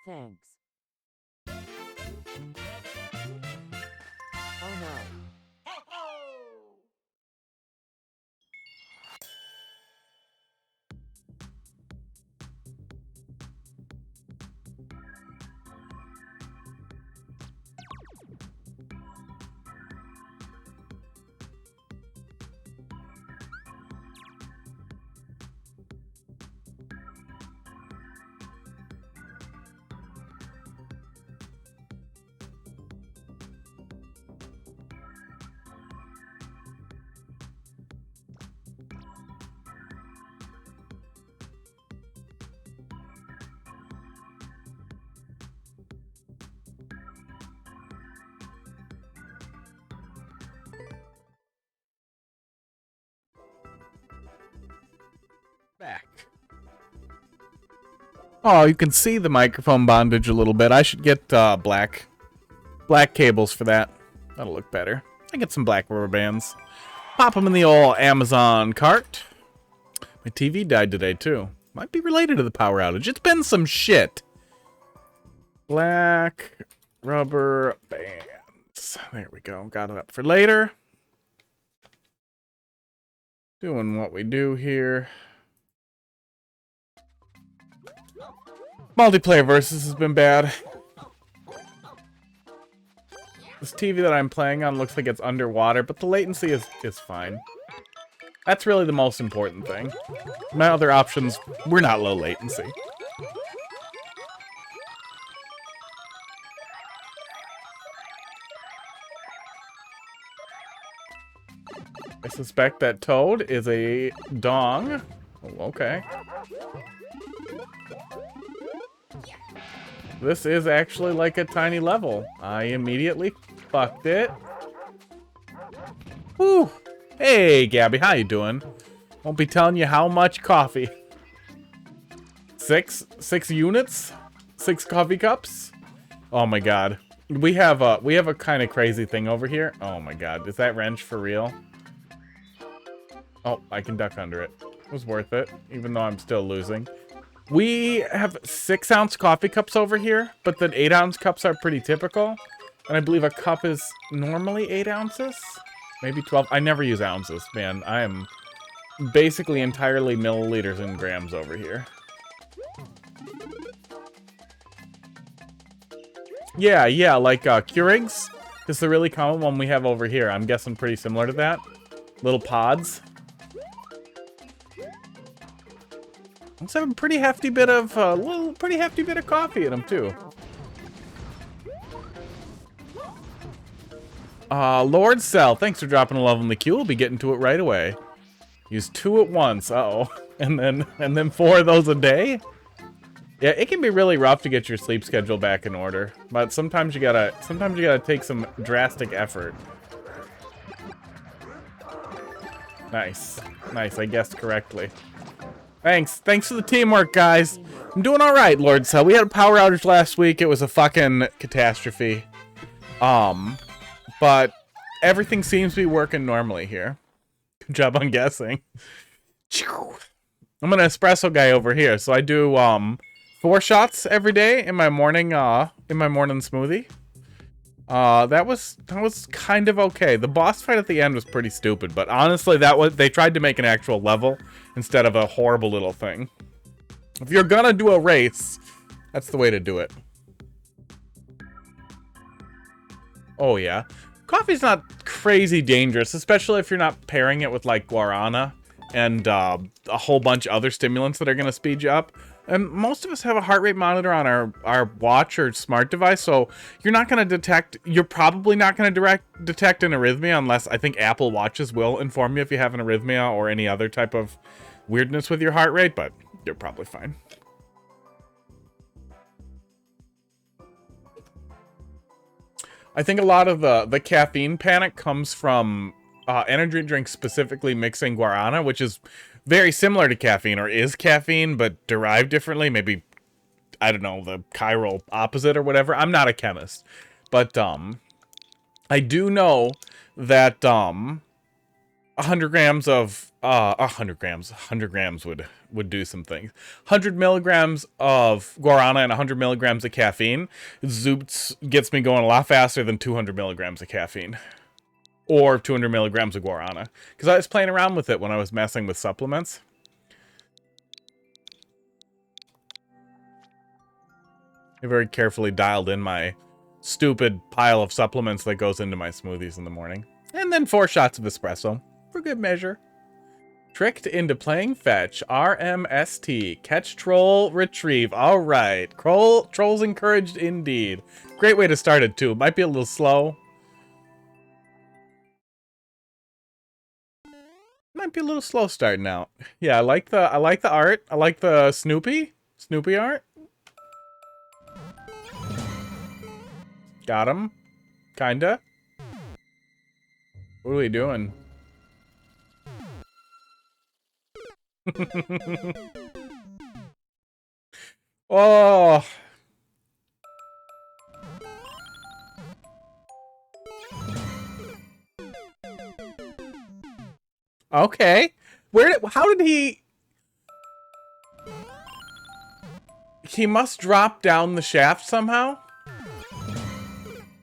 Thanks. Oh no. Back. Oh, you can see the microphone bondage a little bit. I should get black cables for that. That'll look better. I get some black rubber bands. Pop them in the old Amazon cart. My TV died today too. Might be related to the power outage. It's been some shit. Black rubber bands. There we go. Got it up for later. Doing what we do here. Multiplayer versus has been bad. This TV that I'm playing on looks like it's underwater, but the latency is fine. That's really the most important thing. My other options were not low latency. I suspect that Toad is a dong. Oh, okay. This is actually like a tiny level. I immediately fucked it. Whew. Hey, Gabby, how you doing? Won't be telling you how much coffee. Six units? 6 coffee cups? Oh my god. We have a kind of crazy thing over here. Oh my god. Is that wrench for real? Oh, I can duck under it. It was worth it, even though I'm still losing. We have 6-ounce coffee cups over here, but then 8-ounce cups are pretty typical. And I believe a cup is normally 8 ounces? Maybe 12. I never use ounces, man. I am basically entirely milliliters and grams over here. Yeah, like Keurigs is the really common one we have over here. I'm guessing pretty similar to that. Little pods. Let's have a pretty hefty bit of coffee in them too. Lord Cell, thanks for dropping a love in the queue. We'll be getting to it right away. Use 2 at once. Uh-oh. And then 4 of those a day? Yeah, it can be really rough to get your sleep schedule back in order, but sometimes you gotta take some drastic effort. Nice. I guessed correctly. Thanks for the teamwork, guys. I'm doing all right, Lord Cell. We had a power outage last week. It was a fucking catastrophe. But everything seems to be working normally here. Good job on guessing. I'm an espresso guy over here, so I do 4 shots every day in my morning smoothie. That was kind of okay. The boss fight at the end was pretty stupid, but honestly, they tried to make an actual level instead of a horrible little thing. If you're gonna do a race, that's the way to do it. Oh yeah. Coffee's not crazy dangerous, especially if you're not pairing it with like guarana and a whole bunch of other stimulants that are gonna speed you up. And most of us have a heart rate monitor on our watch or smart device, so you're probably not going to detect an arrhythmia unless I think Apple Watches will inform you if you have an arrhythmia or any other type of weirdness with your heart rate, but you're probably fine. I think a lot of the caffeine panic comes from energy drinks specifically mixing guarana, which is very similar to caffeine, or is caffeine, but derived differently. Maybe, I don't know, the chiral opposite or whatever. I'm not a chemist. But, I do know that, 100 grams of 100 grams. 100 grams would do some things. 100 milligrams of guarana and 100 milligrams of caffeine. Zoots gets me going a lot faster than 200 milligrams of caffeine. Or 200 milligrams of guarana. Because I was playing around with it when I was messing with supplements. I very carefully dialed in my stupid pile of supplements that goes into my smoothies in the morning. And then 4 shots of espresso. For good measure. Tricked into playing fetch. RMST. Catch, troll, retrieve. Alright. Trolls encouraged indeed. Great way to start it too. Might be a little slow. Might be a little slow starting out. Yeah, I like the art. I like the Snoopy art. Got him. Kinda. What are we doing? Oh. Okay. How did he... He must drop down the shaft somehow?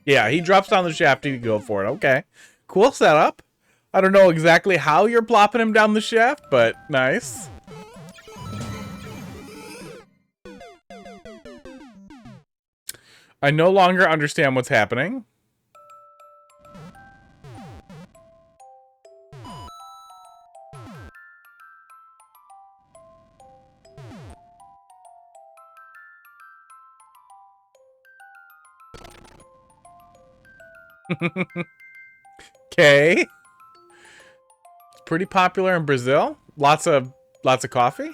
Yeah, he drops down the shaft to go for it. Okay. Cool setup. I don't know exactly how you're plopping him down the shaft, but nice. I no longer understand what's happening. Okay. It's pretty popular in Brazil. Lots of coffee.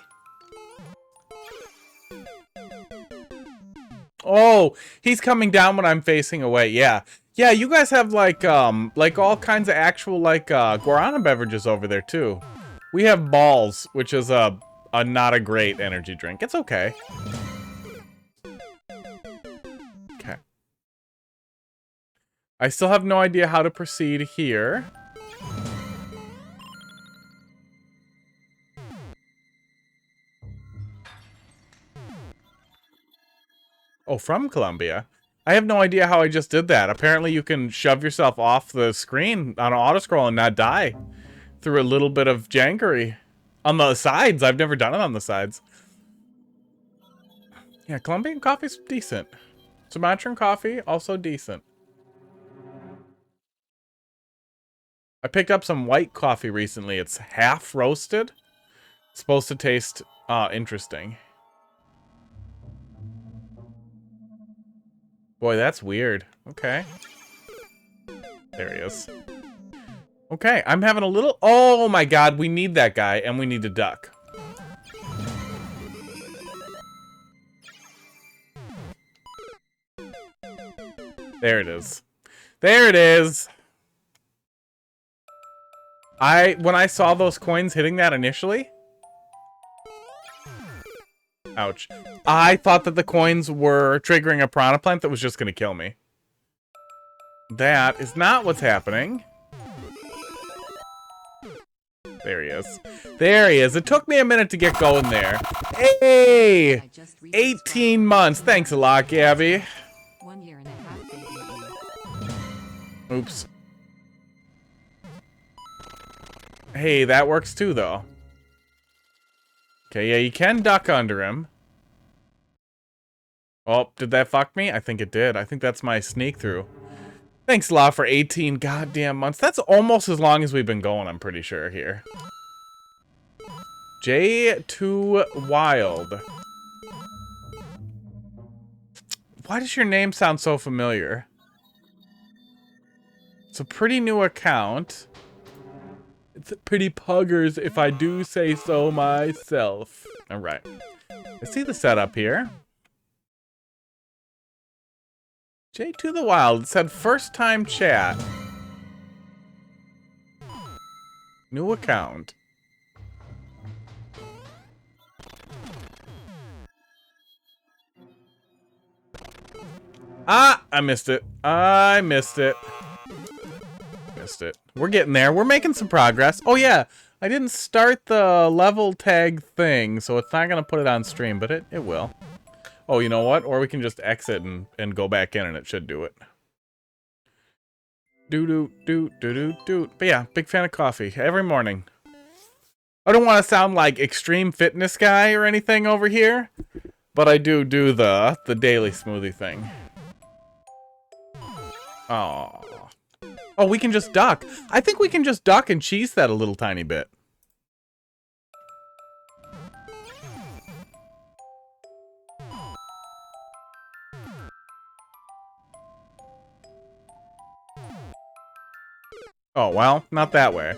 Oh, he's coming down when I'm facing away. Yeah. Yeah, you guys have like all kinds of actual guarana beverages over there too. We have balls, which is a not a great energy drink. It's okay. Okay. I still have no idea how to proceed here. Oh, from Colombia. I have no idea how I just did that. Apparently you can shove yourself off the screen on an autoscroll and not die through a little bit of jankery. On the sides. I've never done it on the sides. Yeah, Colombian coffee's decent. Sumatran coffee, also decent. I picked up some white coffee recently. It's half roasted. It's supposed to taste interesting. Boy, that's weird. Okay. There he is. Okay, I'm having a little... Oh my god, we need that guy, and we need to duck. There it is. There it is! When I saw those coins hitting that initially... Ouch. I thought that the coins were triggering a piranha plant that was just gonna kill me. That is not what's happening. There he is. There he is. It took me a minute to get going there. Hey! 18 months. Thanks a lot, Gabby. 1 year and a half, baby. Oops. Hey, that works too, though. Okay, yeah, you can duck under him. Oh, did that fuck me? I think it did. I think that's my sneak through. Thanks a lot for 18 goddamn months. That's almost as long as we've been going, I'm pretty sure, here. J2 Wild. Why does your name sound so familiar? It's a pretty new account. It's pretty puggers, if I do say so myself. Alright. I see the setup here. J2 the Wild. It said first time chat. New account. Ah! I missed it. I missed it. Missed it. We're getting there. We're making some progress. Oh yeah. I didn't start the level tag thing, so it's not going to put it on stream, but it will. Oh, you know what? Or we can just exit and go back in and it should do it. Do. But yeah, big fan of coffee every morning. I don't want to sound like extreme fitness guy or anything over here, but I do the daily smoothie thing. Oh. Oh, we can just duck. I think we can just duck and cheese that a little tiny bit. Oh, well, not that way.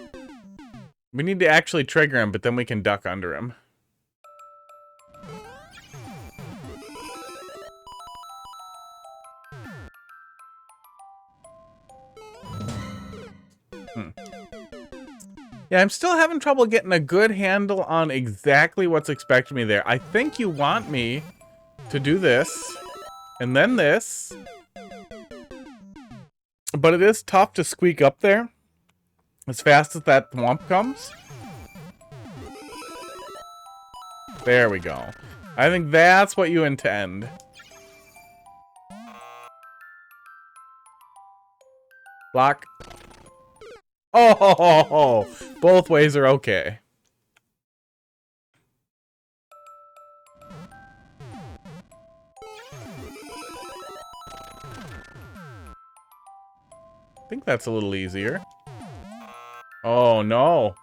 We need to actually trigger him, but then we can duck under him. Yeah, I'm still having trouble getting a good handle on exactly what's expecting me there. I think you want me to do this, and then this. But it is tough to squeak up there as fast as that thwomp comes. There we go. I think that's what you intend. Block. Oh, both ways are okay. I think that's a little easier. Oh, no.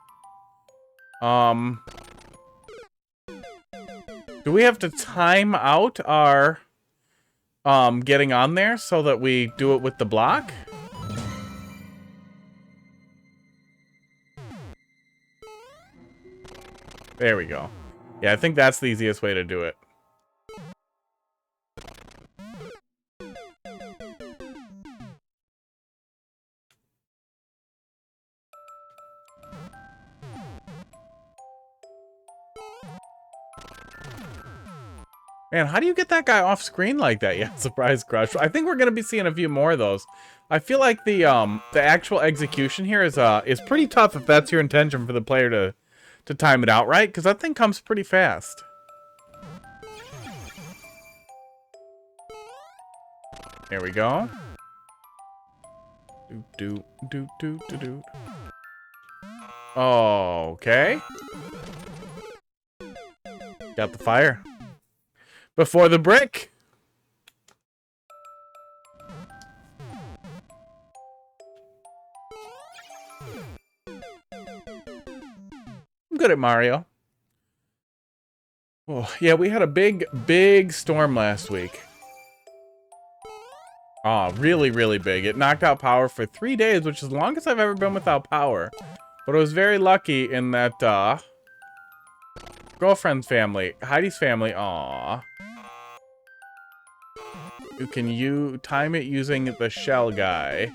Do we have to time out our getting on there so that we do it with the block? There we go. Yeah, I think that's the easiest way to do it. Man, how do you get that guy off screen like that? Yeah, surprise crush. I think we're gonna be seeing a few more of those. I feel like the actual execution here is pretty tough if that's your intention for the player to time it out right, because that thing comes pretty fast. There we go. Do. Oh, okay. Got the fire. Before the brick. I'm good at Mario. Oh, yeah, we had a big storm last week. Oh, really, really big. It knocked out power for 3 days, which is the longest I've ever been without power. But I was very lucky in that, girlfriend's family, Heidi's family, aw. You time it using the shell guy.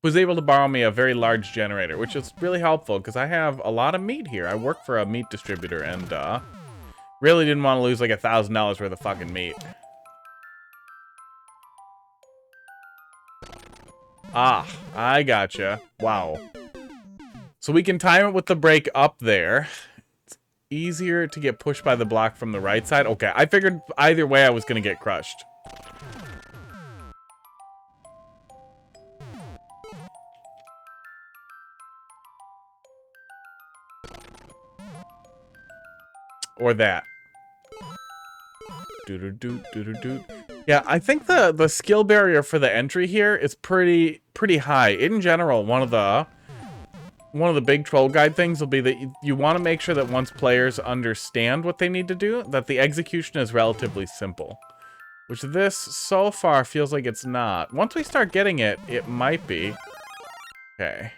Was able to borrow me a very large generator, which is really helpful because I have a lot of meat here. I work for a meat distributor and, really didn't want to lose like $1,000 worth of fucking meat. Ah, I gotcha. Wow. So we can time it with the break up there. It's easier to get pushed by the block from the right side. Okay, I figured either way I was going to get crushed. Or that. Yeah, I think the skill barrier for the entry here is pretty high. In general, one of the big troll guide things will be that you want to make sure that once players understand what they need to do, that the execution is relatively simple. Which this, so far, feels like it's not. Once we start getting it, it might be. Okay.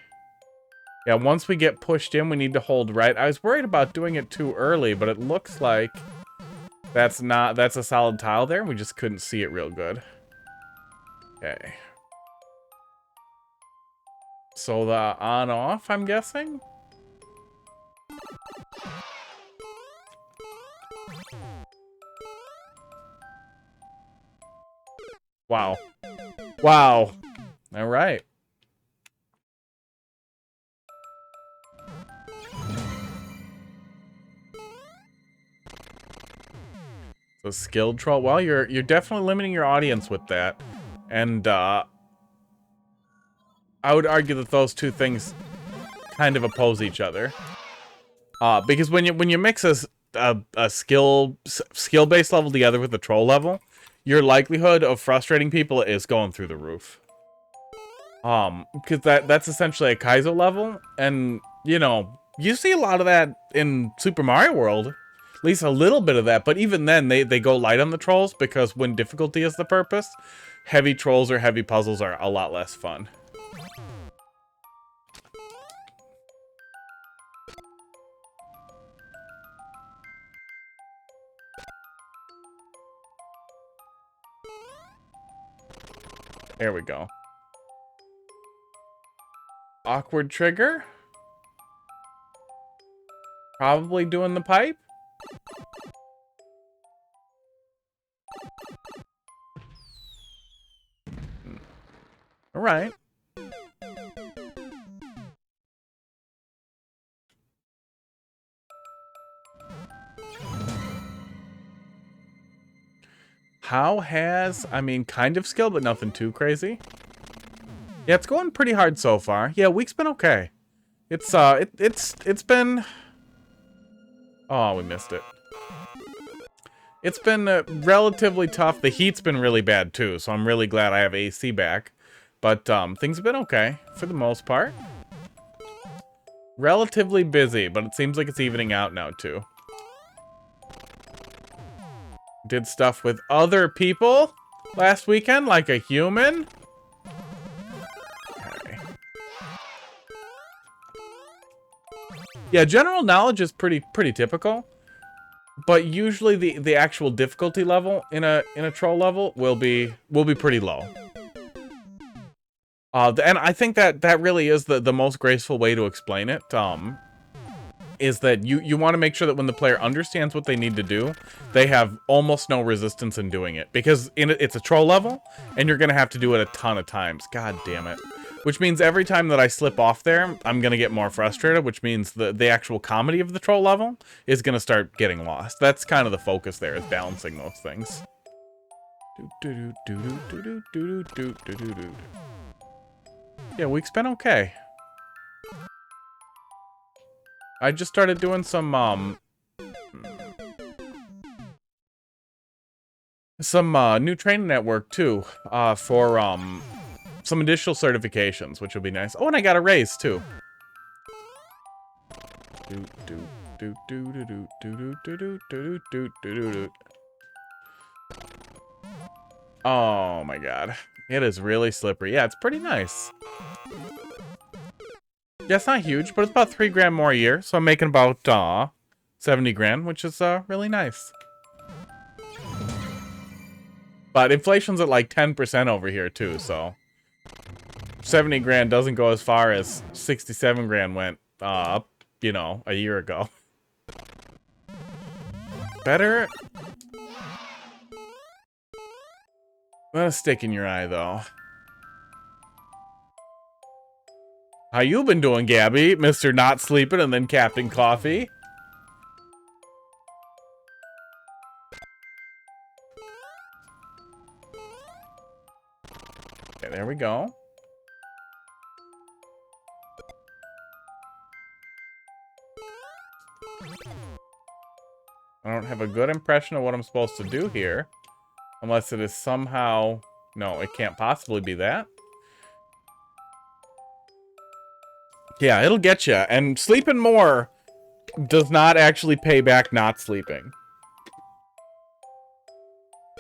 Yeah, once we get pushed in, we need to hold right. I was worried about doing it too early, but it looks like that's a solid tile there. We just couldn't see it real good. Okay. So the on-off, I'm guessing? Wow. Wow. All right. So skilled troll. Well, you're definitely limiting your audience with that, and I would argue that those two things kind of oppose each other. Because when you mix a skill-based level together with the troll level, your likelihood of frustrating people is going through the roof. Because that's essentially a Kaizo level, and you know, you see a lot of that in Super Mario World. At least a little bit of that, but even then they go light on the trolls, because when difficulty is the purpose, heavy trolls or heavy puzzles are a lot less fun. There we go. Awkward trigger. Probably doing the pipe. All right. How has, I mean, kind of skill, but nothing too crazy. Yeah, it's going pretty hard so far. Yeah, week's been okay. It's been, oh, we missed it. It's been relatively tough. The heat's been really bad too, so I'm really glad I have AC back. But things have been okay for the most part. Relatively busy, but it seems like it's evening out now too. Did stuff with other people last weekend, like a human. Okay. Yeah, general knowledge is pretty typical, but usually the actual difficulty level in a troll level will be pretty low. And I think that really is the most graceful way to explain it. Is that you want to make sure that when the player understands what they need to do, they have almost no resistance in doing it. Because it's a troll level, and you're going to have to do it a ton of times. God damn it. Which means every time that I slip off there, I'm going to get more frustrated, which means the actual comedy of the troll level is going to start getting lost. That's kind of the focus there, is balancing those things. Yeah, week's been okay. I just started doing some new training network too, for some additional certifications, which will be nice. Oh, and I got a raise too. Oh my god. It is really slippery. Yeah, it's pretty nice. Yeah, it's not huge, but it's about 3 grand more a year, so I'm making about 70 grand, which is really nice. But inflation's at like 10% over here too, so 70 grand doesn't go as far as 67 grand went up, you know, a year ago. Better. Not a stick in your eye though. How you been doing, Gabby? Mr. Not Sleeping and then Captain Coffee. Okay, there we go. I don't have a good impression of what I'm supposed to do here. Unless it is somehow... No, it can't possibly be that. Yeah, it'll get you. And sleeping more does not actually pay back not sleeping.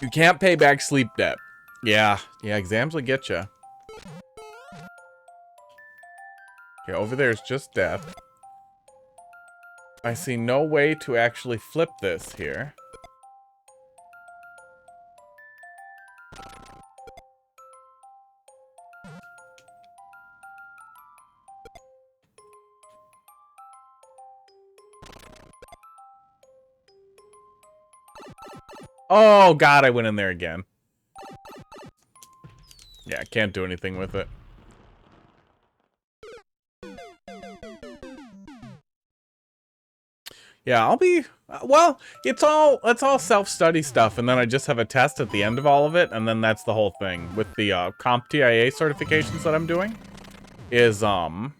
You can't pay back sleep debt. Yeah, exams will get you. Okay, over there is just death. I see no way to actually flip this here. Oh, God, I went in there again. Yeah, I can't do anything with it. Yeah, I'll be, well, it's all self-study stuff, and then I just have a test at the end of all of it, and then that's the whole thing. With the CompTIA certifications that I'm doing, is, oh,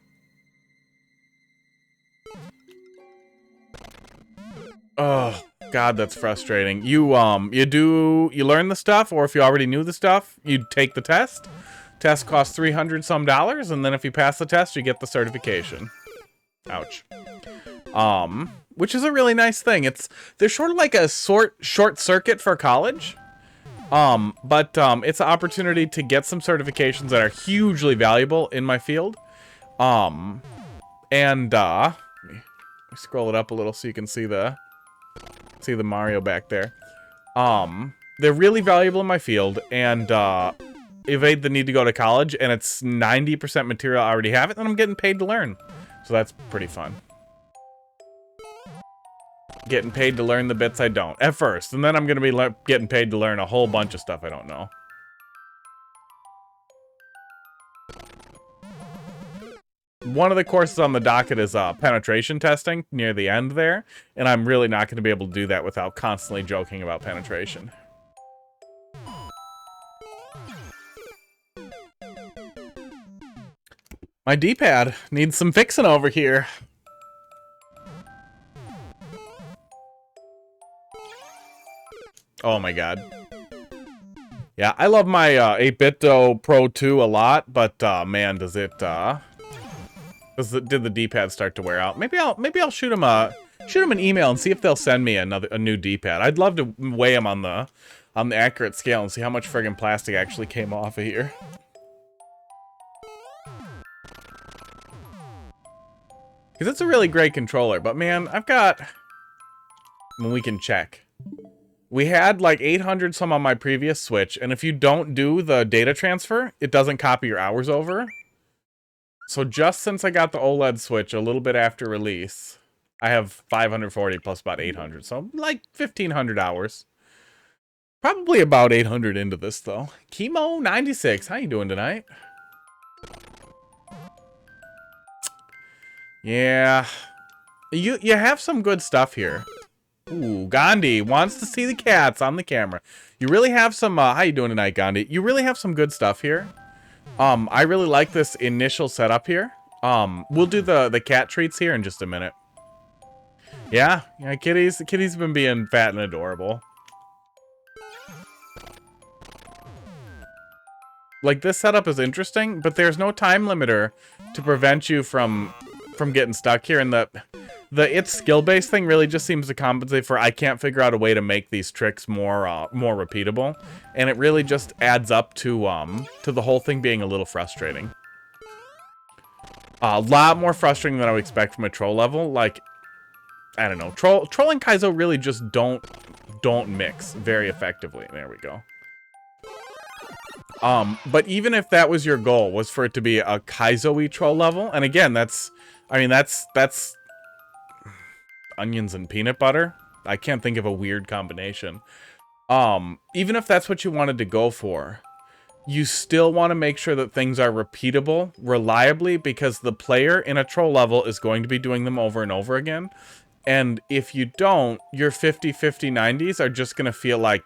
God, that's frustrating. You learn the stuff, or if you already knew the stuff, you take the test. Test costs $300 some, and then if you pass the test, you get the certification. Ouch. Which is a really nice thing. They're sort of like a short circuit for college. But it's an opportunity to get some certifications that are hugely valuable in my field. Let me scroll it up a little so you can see the Mario back there. They're really valuable in my field, and evade the need to go to college, and it's 90% material I already have it, and I'm getting paid to learn. So that's pretty fun. Getting paid to learn the bits I don't at first, and then I'm going to be getting paid to learn a whole bunch of stuff I don't know. One of the courses on the docket is penetration testing near the end there, and I'm really not going to be able to do that without constantly joking about penetration. My D-pad needs some fixing over here. Oh my god. Yeah, I love my 8BitDo Pro 2 a lot, but man, did the D-pad start to wear out? Maybe I'll shoot them an email and see if they'll send me a new D-pad. I'd love to weigh them on the accurate scale and see how much friggin' plastic actually came off of here. Because it's a really great controller, but man, we can check. We had like 800 some on my previous Switch, and if you don't do the data transfer, it doesn't copy your hours over. So just since I got the OLED Switch a little bit after release, I have 540 plus about 800, so like 1,500 hours. Probably about 800 into this, though. Chemo96, how you doing tonight? Yeah. You have some good stuff here. Ooh, Gandhi wants to see the cats on the camera. You really have some, how you doing tonight, Gandhi? You really have some good stuff here. I really like this initial setup here. We'll do the cat treats here in just a minute. Yeah, Kitty's been being fat and adorable. Like, this setup is interesting, but there's no time limiter to prevent you from getting stuck here, and the it's skill-based thing really just seems to compensate for I can't figure out a way to make these tricks more repeatable, and it really just adds up to the whole thing being a little frustrating. A lot more frustrating than I would expect from a troll level. Like, I don't know, troll and Kaizo really just don't mix very effectively. There we go. But even if that was your goal, was for it to be a Kaizo-y troll level, and again, that's onions and peanut butter. I can't think of a weird combination. Even if that's what you wanted to go for, you still want to make sure that things are repeatable, reliably, because the player in a troll level is going to be doing them over and over again. And if you don't, your 50-50 90s are just going to feel like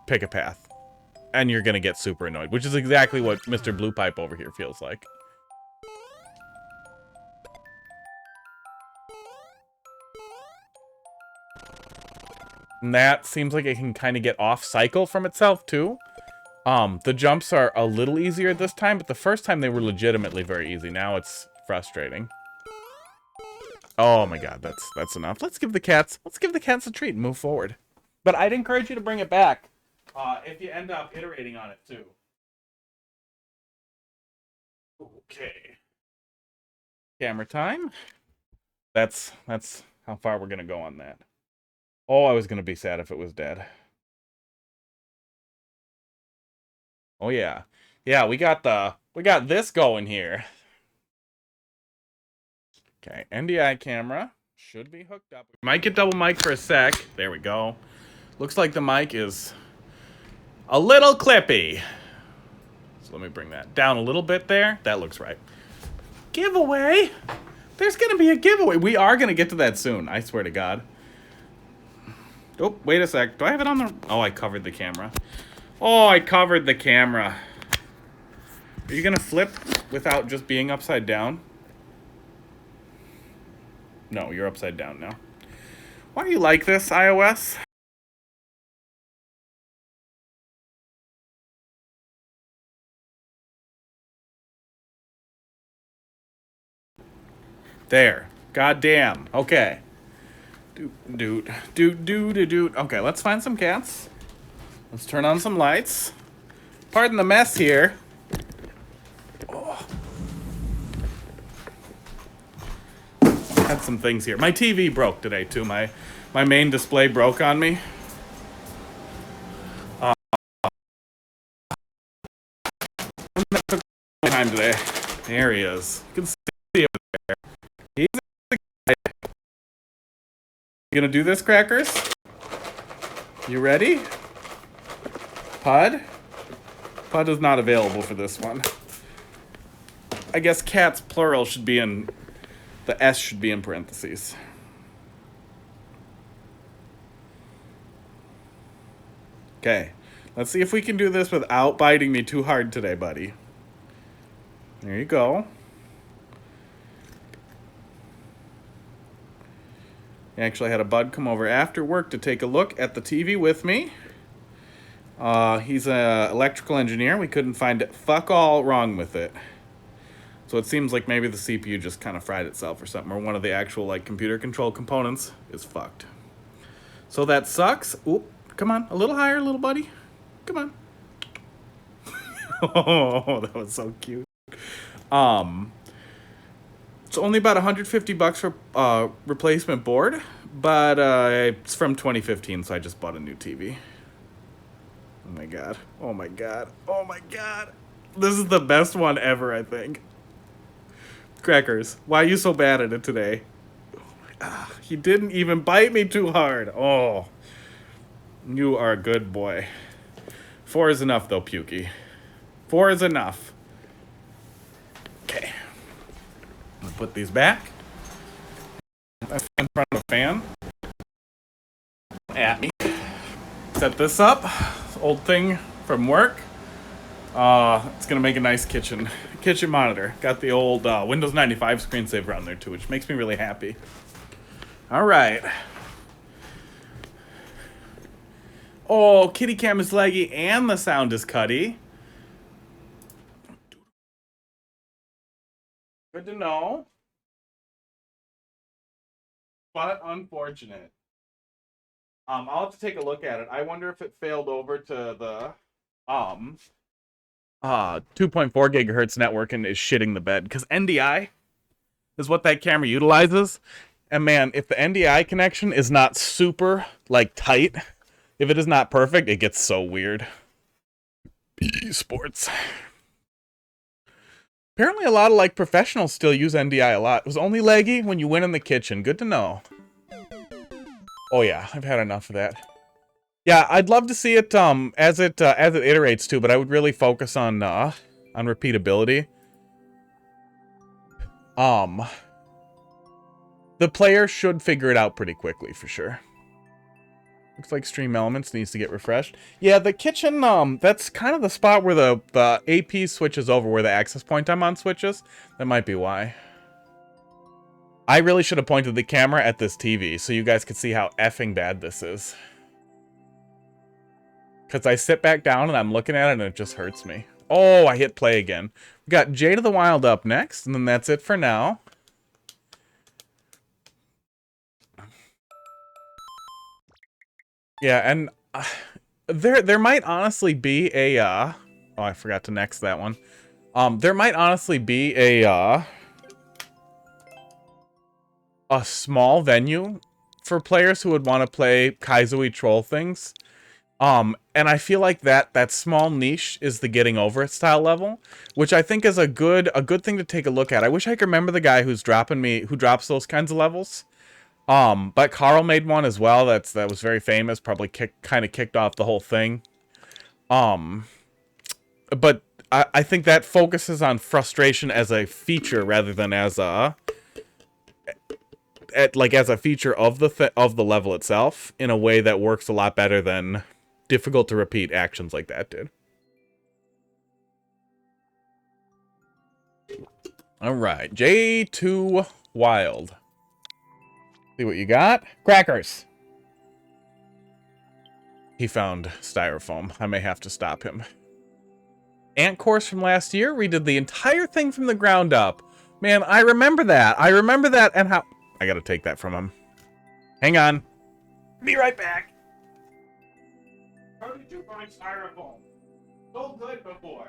pick a path. And you're going to get super annoyed, which is exactly what Mr. Blue Pipe over here feels like. And that seems like it can kind of get off cycle from itself, too. The jumps are a little easier this time, but the first time they were legitimately very easy. Now it's frustrating. Oh my god, that's enough. Let's give the cats a treat and move forward. But I'd encourage you to bring it back. If you end up iterating on it, too. Okay. Camera time. That's how far we're going to go on that. Oh, I was going to be sad if it was dead. Oh, yeah. Yeah, we got this going here. Okay, NDI camera should be hooked up. We might get double mic for a sec. There we go. Looks like the mic is a little clippy. So let me bring that down a little bit there. That looks right. Giveaway. There's going to be a giveaway. We are going to get to that soon. I swear to God. Oh, wait a sec. Do I have it on the... Oh, I covered the camera. Oh, I covered the camera. Are you gonna flip without just being upside down? No, you're upside down now. Why do you like this, iOS? There. Goddamn. Okay. Doot. Okay, let's find some cats. Let's turn on some lights. Pardon the mess here. Oh. Had some things here. My TV broke today too. My main display broke on me. Time today. There he is. You can see him there. He's the guy. You gonna do this, Crackers? You ready? Pud? Pud is not available for this one. I guess cats plural should be in... The S should be in parentheses. Okay. Let's see if we can do this without biting me too hard today, buddy. There you go. I actually had a bud come over after work to take a look at the TV with me. He's an electrical engineer. We couldn't find fuck all wrong with it. So it seems like maybe the CPU just kind of fried itself or something, or one of the actual like computer control components is fucked. So that sucks. Oop, come on, a little higher, little buddy. Come on. Oh, that was so cute. It's only about $150 for replacement board, but it's from 2015, so I just bought a new TV. Oh my god. Oh my god. Oh my god. This is the best one ever, I think. Crackers, why are you so bad at it today? He didn't even bite me too hard. Oh. You are a good boy. 4 is enough, though, Pukey. 4 is enough. Okay. I'm gonna put these back. That's in front of a fan. At me. Set this up. Old thing from work. It's gonna make a nice kitchen monitor. Got the old Windows 95 screensaver on there too, which makes me really happy. All right. Oh, kitty cam is laggy and the sound is cutty. Good to know. But unfortunate. I'll have to take a look at it. I wonder if it failed over to the 2.4 gigahertz network and is shitting the bed, because NDI is what that camera utilizes. And man, if the NDI connection is not super like tight, if it is not perfect, it gets so weird. Sports. Apparently a lot of like professionals still use NDI a lot. It was only laggy when you went in the kitchen. Good to know. Oh yeah, I've had enough of that. Yeah, I'd love to see it as it iterates too, but I would really focus on repeatability. The player should figure it out pretty quickly for sure. Looks like Stream Elements needs to get refreshed. Yeah, the kitchen, that's kind of the spot where the AP switches over, where the access point I'm on switches. That might be why. I really should have pointed the camera at this TV so you guys could see how effing bad this is. Because I sit back down and I'm looking at it and it just hurts me. Oh, I hit play again. We got Jade of the Wild up next, and then that's it for now. Yeah, and there might honestly be a oh, I forgot to next that one. There might honestly be a small venue for players who would want to play Kaizui troll things. And I feel like that small niche is the getting over it style level, which I think is a good thing to take a look at. I wish I could remember the guy who drops those kinds of levels. But Carl made one as well. That was very famous. Probably kind of kicked off the whole thing. But I think that focuses on frustration as a feature rather than as a as a feature of the level itself in a way that works a lot better than difficult to repeat actions like that did. All right, J2 Wild. See what you got? Crackers. He found styrofoam. I may have to stop him. Ant course from last year. Redid the entire thing from the ground up. Man, I remember that. I remember that and how... I gotta take that from him. Hang on. Be right back. How did you find styrofoam? So good before.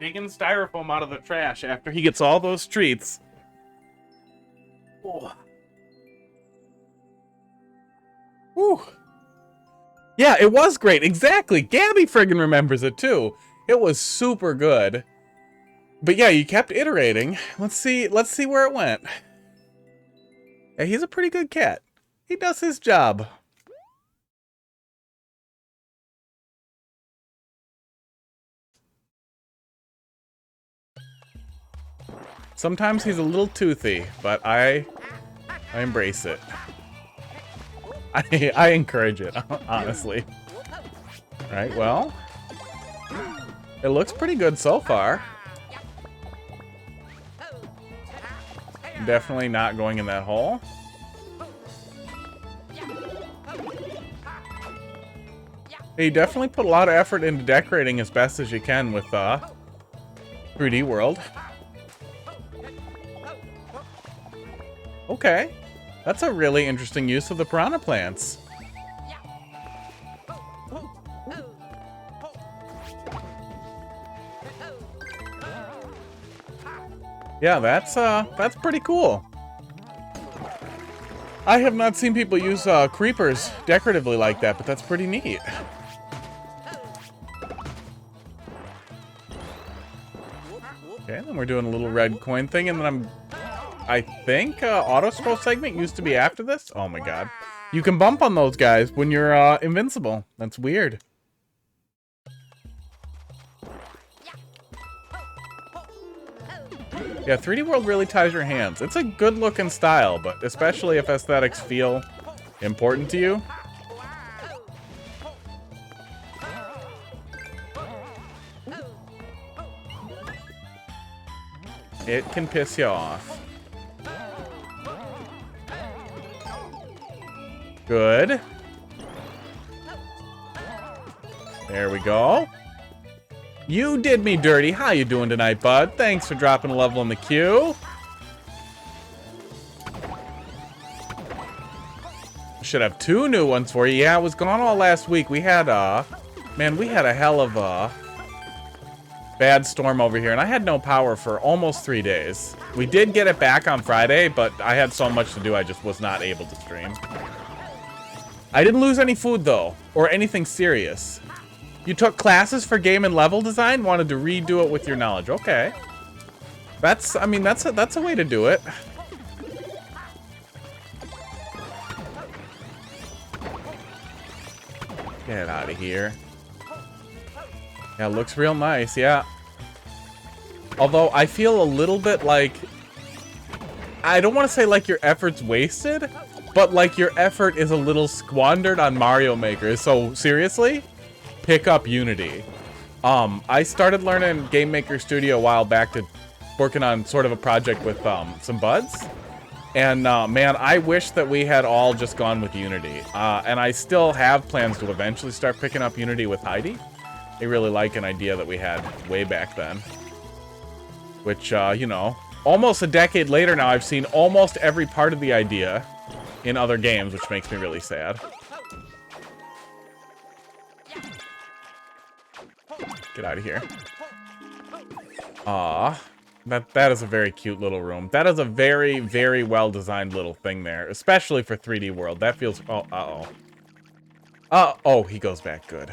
Digging styrofoam out of the trash after he gets all those treats. Oh. Whew. Yeah, it was great. Exactly. Gabby friggin' remembers it too. It was super good. But yeah, you kept iterating. Let's see where it went. Yeah, he's a pretty good cat. He does his job. Sometimes he's a little toothy, but I embrace it. I encourage it, honestly. Alright, well. It looks pretty good so far. Definitely not going in that hole. You definitely put a lot of effort into decorating as best as you can with 3D World. Okay. That's a really interesting use of the piranha plants. Yeah, that's pretty cool. I have not seen people use creepers decoratively like that, but that's pretty neat. Okay, then we're doing a little red coin thing, and then I think auto scroll segment used to be after this. Oh my god. You can bump on those guys when you're invincible. That's weird. Yeah, 3D World really ties your hands. It's a good looking style, but especially if aesthetics feel important to you. It can piss you off. Good. There we go. You did me dirty. How you doing tonight, bud? Thanks for dropping a level in the queue. Should have 2 new ones for you. Yeah, I was gone all last week. We had man, we had a hell of a bad storm over here, and I had no power for almost 3 days. We did get it back on Friday, but I had so much to do, I just was not able to stream. I didn't lose any food, though, or anything serious. You took classes for game and level design? Wanted to redo it with your knowledge. Okay. I mean, that's a way to do it. Get out of here. Yeah, it looks real nice, yeah. Although, I feel a little bit like... I don't want to say like your effort's wasted, but like your effort is a little squandered on Mario Maker. So, seriously? Pick up Unity. I started learning Game Maker Studio a while back to working on sort of a project with some buds. And man, I wish that we had all just gone with Unity. And I still have plans to eventually start picking up Unity with Heidi. I really like an idea that we had way back then. Which, you know, almost a decade later now, I've seen almost every part of the idea in other games, which makes me really sad. Get out of here. Aw. That is a very cute little room. That is a very, very well-designed little thing there. Especially for 3D World. That feels... Oh, uh-oh. Oh, he goes back. Good.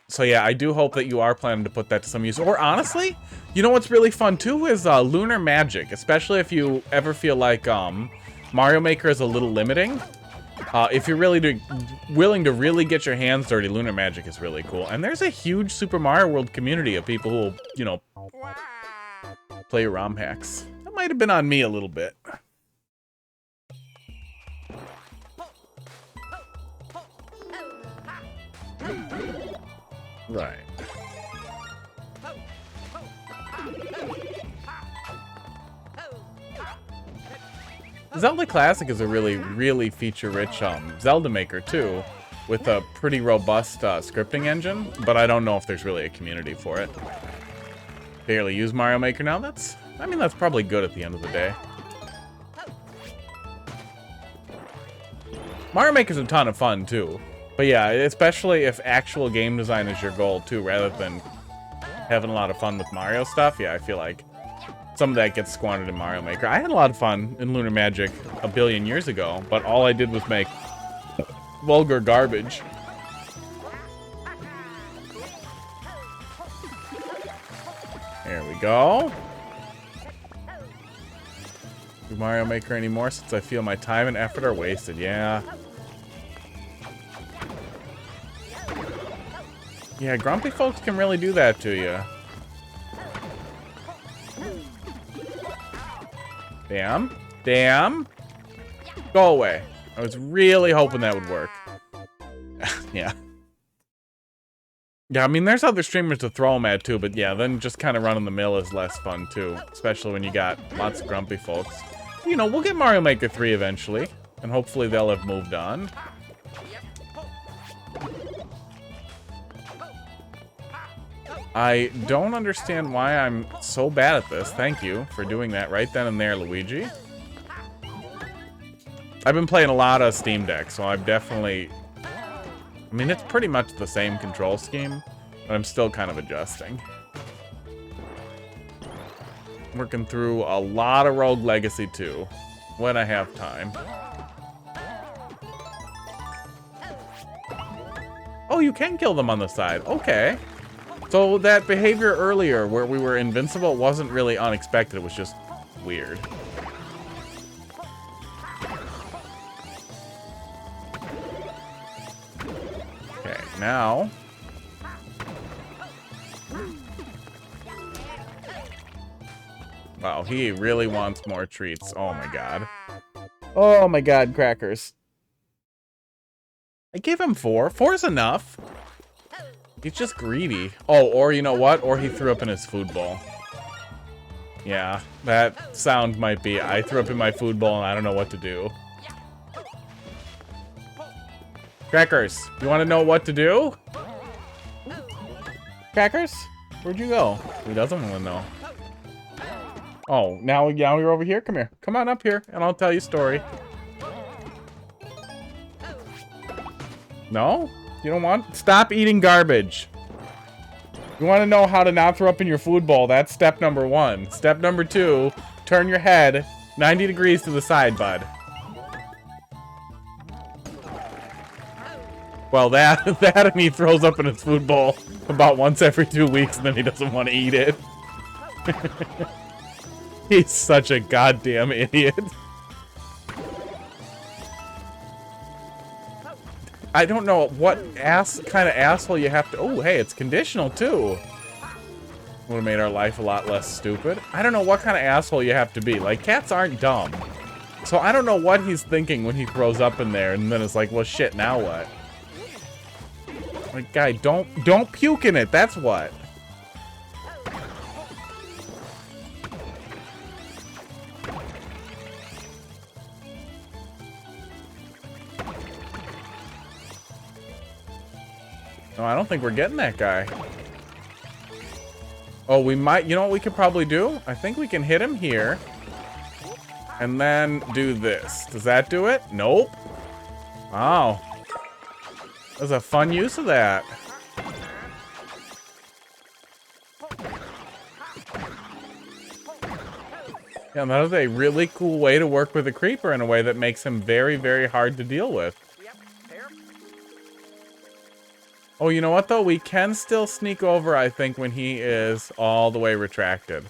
So yeah, I do hope that you are planning to put that to some use. Or honestly, you know what's really fun too is Lunar Magic. Especially if you ever feel like Mario Maker is a little limiting. If you're really willing to really get your hands dirty, Lunar Magic is really cool. And there's a huge Super Mario World community of people who will, you know, play ROM hacks. That might have been on me a little bit. Right. Zelda Classic is a really feature-rich Zelda maker, too, with a pretty robust scripting engine, but I don't know if there's really a community for it. Barely use Mario Maker now. I mean, that's probably good at the end of the day. Mario Maker's a ton of fun, too. But yeah, especially if actual game design is your goal, too, rather than having a lot of fun with Mario stuff. Yeah, I feel like some of that gets squandered in Mario Maker. I had a lot of fun in Lunar Magic a billion years ago, but all I did was make vulgar garbage. There we go. Do Mario Maker anymore since I feel my time and effort are wasted. Yeah. Yeah, grumpy folks can really do that to you. Damn. Damn. Go away. I was really hoping that would work. Yeah. Yeah, I mean, there's other streamers to throw them at, too, but yeah, then just kind of running the mill is less fun, too. Especially when you got lots of grumpy folks. You know, we'll get Mario Maker 3 eventually, and hopefully they'll have moved on. I don't understand why I'm so bad at this. Thank you for doing that right then and there, Luigi. I've been playing a lot of Steam Deck, so I've definitely... I mean, it's pretty much the same control scheme, but I'm still kind of adjusting. Working through a lot of Rogue Legacy 2 when I have time. Oh, you can kill them on the side. Okay. So that behavior earlier where we were invincible wasn't really unexpected. It was just weird. Okay, now... Wow, he really wants more treats. Oh my god. Oh my god, crackers. I gave him 4. 4's enough. He's just greedy. Oh, or you know what? Or he threw up in his food bowl. Yeah, that sound might be, I threw up in my food bowl and I don't know what to do. Crackers, you want to know what to do? Crackers? Where'd you go? He doesn't want to know. Oh, now you're over here? Come here. Come on up here and I'll tell you a story. No? You don't want? Stop eating garbage. You want to know how to not throw up in your food bowl? That's step number 1. Step number 2, turn your head 90 degrees to the side, bud. Well, that and he throws up in his food bowl about once every 2 weeks, and then he doesn't want to eat it. He's such a goddamn idiot. I don't know what kind of asshole you have to... Oh, hey, it's conditional, too. Would have made our life a lot less stupid. I don't know what kind of asshole you have to be. Like, cats aren't dumb. So I don't know what he's thinking when he throws up in there, and then it's like, well, shit, now what? Like, guy, don't puke in it, that's what. No, I don't think we're getting that guy. Oh, we might... You know what we could probably do? I think we can hit him here. And then do this. Does that do it? Nope. Wow. That was a fun use of that. Yeah, that is a really cool way to work with a creeper in a way that makes him very, very hard to deal with. Oh, you know what, though? We can still sneak over, I think, when he is all the way retracted.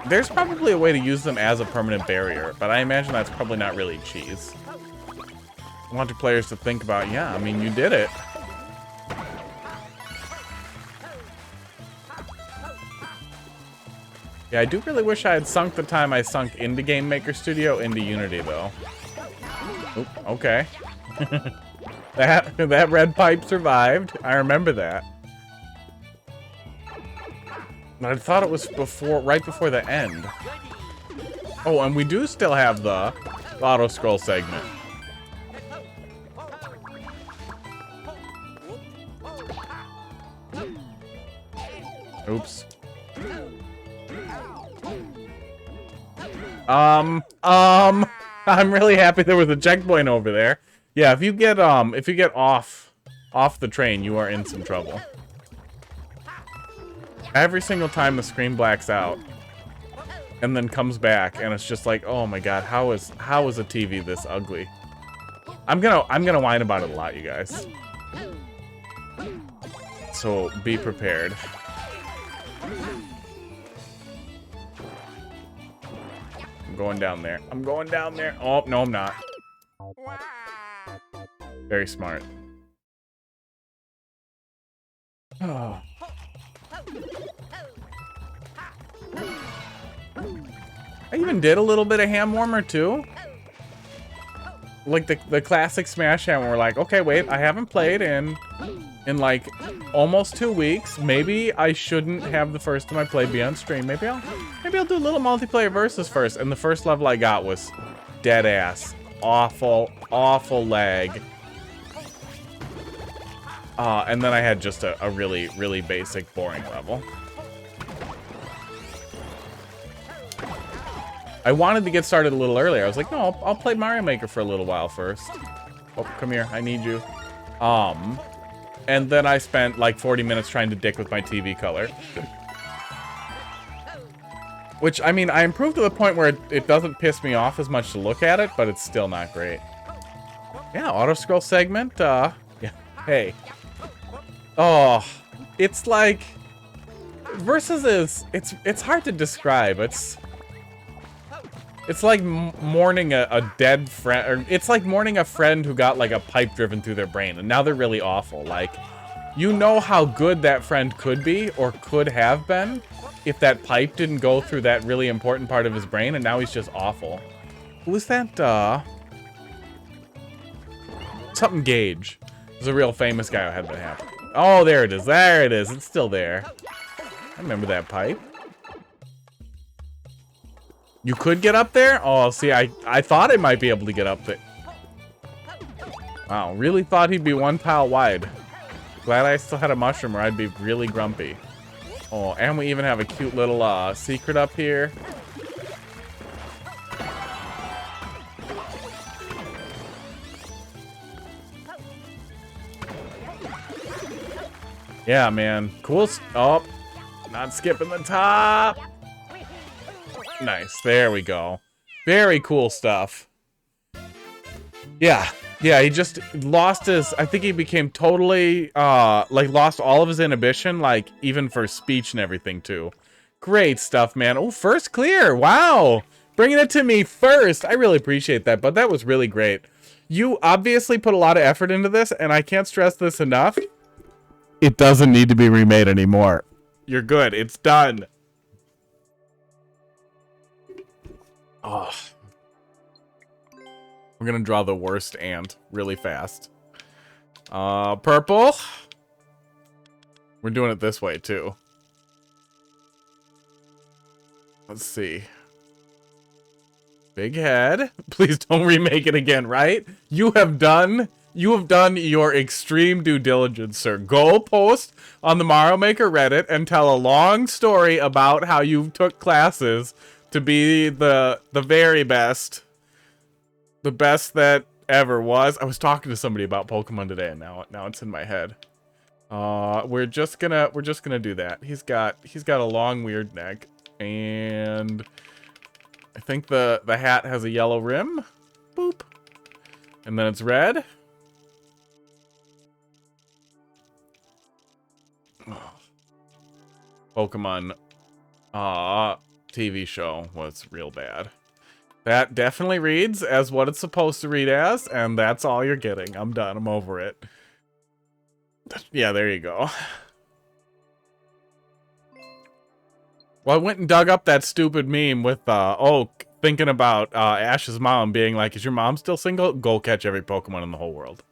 There's probably a way to use them as a permanent barrier, but I imagine that's probably not really cheese. I want your players to think about, yeah, I mean, you did it. Yeah, I do really wish I had sunk the time I sunk into Game Maker Studio into Unity, though. Oop, okay. That red pipe survived. I remember that. But I thought it was right before the end. Oh, and we do still have the auto scroll segment. Oops. I'm really happy there was a checkpoint over there. Yeah, if you get off the train, you are in some trouble. Every single time the screen blacks out and then comes back, and it's just like, oh my god, how is a TV this ugly? I'm gonna whine about it a lot, you guys. So be prepared. I'm going down there. I'm going down there. Oh, no, I'm not. Very smart. Oh. I even did a little bit of hand warmer too. Like the classic Smash hand where we're like, okay, wait, I haven't played in like almost 2 weeks. Maybe I shouldn't have the first time I played be on stream. Maybe I'll do a little multiplayer versus first. And the first level I got was dead ass. Awful lag. And then I had just a really, really basic, boring level. I wanted to get started a little earlier. I was like, no, I'll play Mario Maker for a little while first. Oh, come here. I need you. And then I spent like 40 minutes trying to dick with my TV color. Which, I mean, I improved to the point where it doesn't piss me off as much to look at it, but it's still not great. Yeah, auto-scroll segment. Yeah, hey. Oh, it's like... Versus is... It's hard to describe. It's like mourning a dead friend, or it's like mourning a friend who got like a pipe driven through their brain, and now they're really awful. Like, you know how good that friend could be, or could have been, if that pipe didn't go through that really important part of his brain, and now he's just awful. Who is that, Something Gage. There's a real famous guy who had that happen. Oh, there it is. There it is. It's still there. I remember that pipe. You could get up there? Oh, see, I thought I might be able to get up there. Wow, really thought he'd be one tile wide. Glad I still had a mushroom or I'd be really grumpy. Oh, and we even have a cute little secret up here. Yeah, man. Cool. Oh, not skipping the top. Nice. There we go. Very cool stuff. Yeah. Yeah, he just lost his... I think he became totally, like, lost all of his inhibition, like, even for speech and everything, too. Great stuff, man. Oh, first clear. Wow. Bringing it to me first. I really appreciate that, but that was really great. You obviously put a lot of effort into this, and I can't stress this enough. It doesn't need to be remade anymore. You're good. It's done. Oh. We're gonna draw the worst ant really fast. Purple. We're doing it this way too. Let's see. Big head. Please don't remake it again, right? You have done your extreme due diligence, sir. Go post on the Mario Maker Reddit and tell a long story about how you took classes to be the very best. The best that ever was. I was talking to somebody about Pokemon today, and now it's in my head. We're just gonna do that. He's got a long weird neck, and I think the hat has a yellow rim. Boop. And then it's red. Pokemon TV show was real bad. That definitely reads as what it's supposed to read as, and that's all you're getting. I'm done. I'm over it. Yeah, there you go. Well, I went and dug up that stupid meme with Oak thinking about Ash's mom being like, is your mom still single? Go catch every Pokemon in the whole world.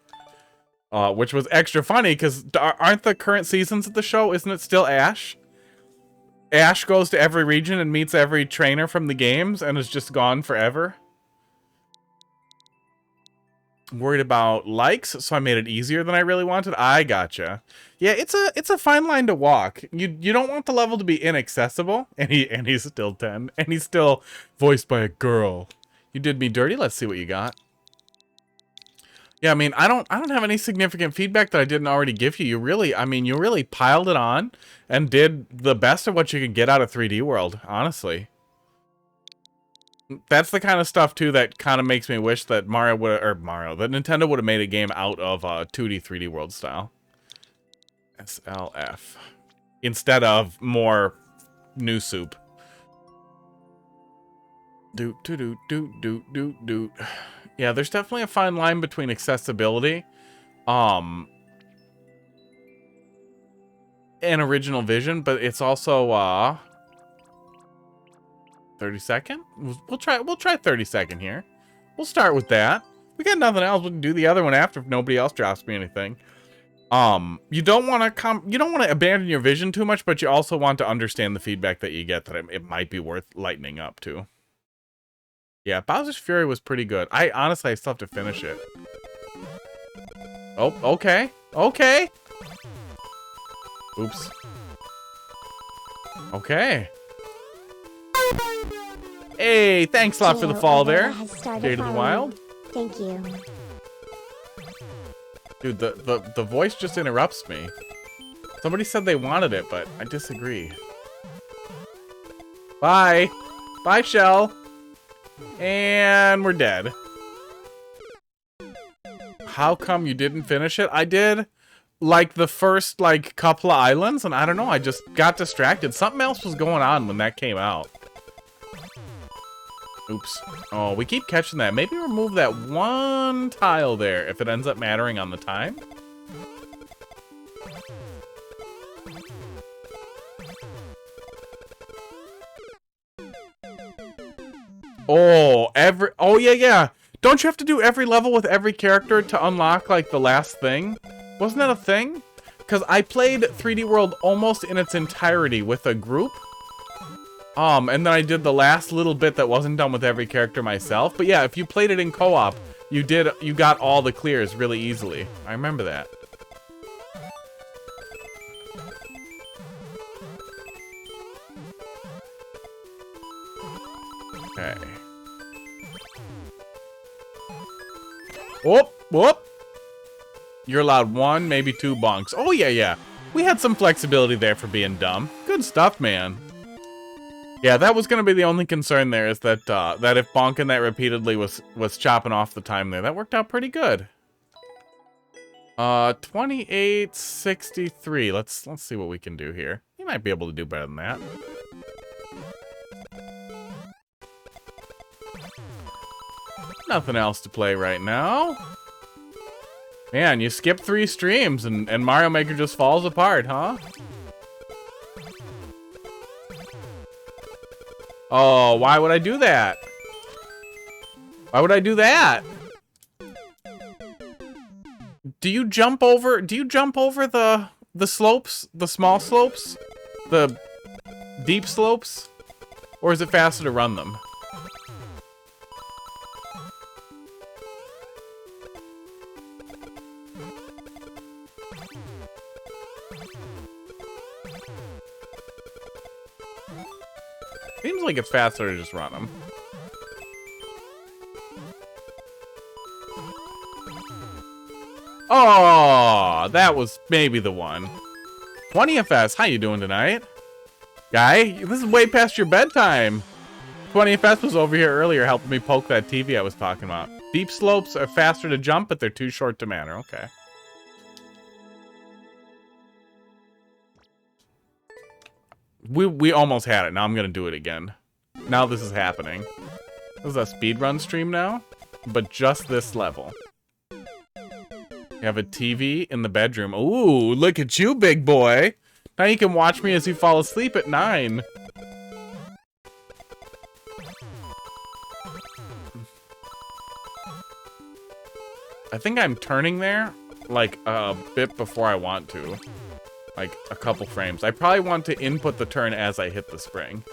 Which was extra funny because aren't the current seasons of the show, isn't it still Ash? Ash goes to every region and meets every trainer from the games and is just gone forever. Worried about likes, so I made it easier than I really wanted. I gotcha. Yeah, it's a fine line to walk. You don't want the level to be inaccessible, and he's still 10, and he's still voiced by a girl. You did me dirty. Let's see what you got. Yeah, I mean, I don't have any significant feedback that I didn't already give you. You really piled it on and did the best of what you could get out of 3D World, honestly. That's the kind of stuff too that kind of makes me wish that that Nintendo would have made a game out of 2D 3D World style. SLF instead of more new soup. Doot. Yeah, there's definitely a fine line between accessibility, and original vision, but it's also 30 second. We'll try 30 second here. We'll start with that. We got nothing else. We can do the other one after if nobody else drops me anything. You don't want to abandon your vision too much, but you also want to understand the feedback that you get that it might be worth lightening up to. Yeah, Bowser's Fury was pretty good. Honestly, I still have to finish it. Oh, okay. Okay. Oops. Okay. Hey, thanks a lot for the follow there. Jade of the Wild. Thank you. Dude, the voice just interrupts me. Somebody said they wanted it, but I disagree. Bye. Bye, Shell. And we're dead. How come you didn't finish it? I did, like, the first, like, couple of islands, and I don't know, I just got distracted. Something else was going on when that came out. Oops. Oh, we keep catching that. Maybe remove that one tile there if it ends up mattering on the time. Oh, yeah. Don't you have to do every level with every character to unlock, like, the last thing? Wasn't that a thing? Because I played 3D World almost in its entirety with a group. And then I did the last little bit that wasn't done with every character myself. But yeah, if you played it in co-op, you got all the clears really easily. I remember that. Okay. Whoop. You're allowed 1, maybe 2 bonks. Oh, yeah. We had some flexibility there for being dumb. Good stuff, man. Yeah, that was going to be the only concern there, is that that if bonking that repeatedly was chopping off the time there. That worked out pretty good. 2863. Let's see what we can do here. You might be able to do better than that. Nothing else to play right now. Man, you skip 3 streams and Mario Maker just falls apart, huh? Oh, why would I do that? Why would I do that? Do you jump over the slopes, the small slopes? The deep slopes? Or is it faster to run them? Seems like it's faster to just run them. Oh, that was maybe the one. 20FS, how you doing tonight? Guy, this is way past your bedtime. 20FS was over here earlier helping me poke that TV I was talking about. Deep slopes are faster to jump, but they're too short to manner. Okay. We almost had it. Now I'm going to do it again. Now this is happening. This is a speedrun stream now, but just this level. You have a TV in the bedroom. Ooh, look at you, big boy. Now you can watch me as you fall asleep at 9. I think I'm turning there, like, a bit before I want to. Like, a couple frames. I probably want to input the turn as I hit the spring.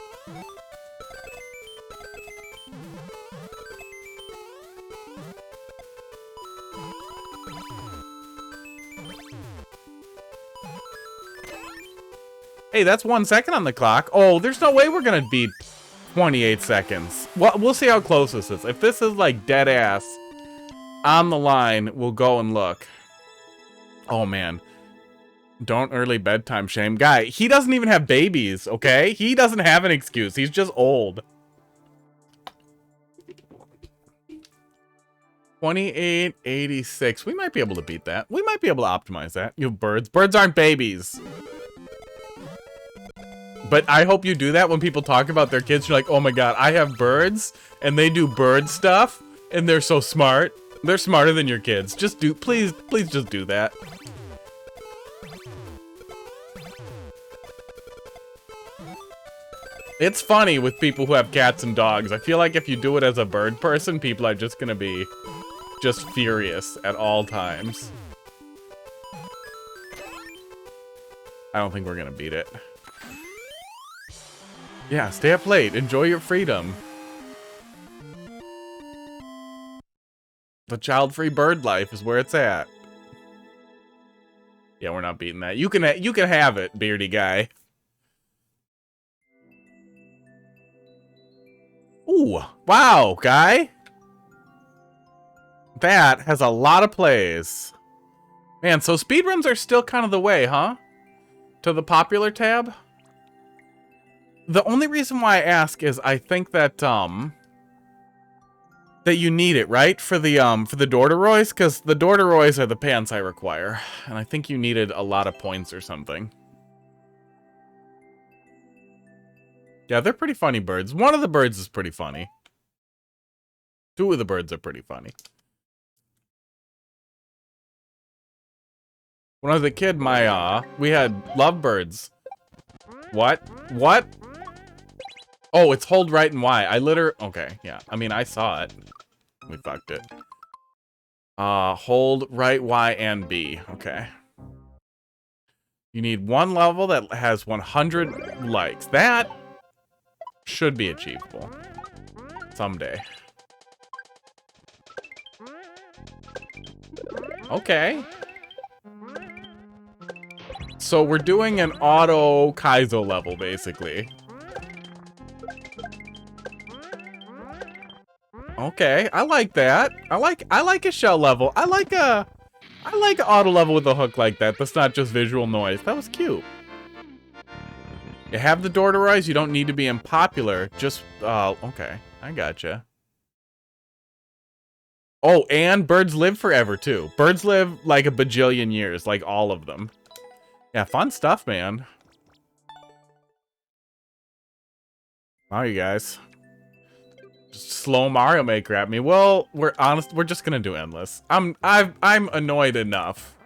Hey, that's 1 second on the clock. Oh, there's no way we're gonna beat 28 seconds. Well, we'll see how close this is. If this is like dead ass on the line, we'll go and look. Oh man. Don't early bedtime shame. Guy, he doesn't even have babies, okay? He doesn't have an excuse. He's just old. 2886. We might be able to beat that. We might be able to optimize that. You have birds. Birds aren't babies. But I hope you do that when people talk about their kids. You're like, oh my god, I have birds, and they do bird stuff, and they're so smart. They're smarter than your kids. Just do, please just do that. It's funny with people who have cats and dogs. I feel like if you do it as a bird person, people are just gonna be just furious at all times. I don't think we're gonna beat it. Yeah, stay up late. Enjoy your freedom. The child-free bird life is where it's at. Yeah, we're not beating that. You can have it, beardy guy. Ooh, wow, guy. That has a lot of plays. Man, so speedruns are still kind of the way, huh? To the popular tab? The only reason why I ask is I think that that you need it, right? For the Dorderoys, because the Dorderoys are the pants I require. And I think you needed a lot of points or something. Yeah, they're pretty funny birds. One of the birds is pretty funny. Two of the birds are pretty funny. When I was a kid, we had lovebirds. What? What? Oh, it's hold right and Y. Okay, yeah. I mean, I saw it. We fucked it. Hold right Y and B. Okay. You need one level that has 100 likes. That should be achievable. Someday. Okay. So we're doing an auto Kaizo level, basically. Okay, I like that. I like a shell level. I like an auto level with a hook like that. That's not just visual noise. That was cute. You have the Dorderoys. You don't need to be unpopular. Just okay, I gotcha. Oh, and birds live forever too. Birds live like a bajillion years, like all of them. Yeah, fun stuff, man. Wow, you guys. Just slow Mario Maker at me. Well, we're just gonna do endless. I'm annoyed enough.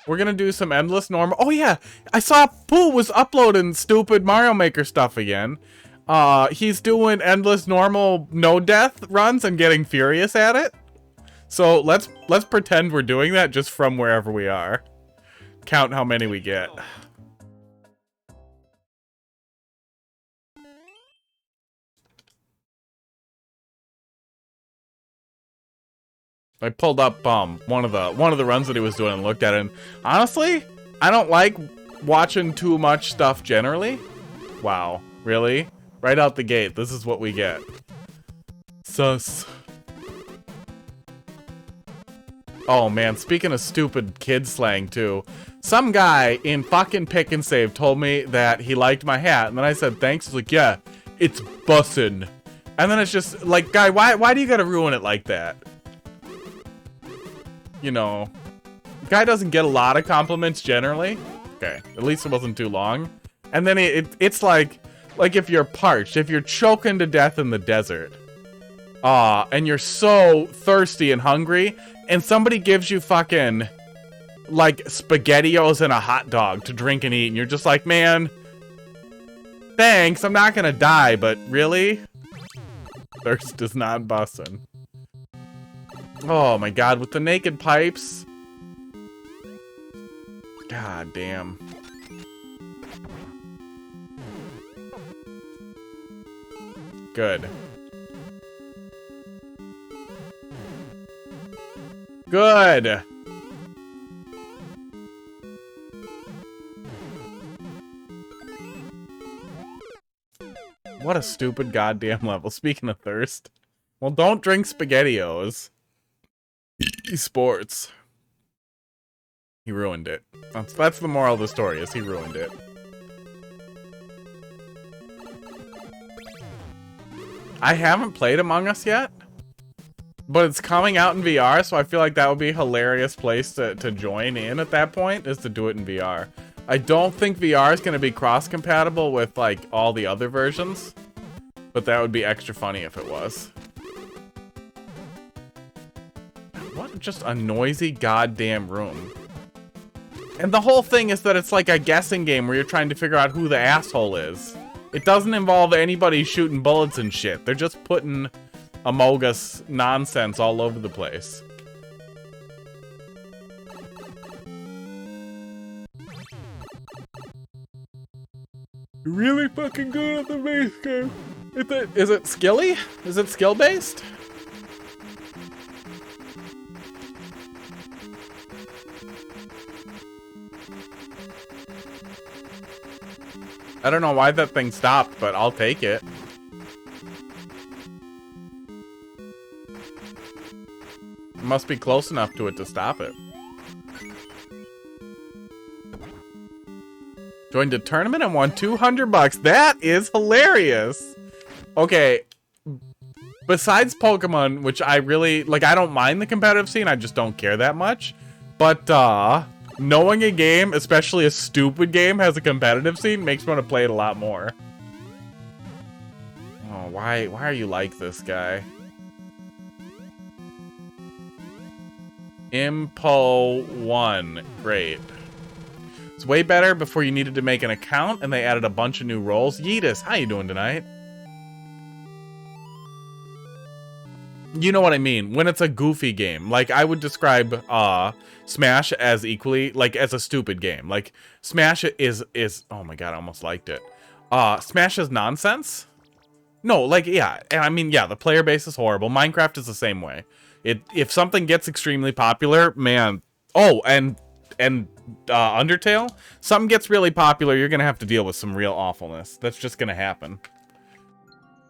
We're gonna do some endless normal. Oh yeah, I saw Pooh was uploading stupid Mario Maker stuff again. He's doing endless normal no death runs and getting furious at it. So let's pretend we're doing that just from wherever we are. Count how many we get. I pulled up one of the runs that he was doing and looked at it, and honestly, I don't like watching too much stuff generally. Wow, really? Right out the gate, this is what we get. Sus. Oh man, speaking of stupid kid slang too, some guy in fucking Pick and Save told me that he liked my hat, and then I said thanks. He's like, yeah, it's bussin'. And then it's just like, guy, why do you gotta ruin it like that? You know, guy doesn't get a lot of compliments generally. Okay, at least it wasn't too long. And then it's like if you're parched, if you're choking to death in the desert, And you're so thirsty and hungry, and somebody gives you fucking, like, SpaghettiOs and a hot dog to drink and eat, and you're just like, man, thanks, I'm not gonna die, but really? Thirst is not bussin'. Oh my god, with the naked pipes. God damn. Good. Good. What a stupid goddamn level. Speaking of thirst. Well, don't drink SpaghettiOs. Sports. He ruined it. That's the moral of the story, is he ruined it. I haven't played Among Us yet, but it's coming out in VR, so I feel like that would be a hilarious place to join in at that point, is to do it in VR. I don't think VR is going to be cross-compatible with, like, all the other versions, but that would be extra funny if it was. What just a noisy goddamn room. And the whole thing is that it's like a guessing game where you're trying to figure out who the asshole is. It doesn't involve anybody shooting bullets and shit. They're just putting Among Us nonsense all over the place. Really fucking good at the base game. Is it skilly? Is it skill based? I don't know why that thing stopped, but I'll take it. It must be close enough to it to stop it. Joined a tournament and won 200 bucks. That is hilarious. Okay. Besides Pokemon, which I really, like, I don't mind the competitive scene, I just don't care that much. But, knowing a game, especially a stupid game, has a competitive scene makes me want to play it a lot more. Oh, why are you like this, guy? Impo 1. Great. It's way better before you needed to make an account, and they added a bunch of new roles. Yeetus, how you doing tonight? You know what I mean. When it's a goofy game. Like, I would describe, Smash as equally, like, as a stupid game. Like, Smash is oh my god, I almost liked it. Smash is nonsense? No, like, yeah. And I mean, yeah, the player base is horrible. Minecraft is the same way. If something gets extremely popular, man. Oh, and Undertale, something gets really popular, you're gonna have to deal with some real awfulness. That's just gonna happen.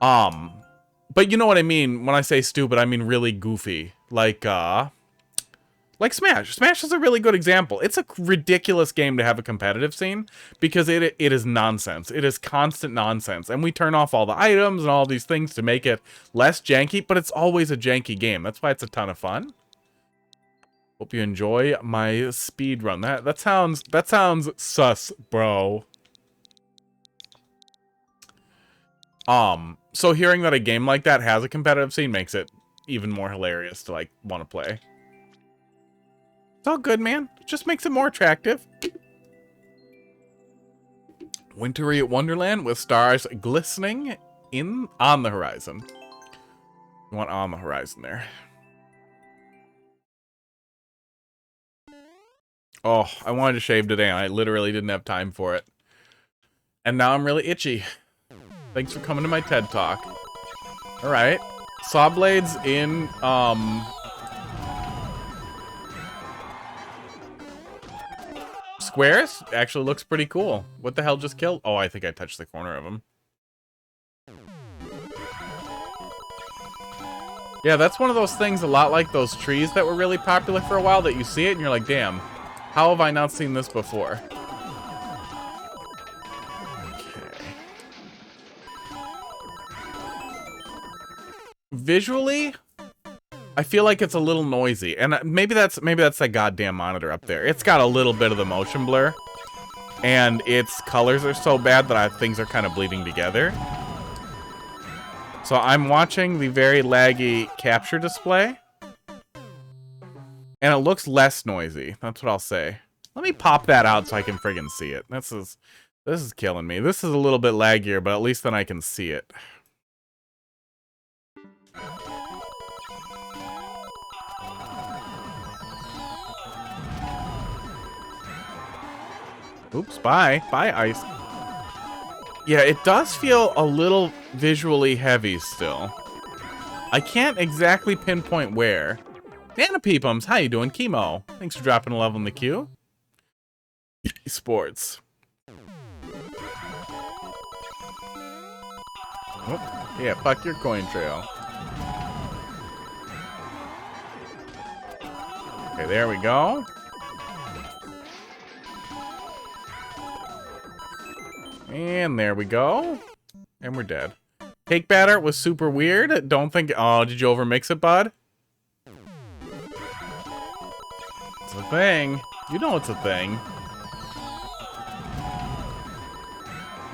But you know what I mean when I say stupid, I mean really goofy. Like Smash. Smash is a really good example. It's a ridiculous game to have a competitive scene because it is nonsense. It is constant nonsense. And we turn off all the items and all these things to make it less janky, but it's always a janky game. That's why it's a ton of fun. Hope you enjoy my speed run. That sounds sus, bro. So hearing that a game like that has a competitive scene makes it even more hilarious to, like, want to play. It's all good, man. It just makes it more attractive. Wintry Wonderland with stars glistening on the horizon. You want on the horizon there. Oh, I wanted to shave today, and I literally didn't have time for it. And now I'm really itchy. Thanks for coming to my TED Talk. Alright. Saw blades in, squares? Actually looks pretty cool. What the hell just killed? Oh, I think I touched the corner of him. Yeah, that's one of those things a lot like those trees that were really popular for a while that you see it and you're like, damn, how have I not seen this before? Visually, I feel like it's a little noisy, and maybe that's that goddamn monitor up there. It's got a little bit of the motion blur, and its colors are so bad that things are kind of bleeding together. So I'm watching the very laggy capture display. And it looks less noisy. That's what I'll say. Let me pop that out so I can friggin' see it. This is killing me. This is a little bit laggier, but at least then I can see it. Oops, bye. Bye, ice. Yeah, it does feel a little visually heavy still. I can't exactly pinpoint where. Nanopeepums, how you doing? Chemo. Thanks for dropping a level in the queue. Sports. Oh, yeah, fuck your coin trail. Okay, there we go. And there we go. And we're dead. Cake batter was super weird. Don't think... Oh, did you overmix it, bud? It's a thing. You know it's a thing.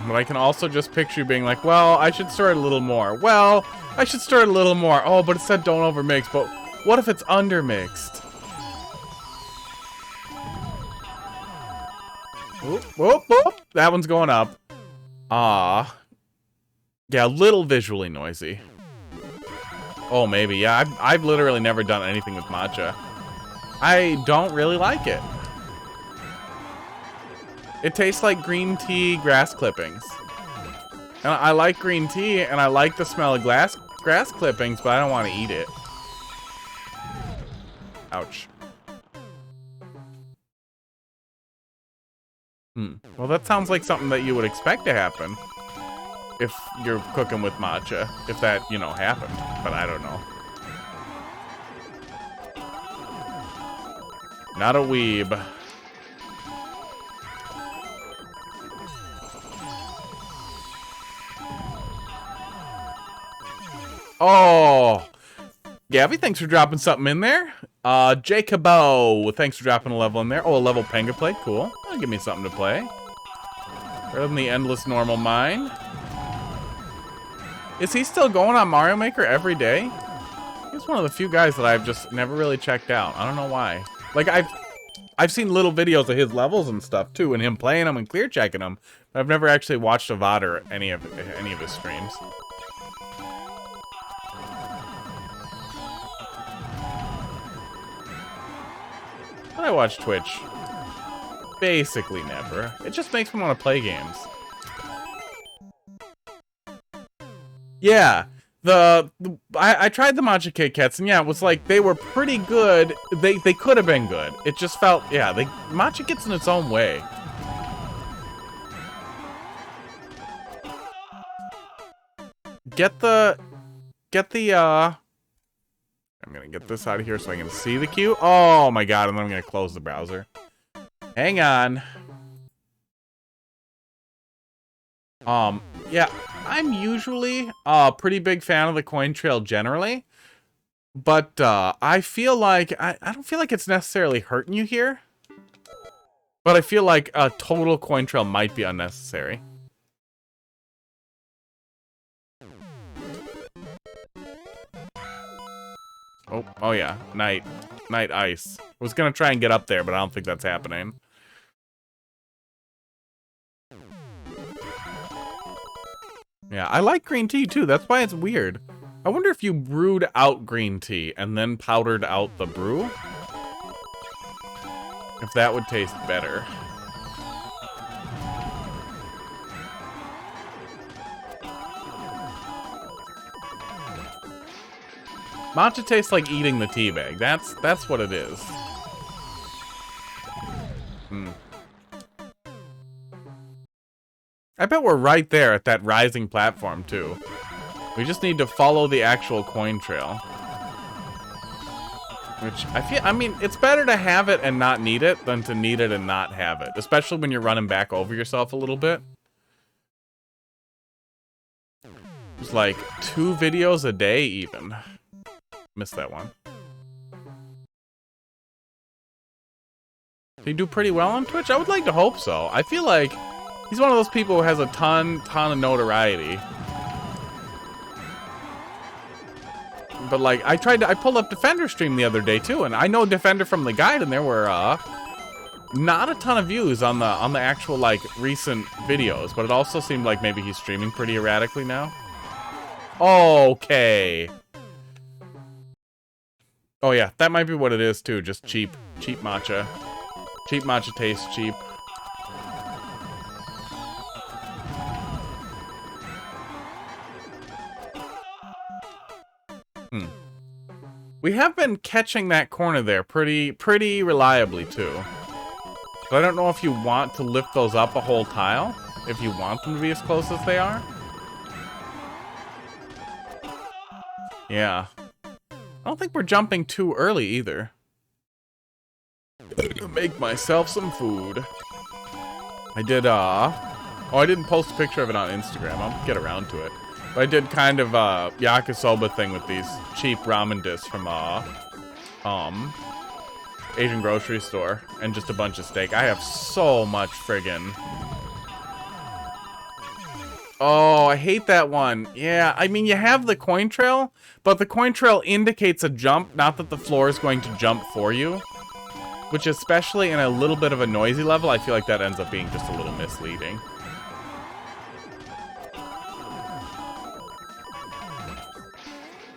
But I can also just picture you being like, well, I should stir it a little more. Well, I should stir it a little more. Oh, but it said don't overmix. But what if it's undermixed? Whoop, whoop, whoop. That one's going up. Ah. Yeah, a little visually noisy. Oh, maybe. Yeah, I've literally never done anything with matcha. I don't really like it. It tastes like green tea grass clippings. And I like green tea, and I like the smell of grass clippings, but I don't want to eat it. Ouch. Well, that sounds like something that you would expect to happen if you're cooking with matcha. If that, you know, happened. But I don't know. Not a weeb. Oh! Gabby, thanks for dropping something in there. Jacobo, thanks for dropping a level in there. Oh, a level Penga play, cool. That'll give me something to play. Better than the endless normal mine. Is he still going on Mario Maker every day? He's one of the few guys that I've just never really checked out. I don't know why. Like, I've seen little videos of his levels and stuff too, and him playing them and clear checking them. But I've never actually watched a VOD or any of his streams. I watch Twitch. Basically never. It just makes me want to play games. Yeah. I tried the Matcha Kit Kats, and yeah, it was like, they were pretty good. They could have been good. It just felt, yeah, Matcha gets in its own way. I'm gonna get this out of here so I can see the queue. Oh my god, and then I'm gonna close the browser. Hang on. Yeah, I'm usually a pretty big fan of the coin trail generally. But I feel like I don't feel like it's necessarily hurting you here. But I feel like a total coin trail might be unnecessary. Oh yeah, night ice. I was gonna try and get up there, but I don't think that's happening. Yeah, I like green tea too. That's why it's weird. I wonder if you brewed out green tea and then powdered out the brew. If that would taste better. Matcha tastes like eating the tea bag. That's what it is. I bet we're right there at that rising platform too. We just need to follow the actual coin trail. Which I mean, it's better to have it and not need it than to need it and not have it. Especially when you're running back over yourself a little bit. It's like 2 videos a day even. Missed that one. Did he do pretty well on Twitch? I would like to hope so. I feel like he's one of those people who has a ton of notoriety. but like I pulled up Defender stream the other day too, and I know Defender from the guide, and there were not a ton of views on the actual like recent videos, but it also seemed like maybe he's streaming pretty erratically now. Okay. Oh yeah, that might be what it is too, just cheap matcha. Cheap matcha tastes cheap. We have been catching that corner there pretty reliably too. But I don't know if you want to lift those up a whole tile, if you want them to be as close as they are. Yeah. I don't think we're jumping too early either. Make myself some food. I did, oh, I didn't post a picture of it on Instagram. I'll get around to it. But I did kind of yakisoba thing with these cheap ramen discs from Asian grocery store and just a bunch of steak. I have so much friggin'. Oh, I hate that one. Yeah, I mean, you have the coin trail, but the coin trail indicates a jump, not that the floor is going to jump for you. Which, especially in a little bit of a noisy level, I feel like that ends up being just a little misleading.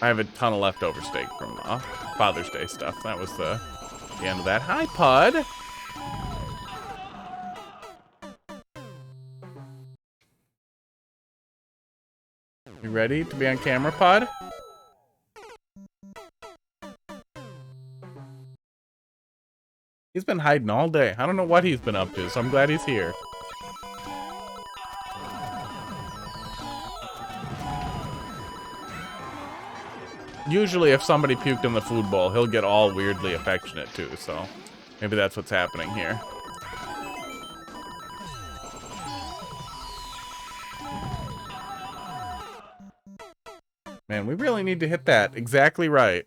I have a ton of leftover steak from Father's Day stuff. That was the end of that. Hi, Pud. You ready to be on camera, Pud? He's been hiding all day. I don't know what he's been up to, so I'm glad he's here. Usually if somebody puked in the food bowl, he'll get all weirdly affectionate too, so maybe that's what's happening here. Man, we really need to hit that exactly right.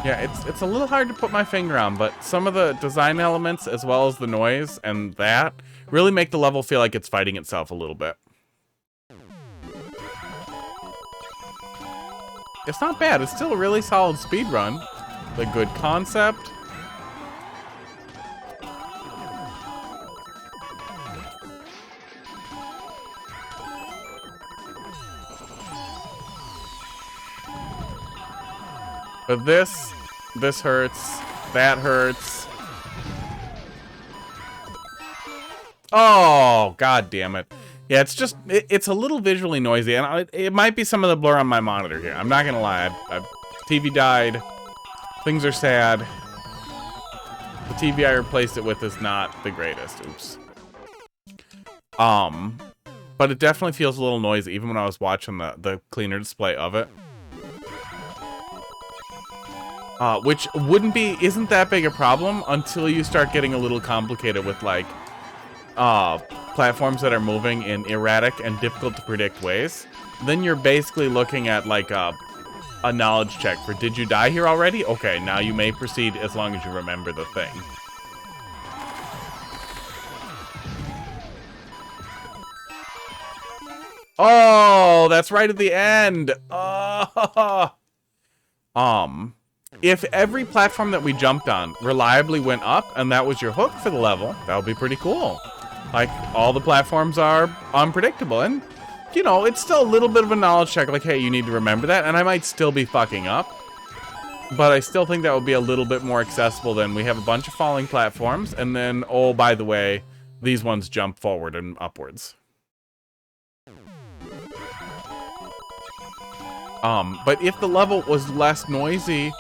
Yeah, it's a little hard to put my finger on, but some of the design elements, as well as the noise and that, really make the level feel like it's fighting itself a little bit. It's not bad. It's still a really solid speed run. The good concept. But this hurts. That hurts. Oh, god damn it. Yeah, it's just, it's a little visually noisy, and it might be some of the blur on my monitor here. I'm not gonna lie. TV died. Things are sad. The TV I replaced it with is not the greatest. Oops. But it definitely feels a little noisy, even when I was watching the cleaner display of it. Which isn't that big a problem until you start getting a little complicated with, like, platforms that are moving in erratic and difficult to predict ways. Then you're basically looking at, like, a knowledge check for, did you die here already? Okay, now you may proceed as long as you remember the thing. Oh, that's right at the end. Oh. If every platform that we jumped on reliably went up and that was your hook for the level, that would be pretty cool. Like, all the platforms are unpredictable, and, you know, it's still a little bit of a knowledge check, like, hey, you need to remember that, and I might still be fucking up. But I still think that would be a little bit more accessible than we have a bunch of falling platforms, and then, oh, by the way, these ones jump forward and upwards. But if the level was less noisy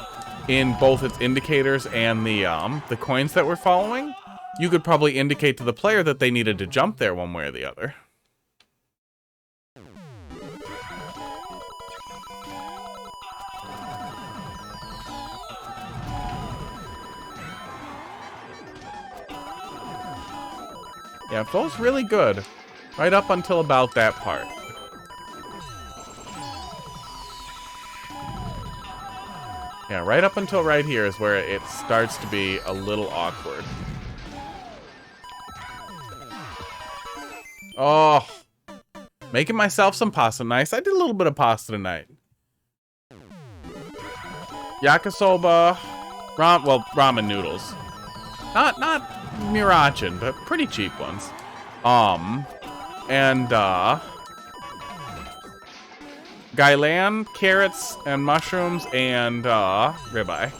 in both its indicators and the coins that we're following, you could probably indicate to the player that they needed to jump there one way or the other. Yeah, it feels really good. Right up until about that part. Yeah, right up until right here is where it starts to be a little awkward. Oh, making myself some pasta. Nice. I did a little bit of pasta tonight. Yakisoba, ramen noodles. Not Mirachin, but pretty cheap ones. And Gailan, carrots, and mushrooms, and ribeye.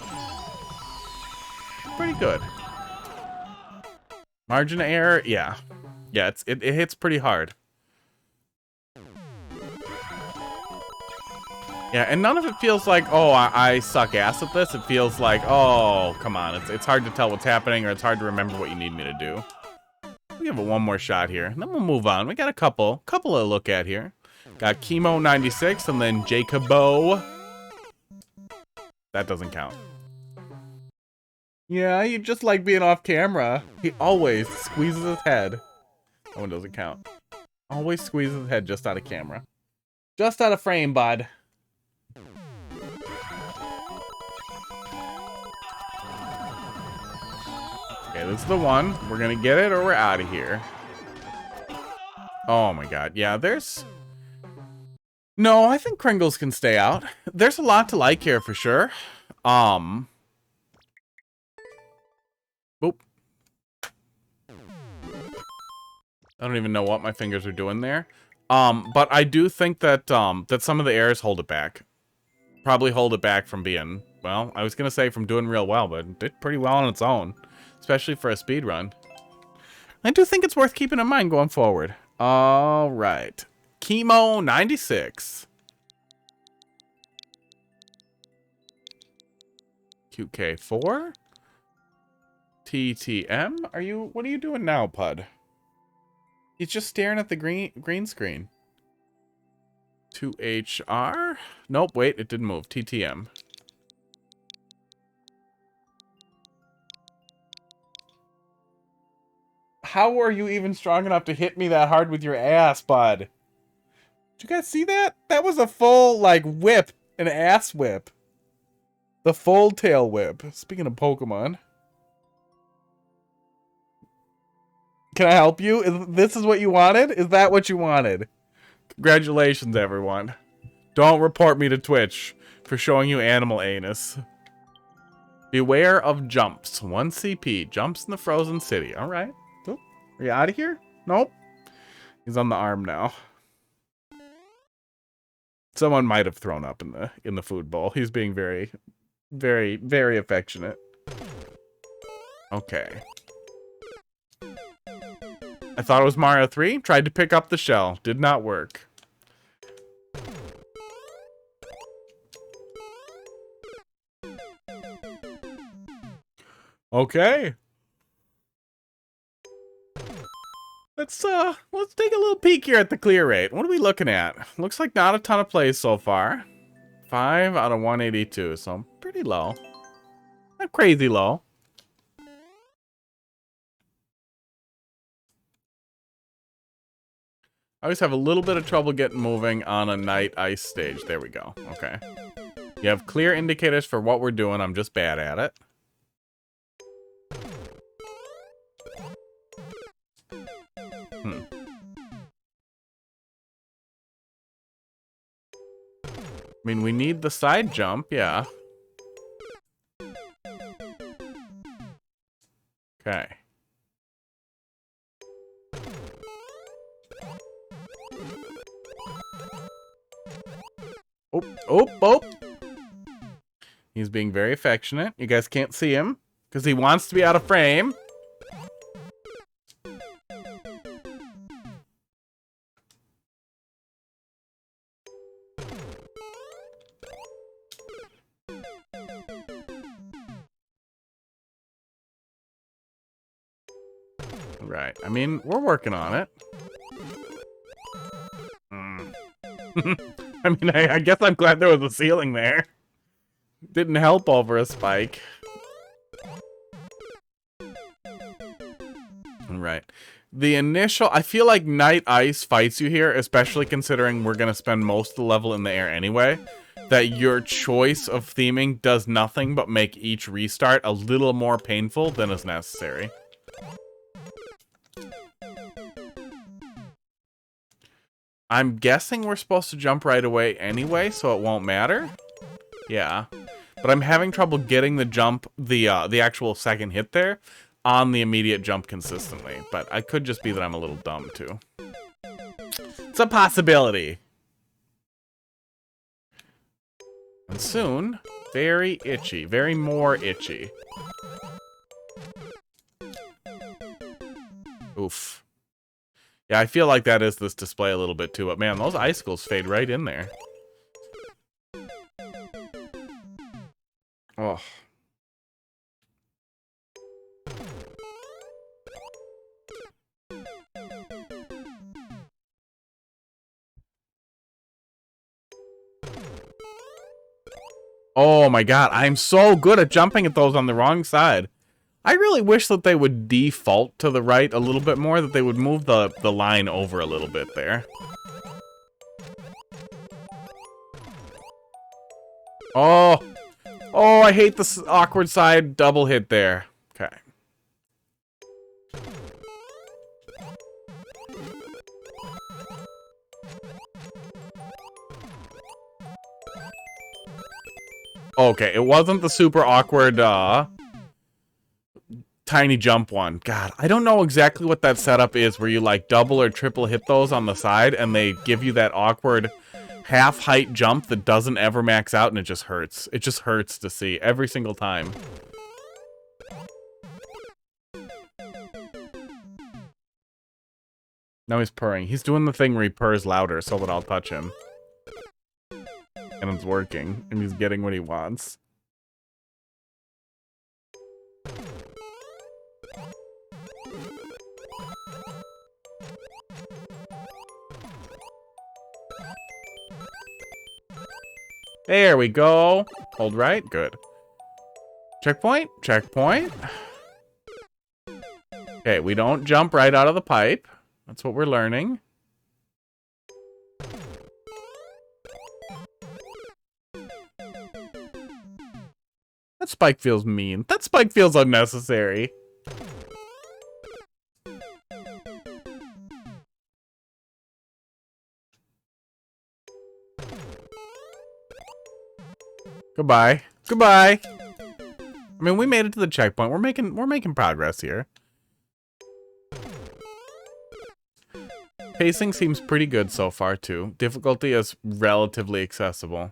Pretty good. Margin of error, yeah. Yeah, it hits pretty hard. Yeah, and none of it feels like, oh, I suck ass at this. It feels like, oh, come on. It's hard to tell what's happening, or it's hard to remember what you need me to do. We have one more shot here, and then we'll move on. We got a couple to look at here. Got Chemo 96, and then Jacobo. That doesn't count. Yeah, you just like being off camera. He always squeezes his head. That one doesn't count. Always squeezes his head just out of camera. Just out of frame, bud. Okay, this is the one. We're gonna get it or we're out of here. Oh my god. Yeah, there's... No, I think Kringles can stay out. There's a lot to like here for sure. Boop. I don't even know what my fingers are doing there. But I do think that that some of the errors hold it back. Probably hold it back from being, well, I was gonna say from doing real well, but it did pretty well on its own. Especially for a speed run. I do think it's worth keeping in mind going forward. All right. Chemo 96. QK4. TTM. What are you doing now, Pud? He's just staring at the green screen. 2HR. Nope, wait, it didn't move. TTM. How are you even strong enough to hit me that hard with your ass, bud? Did you guys see that? That was a full, like, whip. An ass whip. The full tail whip. Speaking of Pokemon. Can I help you? This is what you wanted? Is that what you wanted? Congratulations, everyone. Don't report me to Twitch for showing you animal anus. Beware of jumps. 1 CP. Jumps in the frozen city. Alright. Are you out of here? Nope. He's on the arm now. Someone might have thrown up in the food bowl. He's being very, very, very affectionate. Okay. I thought it was Mario 3. Tried to pick up the shell. Did not work. Okay. Let's take a little peek here at the clear rate. What are we looking at? Looks like not a ton of plays so far. 5 out of 182, so pretty low. Not crazy low. I always have a little bit of trouble getting moving on a night ice stage. There we go. Okay. You have clear indicators for what we're doing. I'm just bad at it. I mean, we need the side jump, yeah. Okay. Oh, oh, oh! He's being very affectionate. You guys can't see him because he wants to be out of frame. Right. I mean, we're working on it. I mean, I guess I'm glad there was a ceiling there. Didn't help over a spike. Right. The initial... I feel like Night Ice fights you here, especially considering we're going to spend most of the level in the air anyway. That your choice of theming does nothing but make each restart a little more painful than is necessary. I'm guessing we're supposed to jump right away anyway, so it won't matter. Yeah. But I'm having trouble getting the jump, the actual second hit there on the immediate jump consistently. But I could just be that I'm a little dumb, too. It's a possibility. And soon, very itchy. Very more itchy. Oof. Yeah, I feel like that is this display a little bit too, but man, those icicles fade right in there. Oh. Oh my god, I'm so good at jumping at those on the wrong side. I really wish that they would default to the right a little bit more, that they would move the line over a little bit there. Oh! Oh, I hate this awkward side double hit there. Okay. Okay, it wasn't the super awkward, tiny jump one. God, I don't know exactly what that setup is where you like double or triple hit those on the side and they give you that awkward half height jump that doesn't ever max out and it just hurts. It just hurts to see every single time. Now he's purring. He's doing the thing where he purrs louder so that I'll touch him. And it's working. And he's getting what he wants. There we go. Hold right. Good. Checkpoint. Checkpoint. Okay, we don't jump right out of the pipe. That's what we're learning. That spike feels mean. That spike feels unnecessary. Goodbye. Goodbye. I mean, we made it to the checkpoint. We're making progress here. Pacing seems pretty good so far too. Difficulty is relatively accessible.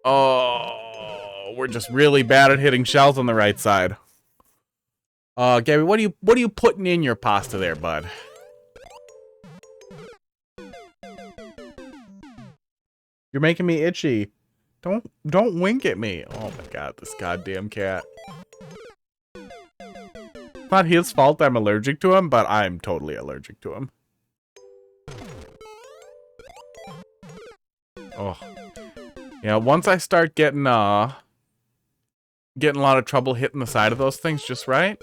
Oh, we're just really bad at hitting shells on the right side. Gabby, what are you putting in your pasta there, bud? You're making me itchy. Don't wink at me. Oh my god, this goddamn cat. It's not his fault I'm allergic to him, but I'm totally allergic to him. Oh. Yeah, once I start getting a lot of trouble hitting the side of those things just right,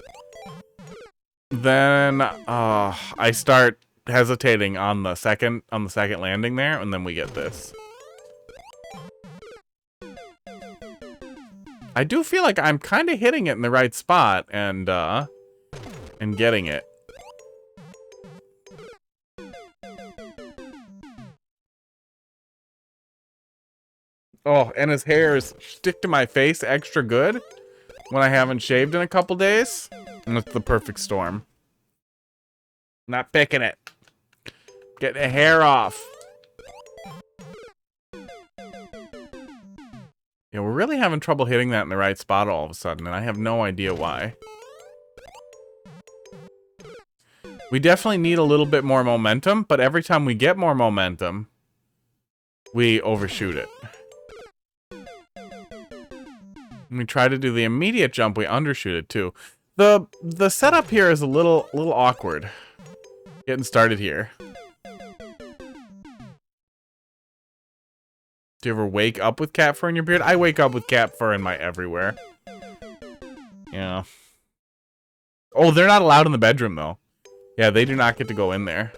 then I start hesitating on the second landing there, and then we get this. I do feel like I'm kind of hitting it in the right spot and getting it. Oh, and his hairs stick to my face extra good when I haven't shaved in a couple days. And it's the perfect storm. Not picking it. Getting a hair off. Yeah, we're really having trouble hitting that in the right spot all of a sudden, and I have no idea why. We definitely need a little bit more momentum, but every time we get more momentum, we overshoot it. When we try to do the immediate jump, we undershoot it too. The setup here is a little awkward. Getting started here. Do you ever wake up with cat fur in your beard? I wake up with cat fur in my everywhere. Yeah. Oh, they're not allowed in the bedroom though. Yeah, they do not get to go in there.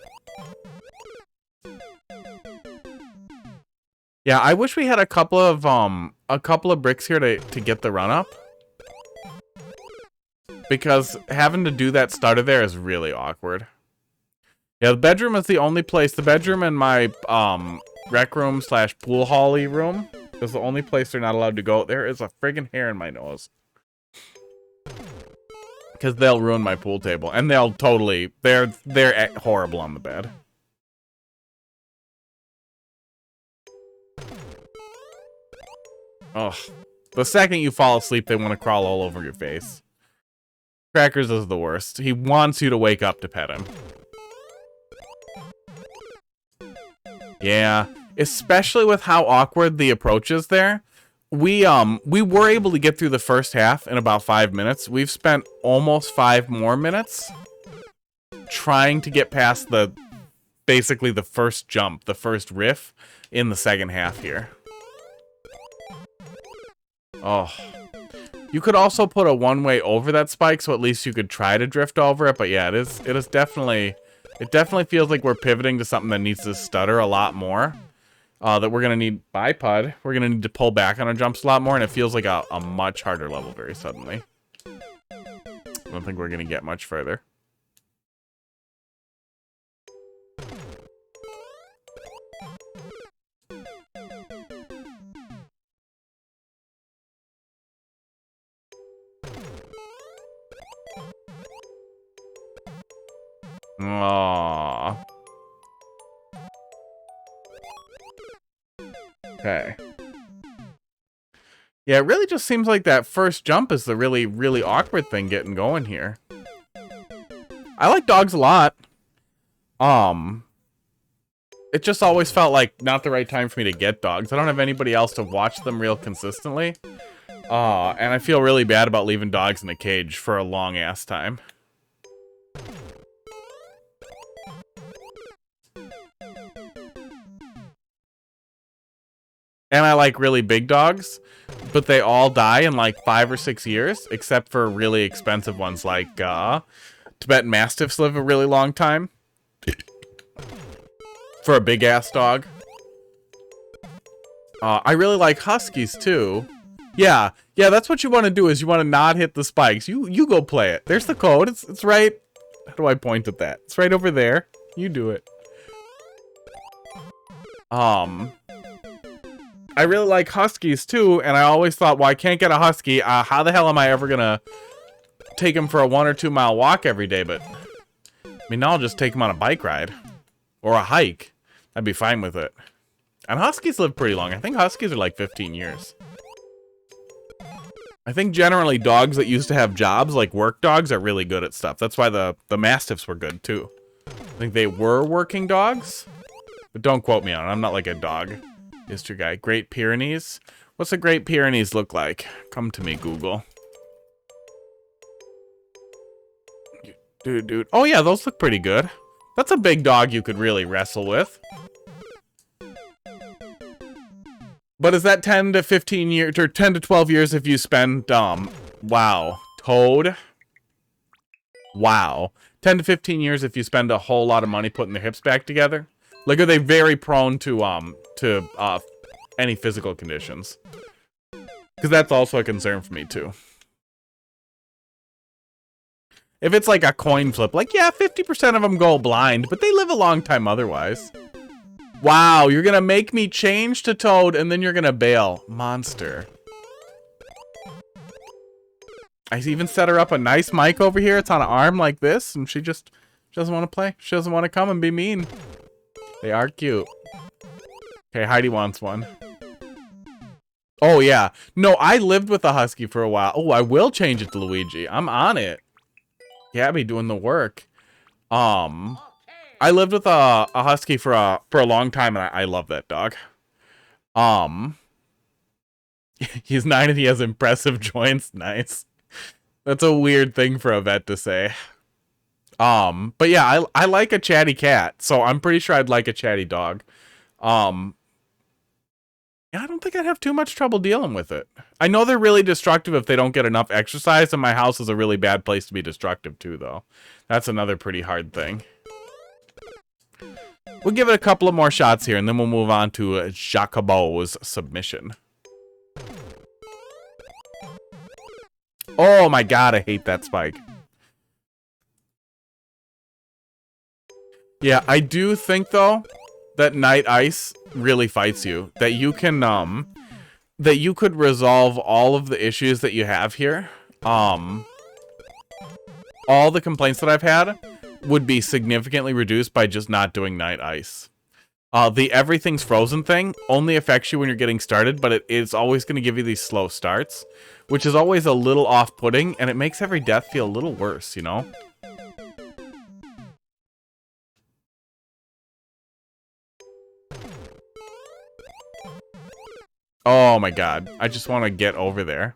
Yeah, I wish we had a couple of bricks here to get the run up. Because having to do that starter there is really awkward. Yeah, the bedroom is the only place. The bedroom and my rec room slash pool hall-y room is the only place they're not allowed to go. There is a friggin' hair in my nose. Because they'll ruin my pool table. And they'll totally... They're horrible on the bed. Ugh. The second you fall asleep, they want to crawl all over your face. Crackers is the worst. He wants you to wake up to pet him. Yeah. Especially with how awkward the approach is there. We were able to get through the first half in about 5 minutes. We've spent almost 5 more minutes trying to get past basically the first jump, the first riff in the second half here. Oh. You could also put a one-way over that spike, so at least you could try to drift over it, but yeah, it is definitely, it definitely feels like we're pivoting to something that needs to stutter a lot more. That we're going to need bipod. We're going to need to pull back on our jumps a lot more, and it feels like a much harder level very suddenly. I don't think we're going to get much further. Aww. Okay. Yeah, it really just seems like that first jump is the really, really awkward thing getting going here. I like dogs a lot. It just always felt like not the right time for me to get dogs. I don't have anybody else to watch them real consistently. And I feel really bad about leaving dogs in a cage for a long ass time. And I like really big dogs, but they all die in like 5 or 6 years, except for really expensive ones like Tibetan Mastiffs live a really long time. For a big ass dog. I really like Huskies too. Yeah, that's what you want to do is you want to not hit the spikes. You go play it. There's the code. It's right. How do I point at that? It's right over there. You do it. I really like Huskies too, and I always thought, well, I can't get a Husky. How the hell am I ever gonna take him for a 1 or 2 mile walk every day? But I mean, now I'll just take him on a bike ride or a hike. I'd be fine with it. And Huskies live pretty long. I think Huskies are like 15 years. I think generally dogs that used to have jobs, like work dogs, are really good at stuff. That's why the Mastiffs were good too. I think they were working dogs, but don't quote me on it. I'm not like a dog history guy. Great Pyrenees. What's a Great Pyrenees look like? Come to me, Google. Dude. Oh yeah, those look pretty good. That's a big dog you could really wrestle with. But is that 10 to 15 years, or 10 to 12 years if you spend, wow. Toad? Wow. 10 to 15 years if you spend a whole lot of money putting their hips back together? Like, are they very prone to any physical conditions? Because that's also a concern for me, too. If it's like a coin flip, like, yeah, 50% of them go blind, but they live a long time otherwise. Wow, you're gonna make me change to Toad, and then you're gonna bail. Monster. I even set her up a nice mic over here. It's on an arm like this, and she doesn't want to play. She doesn't want to come and be mean. They are cute. Okay, Heidi wants one. Oh, yeah. No, I lived with a Husky for a while. Oh, I will change it to Luigi. I'm on it. Gabby doing the work. I lived with a Husky for a long time, and I love that dog. He's 9 and he has impressive joints. Nice. That's a weird thing for a vet to say. But yeah, I like a chatty cat, so I'm pretty sure I'd like a chatty dog. Yeah, I don't think I'd have too much trouble dealing with it. I know they're really destructive if they don't get enough exercise, and my house is a really bad place to be destructive too, though. That's another pretty hard thing. We'll give it a couple of more shots here, and then we'll move on to Jacobo's submission. Oh my god, I hate that spike. Yeah, I do think though that Night Ice really fights you. That you can that you could resolve all of the issues that you have here. All the complaints that I've had would be significantly reduced by just not doing Night Ice. The everything's frozen thing only affects you when you're getting started, but it's always going to give you these slow starts, which is always a little off-putting, and it makes every death feel a little worse, you know? Oh my god, I just want to get over there.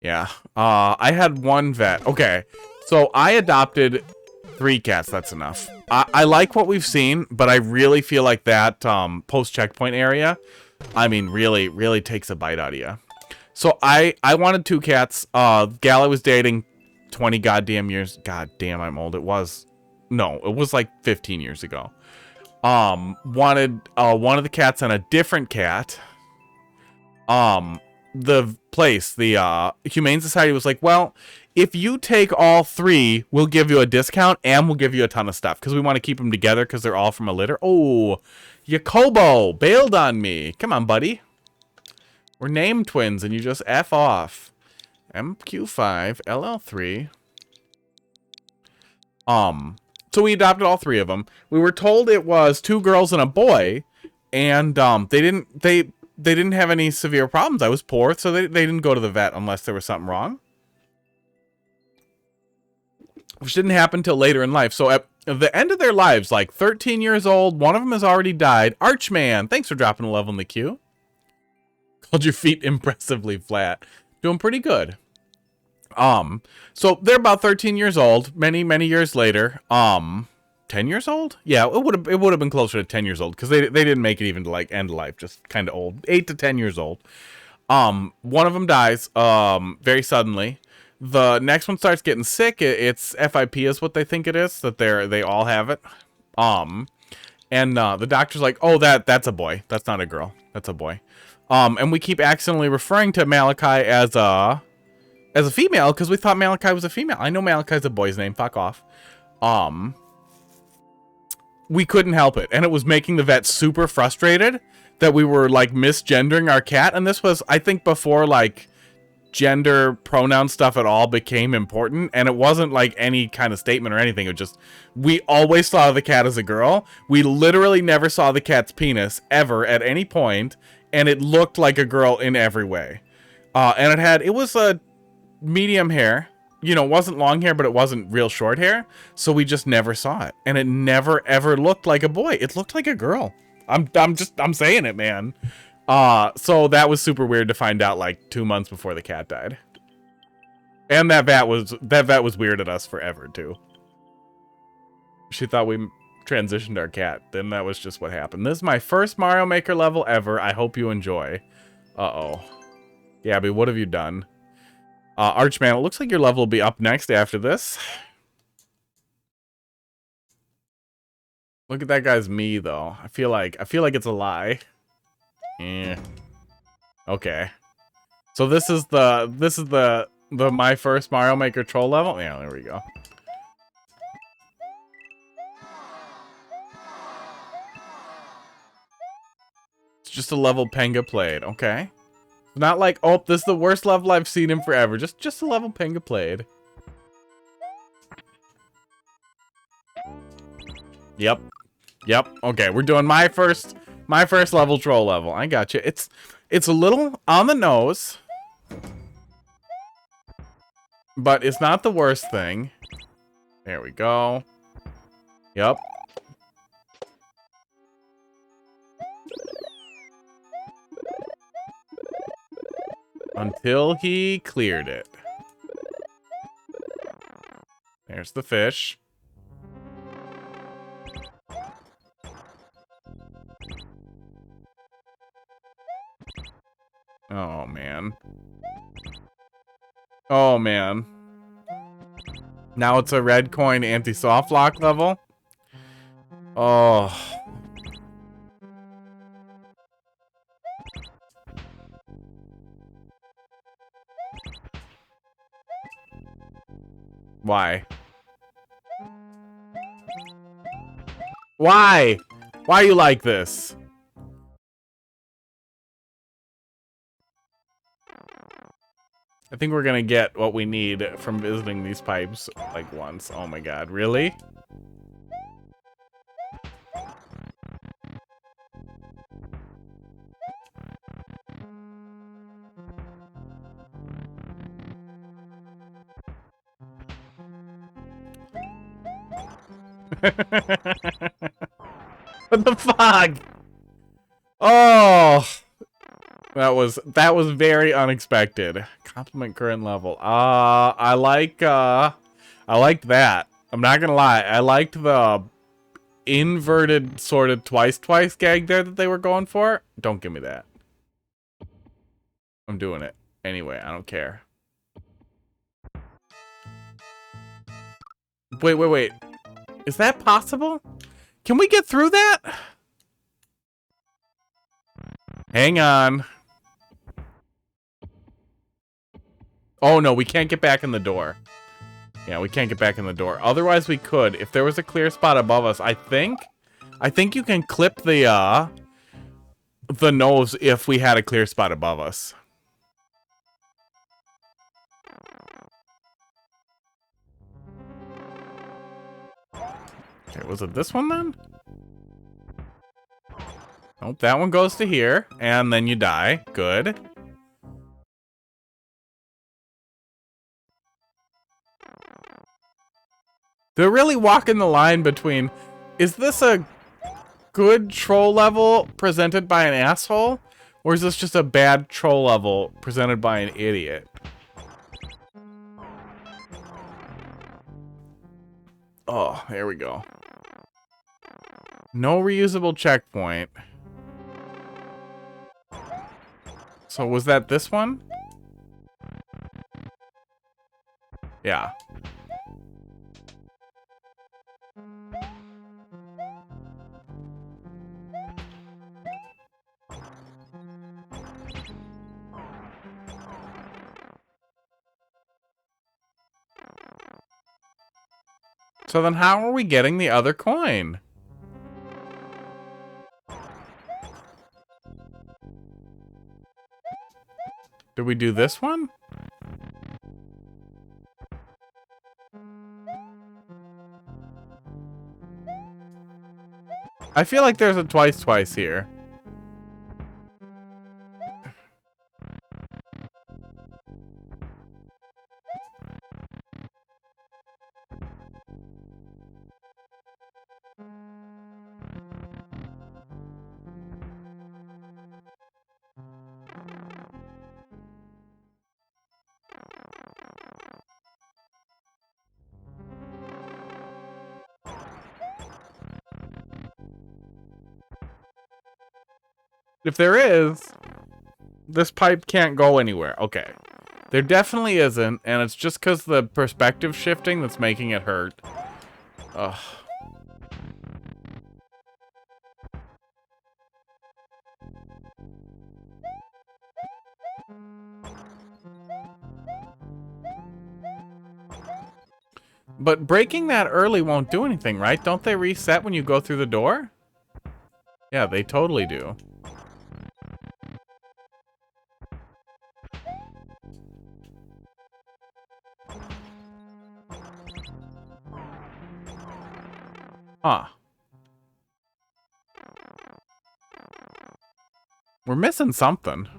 Yeah, I had one vet. Okay, so I adopted 3 cats, that's enough. I like what we've seen, but I really feel like that post-checkpoint area, I mean, really takes a bite out of you. So I wanted 2 cats. Gal I was dating 20 goddamn years. God damn, I'm old. It was like 15 years ago. Wanted one of the cats and a different cat. The place, the Humane Society was like, well, if you take all 3, we'll give you a discount and we'll give you a ton of stuff because we want to keep them together because they're all from a litter. Oh, Yakobo bailed on me. Come on, buddy. We're name twins and you just F off. MQ5, LL3. So we adopted all 3 of them. We were told it was 2 girls and a boy, and they didn't have any severe problems. I was poor, so they didn't go to the vet unless there was something wrong. Which didn't happen till later in life. So at the end of their lives, like 13 years old, one of them has already died. Archman, thanks for dropping a level in the queue. Called your feet impressively flat. Doing pretty good. So they're about 13 years old, many years later. 10 years old? Yeah, it would have been closer to 10 years old because they didn't make it even to like end of life, just kind of old. 8 to 10 years old. One of them dies very suddenly. The next one starts getting sick. It's FIP is what they think it is, that they all have it. And the doctor's like, "Oh, that's a boy. That's not a girl. That's a boy." And we keep accidentally referring to Malachi as a female because we thought Malachi was a female. I know Malachi's a boy's name. Fuck off. We couldn't help it, and it was making the vet super frustrated that we were like misgendering our cat. And this was, I think, before like gender pronoun stuff at all became important, and it wasn't like any kind of statement or anything. It was just, we always saw the cat as a girl. We literally never saw the cat's penis ever at any point, and it looked like a girl in every way. And it was a medium hair, you know, it wasn't long hair, but it wasn't real short hair, so we just never saw it, and it never ever looked like a boy. It looked like a girl. I'm saying it, man. So that was super weird to find out like 2 months before the cat died. And that vet was weird at us forever too. She thought we transitioned our cat. Then that was just what happened. This is my first Mario Maker level ever. I hope you enjoy. Uh-oh. Gabby, what have you done? Archman, it looks like your level will be up next after this. Look at that guy's me though. I feel like it's a lie. Okay. So this is the my first Mario Maker troll level. Yeah, there we go. It's just a level Penga played. Okay. Not like, oh, this is the worst level I've seen in forever. Just a level Penga played. Yep. Okay, we're doing my first level troll level. I got you. It's a little on the nose, but it's not the worst thing. There we go. Yep. Until he cleared it. There's the fish. Oh, man. Oh, man. Now it's a red coin anti-soft lock level. Oh. Why? Why? Why are you like this? I think we're gonna get what we need from visiting these pipes like once. Oh my god, really? What the fuck? Oh, that was very unexpected. Compliment current level. I liked that. I'm not gonna lie. I liked the inverted sorted twice gag there that they were going for. Don't give me that. I'm doing it anyway. I don't care. Wait. Is that possible? Can we get through that? Hang on. Oh no, we can't get back in the door. Yeah, we can't get back in the door. Otherwise we could. If there was a clear spot above us, I think you can clip the nose if we had a clear spot above us. Okay, was it this one then? Nope, that one goes to here, and then you die. Good. They're really walking the line between, is this a good troll level presented by an asshole? Or is this just a bad troll level presented by an idiot? Oh, there we go. No reusable checkpoint. So was that this one? Yeah. So then how are we getting the other coin? Did we do this one? I feel like there's a twice here. If there is, this pipe can't go anywhere. Okay. There definitely isn't, and it's just because the perspective shifting that's making it hurt. Ugh. But breaking that early won't do anything, right? Don't they reset when you go through the door? Yeah, they totally do. Huh. We're missing something.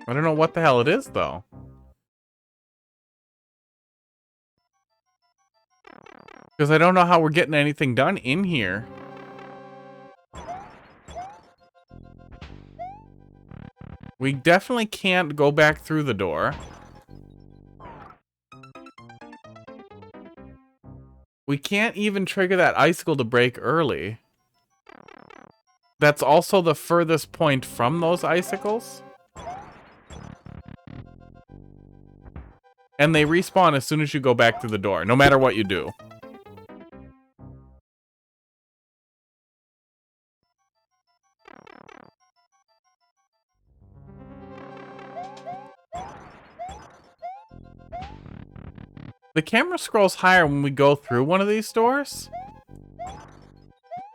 I don't know what the hell it is, though. Because I don't know how we're getting anything done in here. We definitely can't go back through the door. We can't even trigger that icicle to break early. That's also the furthest point from those icicles. And they respawn as soon as you go back through the door, no matter what you do. The camera scrolls higher when we go through one of these doors.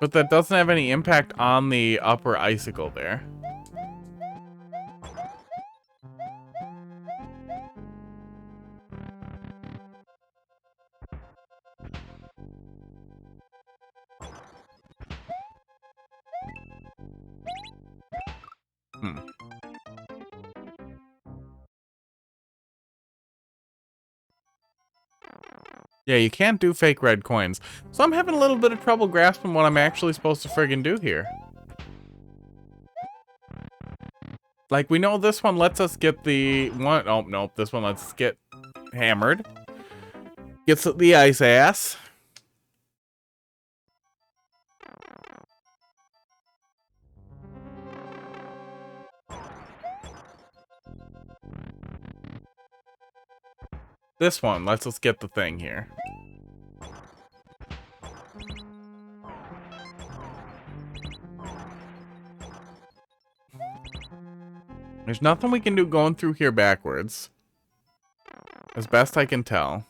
But that doesn't have any impact on the upper icicle there. Yeah, you can't do fake red coins. So I'm having a little bit of trouble grasping what I'm actually supposed to friggin' do here. Like, we know this one lets us get the one. Oh, nope. This one lets us get hammered. Gets the ice ass. This one lets us get the thing here. There's nothing we can do going through here backwards. As best I can tell.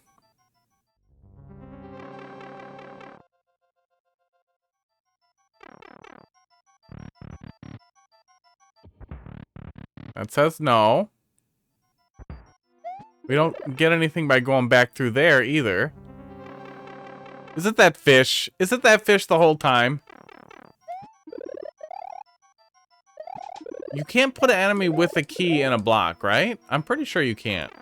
That says no. We don't get anything by going back through there either. Is it that fish? Is it that fish the whole time? You can't put an enemy with a key in a block, right? I'm pretty sure you can't.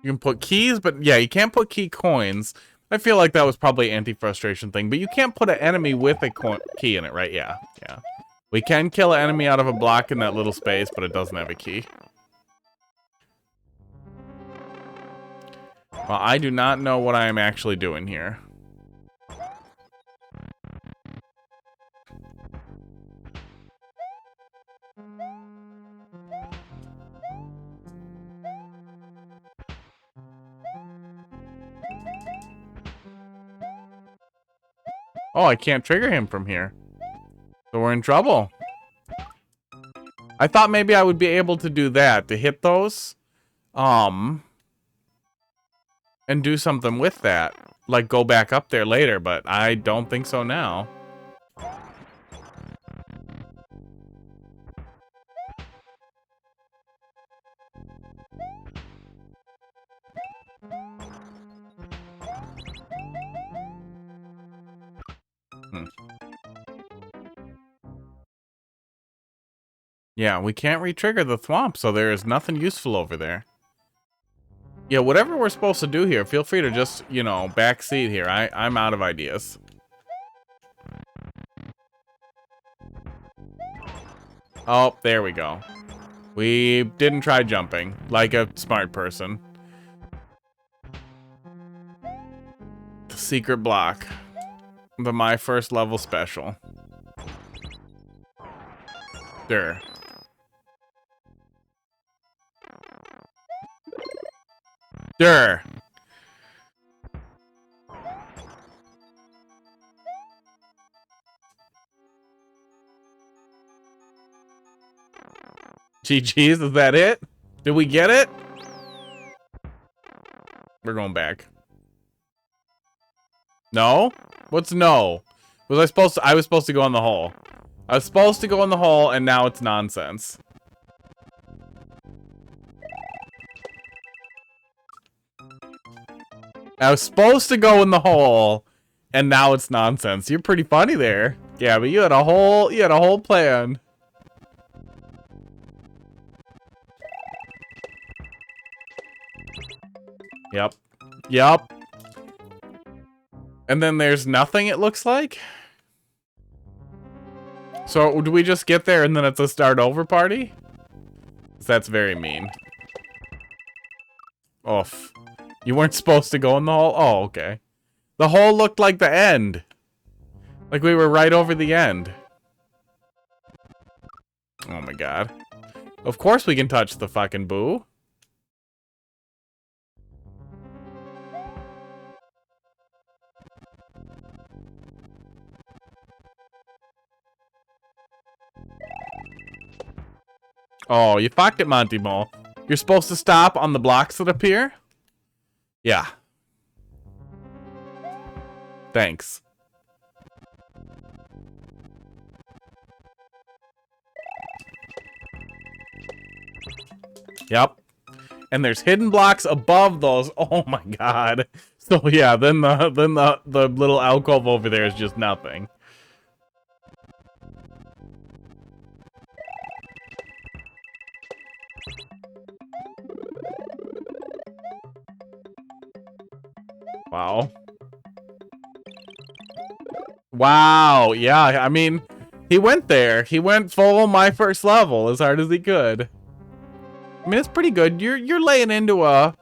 You can put keys, but yeah, you can't put key coins. I feel like that was probably an anti-frustration thing, but you can't put an enemy with a key in it, right? Yeah, yeah. We can kill an enemy out of a block in that little space, but it doesn't have a key. Well, I do not know what I am actually doing here. Oh, I can't trigger him from here. So we're in trouble. I thought maybe I would be able to do that, to hit those. And do something with that. Like go back up there later, but I don't think so now. Yeah, we can't re-trigger the thwomp, so there is nothing useful over there. Yeah, whatever we're supposed to do here, feel free to just, you know, backseat here. I'm out of ideas. Oh, there we go. We didn't try jumping, like a smart person. The secret block. The My First Level special. There. There. GG's, is that it? Did we get it? We're going back. No? What's no? Was I supposed to? I was supposed to go in the hole. I was supposed to go in the hole, and now it's nonsense. I was supposed to go in the hole, and now it's nonsense. You're pretty funny there. Yeah, but you had a whole plan. Yep. Yep. And then there's nothing, it looks like. So, do we just get there and then it's a start over party? That's very mean. Oof. You weren't supposed to go in the hole? Oh, okay. The hole looked like the end. Like we were right over the end. Oh my god. Of course we can touch the fucking boo. Oh, you fucked it, Monty Mole. You're supposed to stop on the blocks that appear? Yeah. Thanks. Yep. And there's hidden blocks above those. Oh my god. So yeah, then the little alcove over there is just nothing. Wow. Wow. Yeah, I mean, he went there. He went full my first level as hard as he could. I mean, it's pretty good. You're laying into a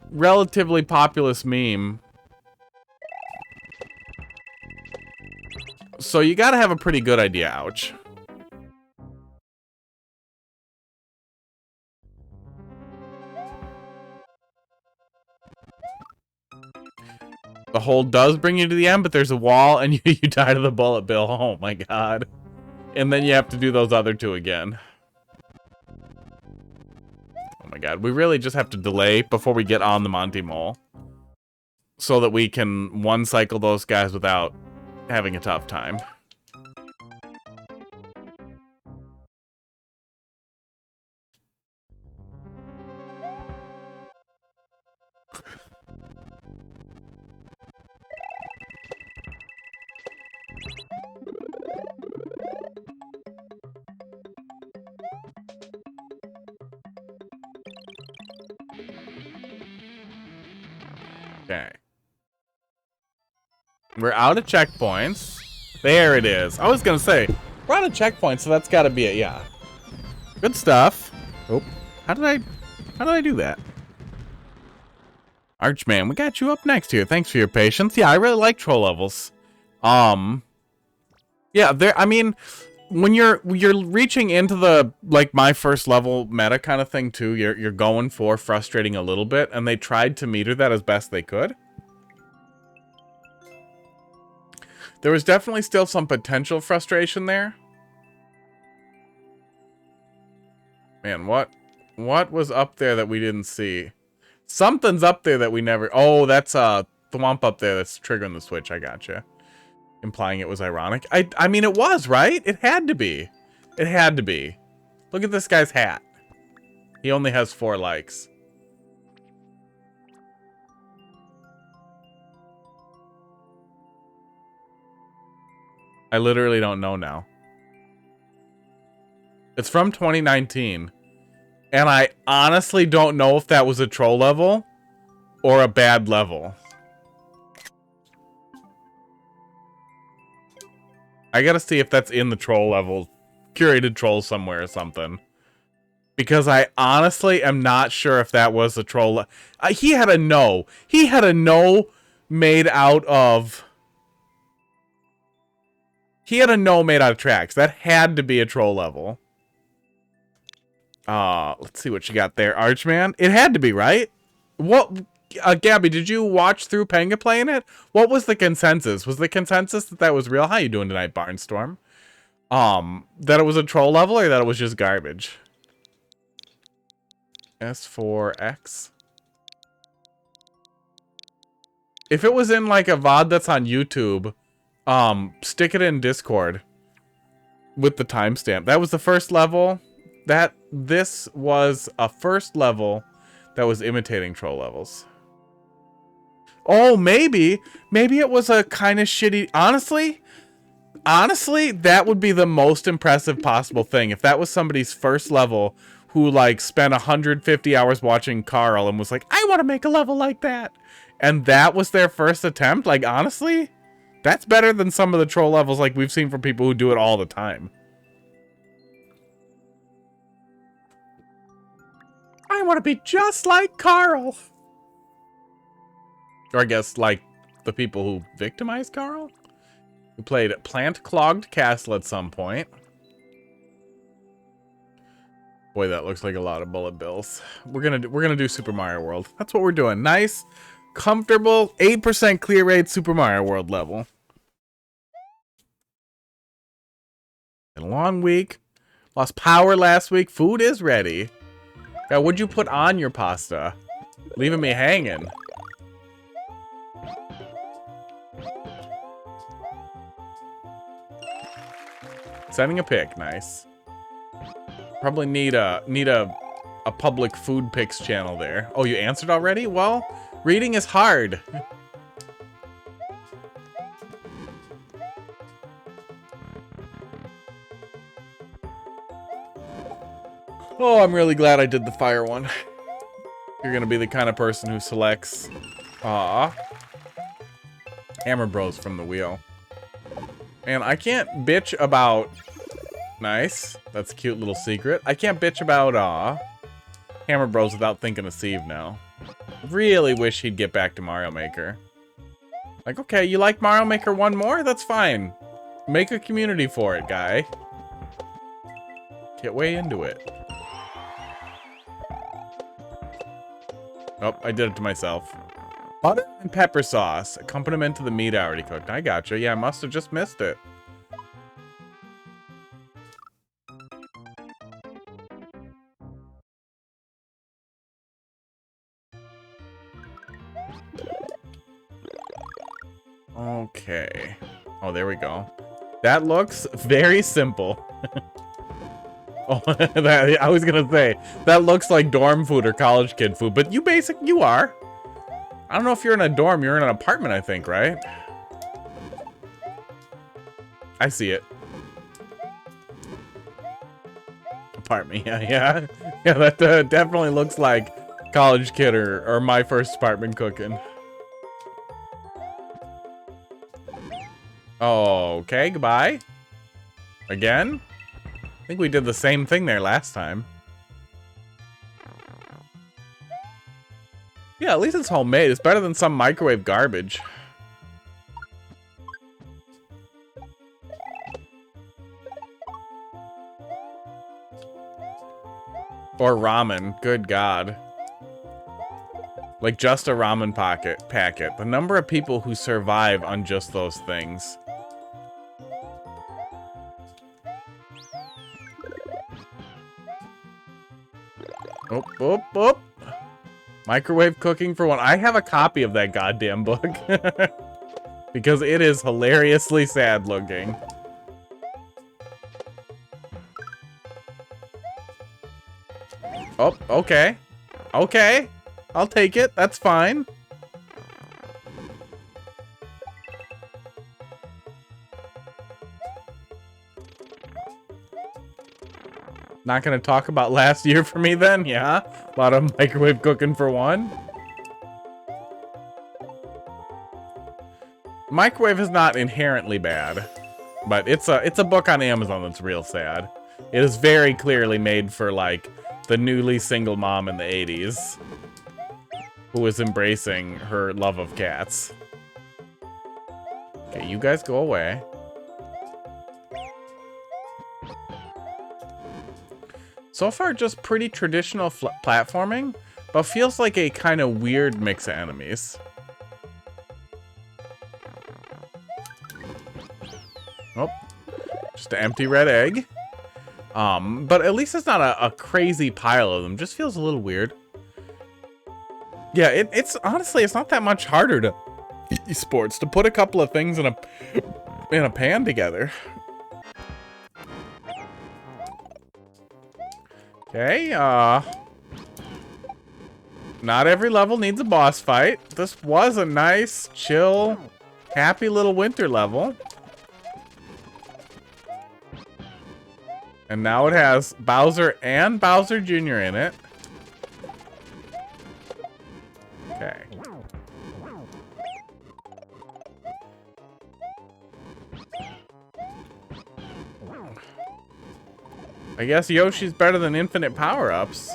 relatively populous meme. So you gotta have a pretty good idea, ouch. The hole does bring you to the end, but there's a wall and you die to the bullet bill. Oh my god. And then you have to do those other two again. Oh my god, we really just have to delay before we get on the Monty Mole. So that we can one-cycle those guys without having a tough time. Okay. We're out of checkpoints. There it is. I was gonna say, we're out of checkpoints, so that's gotta be it, yeah. Good stuff. Oh, how did I do that? Archman, we got you up next here. Thanks for your patience. Yeah, I really like troll levels. Yeah, I mean, when you're reaching into the, like, my first level meta kind of thing too, you're going for frustrating a little bit, and they tried to meter that as best they could. There was definitely still some potential frustration there. Man, what was up there that we didn't see? Something's up there that we never... Oh, that's the Thwomp up there that's triggering the switch. I gotcha. Implying it was ironic. I mean, it was, right? It had to be. It had to be. Look at this guy's hat. He only has 4 likes. I literally don't know now. It's from 2019. And I honestly don't know if that was a troll level or a bad level. I gotta see if that's in the troll level. Curated troll somewhere or something. Because I honestly am not sure if that was a troll. He had a no. He had a no made out of... He had a no made out of tracks. That had to be a troll level. Let's see what you got there, Archman. It had to be, right? What, Gabby, did you watch through Penga playing it? What was the consensus? Was the consensus that that was real? How you doing tonight, Barnstorm? That it was a troll level or that it was just garbage? S4X. If it was in like a VOD that's on YouTube, stick it in Discord with the timestamp. That was the first level. This was a first level that was imitating troll levels. Oh, maybe it was a kind of shitty... Honestly, that would be the most impressive possible thing. If that was somebody's first level who, like, spent 150 hours watching Carl and was like, I want to make a level like that. And that was their first attempt. Like, honestly, that's better than some of the troll levels like we've seen from people who do it all the time. I want to be just like Carl. Or I guess like the people who victimized Carl? Who played Plant Clogged Castle at some point. Boy, that looks like a lot of bullet bills. We're gonna do Super Mario World. That's what we're doing. Nice, comfortable, 8% clear rate Super Mario World level. A long week. Lost power last week. Food is ready. Yeah, what'd you put on your pasta? Leaving me hanging. Sending a pic, nice. Probably need a public food pics channel there. Oh, you answered already? Well, reading is hard. Oh, I'm really glad I did the fire one. You're gonna be the kind of person who selects Hammer Bros from the wheel. And I can't bitch about... Nice. That's a cute little secret. I can't bitch about Hammer Bros without thinking of Steve now. Really wish he'd get back to Mario Maker. Like, okay, you like Mario Maker 1 more? That's fine. Make a community for it, guy. Get way into it. Oh, I did it to myself. Butter and pepper sauce. Accompaniment to the meat I already cooked. I gotcha. Yeah, I must have just missed it. Okay. Oh, there we go. That looks very simple. Oh, I was gonna say, that looks like dorm food or college kid food, but you are. I don't know if you're in a dorm, you're in an apartment, I think, right? I see it. Apartment, yeah. Yeah, that definitely looks like college kid or my first apartment cooking. Okay, goodbye. Again? I think we did the same thing there last time. Yeah, at least it's homemade. It's better than some microwave garbage. Or ramen. Good God. Like just a ramen packet. The number of people who survive on just those things. Oh. Microwave cooking for one. I have a copy of that goddamn book. Because it is hilariously sad looking. Oh, okay. Okay. I'll take it. That's fine. Not gonna talk about last year for me then? Yeah. A lot of microwave cooking for one. Microwave is not inherently bad, but it's a book on Amazon that's real sad. It is very clearly made for like the newly single mom in the 80s who is embracing her love of cats. Okay, you guys go away. So far, just pretty traditional platforming, but feels like a kind of weird mix of enemies. Oh, just an empty red egg. But at least it's not a crazy pile of them. Just feels a little weird. Yeah, it's honestly, it's not that much harder to esports to put a couple of things in a pan together. Okay, not every level needs a boss fight. This was a nice, chill, happy little winter level. And now it has Bowser and Bowser Jr. in it. Okay. I guess Yoshi's better than infinite power-ups.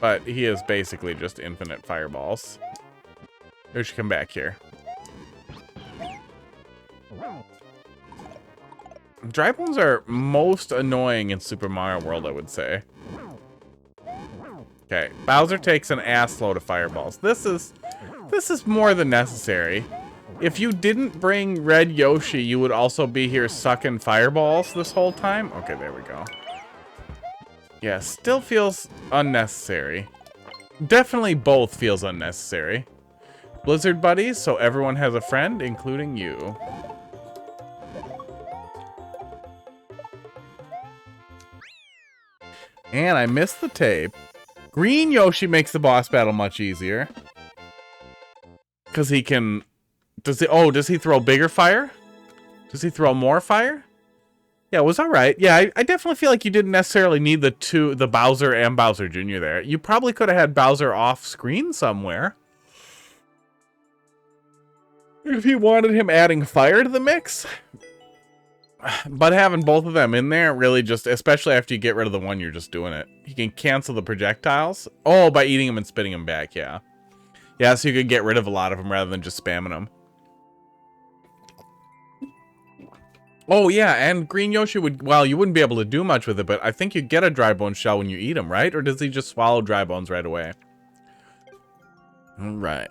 But he is basically just infinite fireballs. Yoshi, come back here. Dry bones are most annoying in Super Mario World, I would say. Okay, Bowser takes an ass load of fireballs. This is more than necessary. If you didn't bring Red Yoshi, you would also be here sucking fireballs this whole time. Okay, there we go. Yeah, still feels unnecessary. Definitely both feels unnecessary. Blizzard buddies, so everyone has a friend, including you. And I missed the tape. Green Yoshi makes the boss battle much easier. Because he can... does he throw bigger fire? Does he throw more fire? Yeah, it was alright. Yeah, I definitely feel like you didn't necessarily need the Bowser and Bowser Jr. there. You probably could have had Bowser off screen somewhere. If you wanted him adding fire to the mix. But having both of them in there really just, especially after you get rid of the one, you're just doing it. He can cancel the projectiles. Oh, by eating them and spitting them back, yeah. Yeah, so you could get rid of a lot of them rather than just spamming them. Oh, yeah, and Green Yoshi would, well, you wouldn't be able to do much with it, but I think you get a dry bone shell when you eat him, right? Or does he just swallow dry bones right away? All right.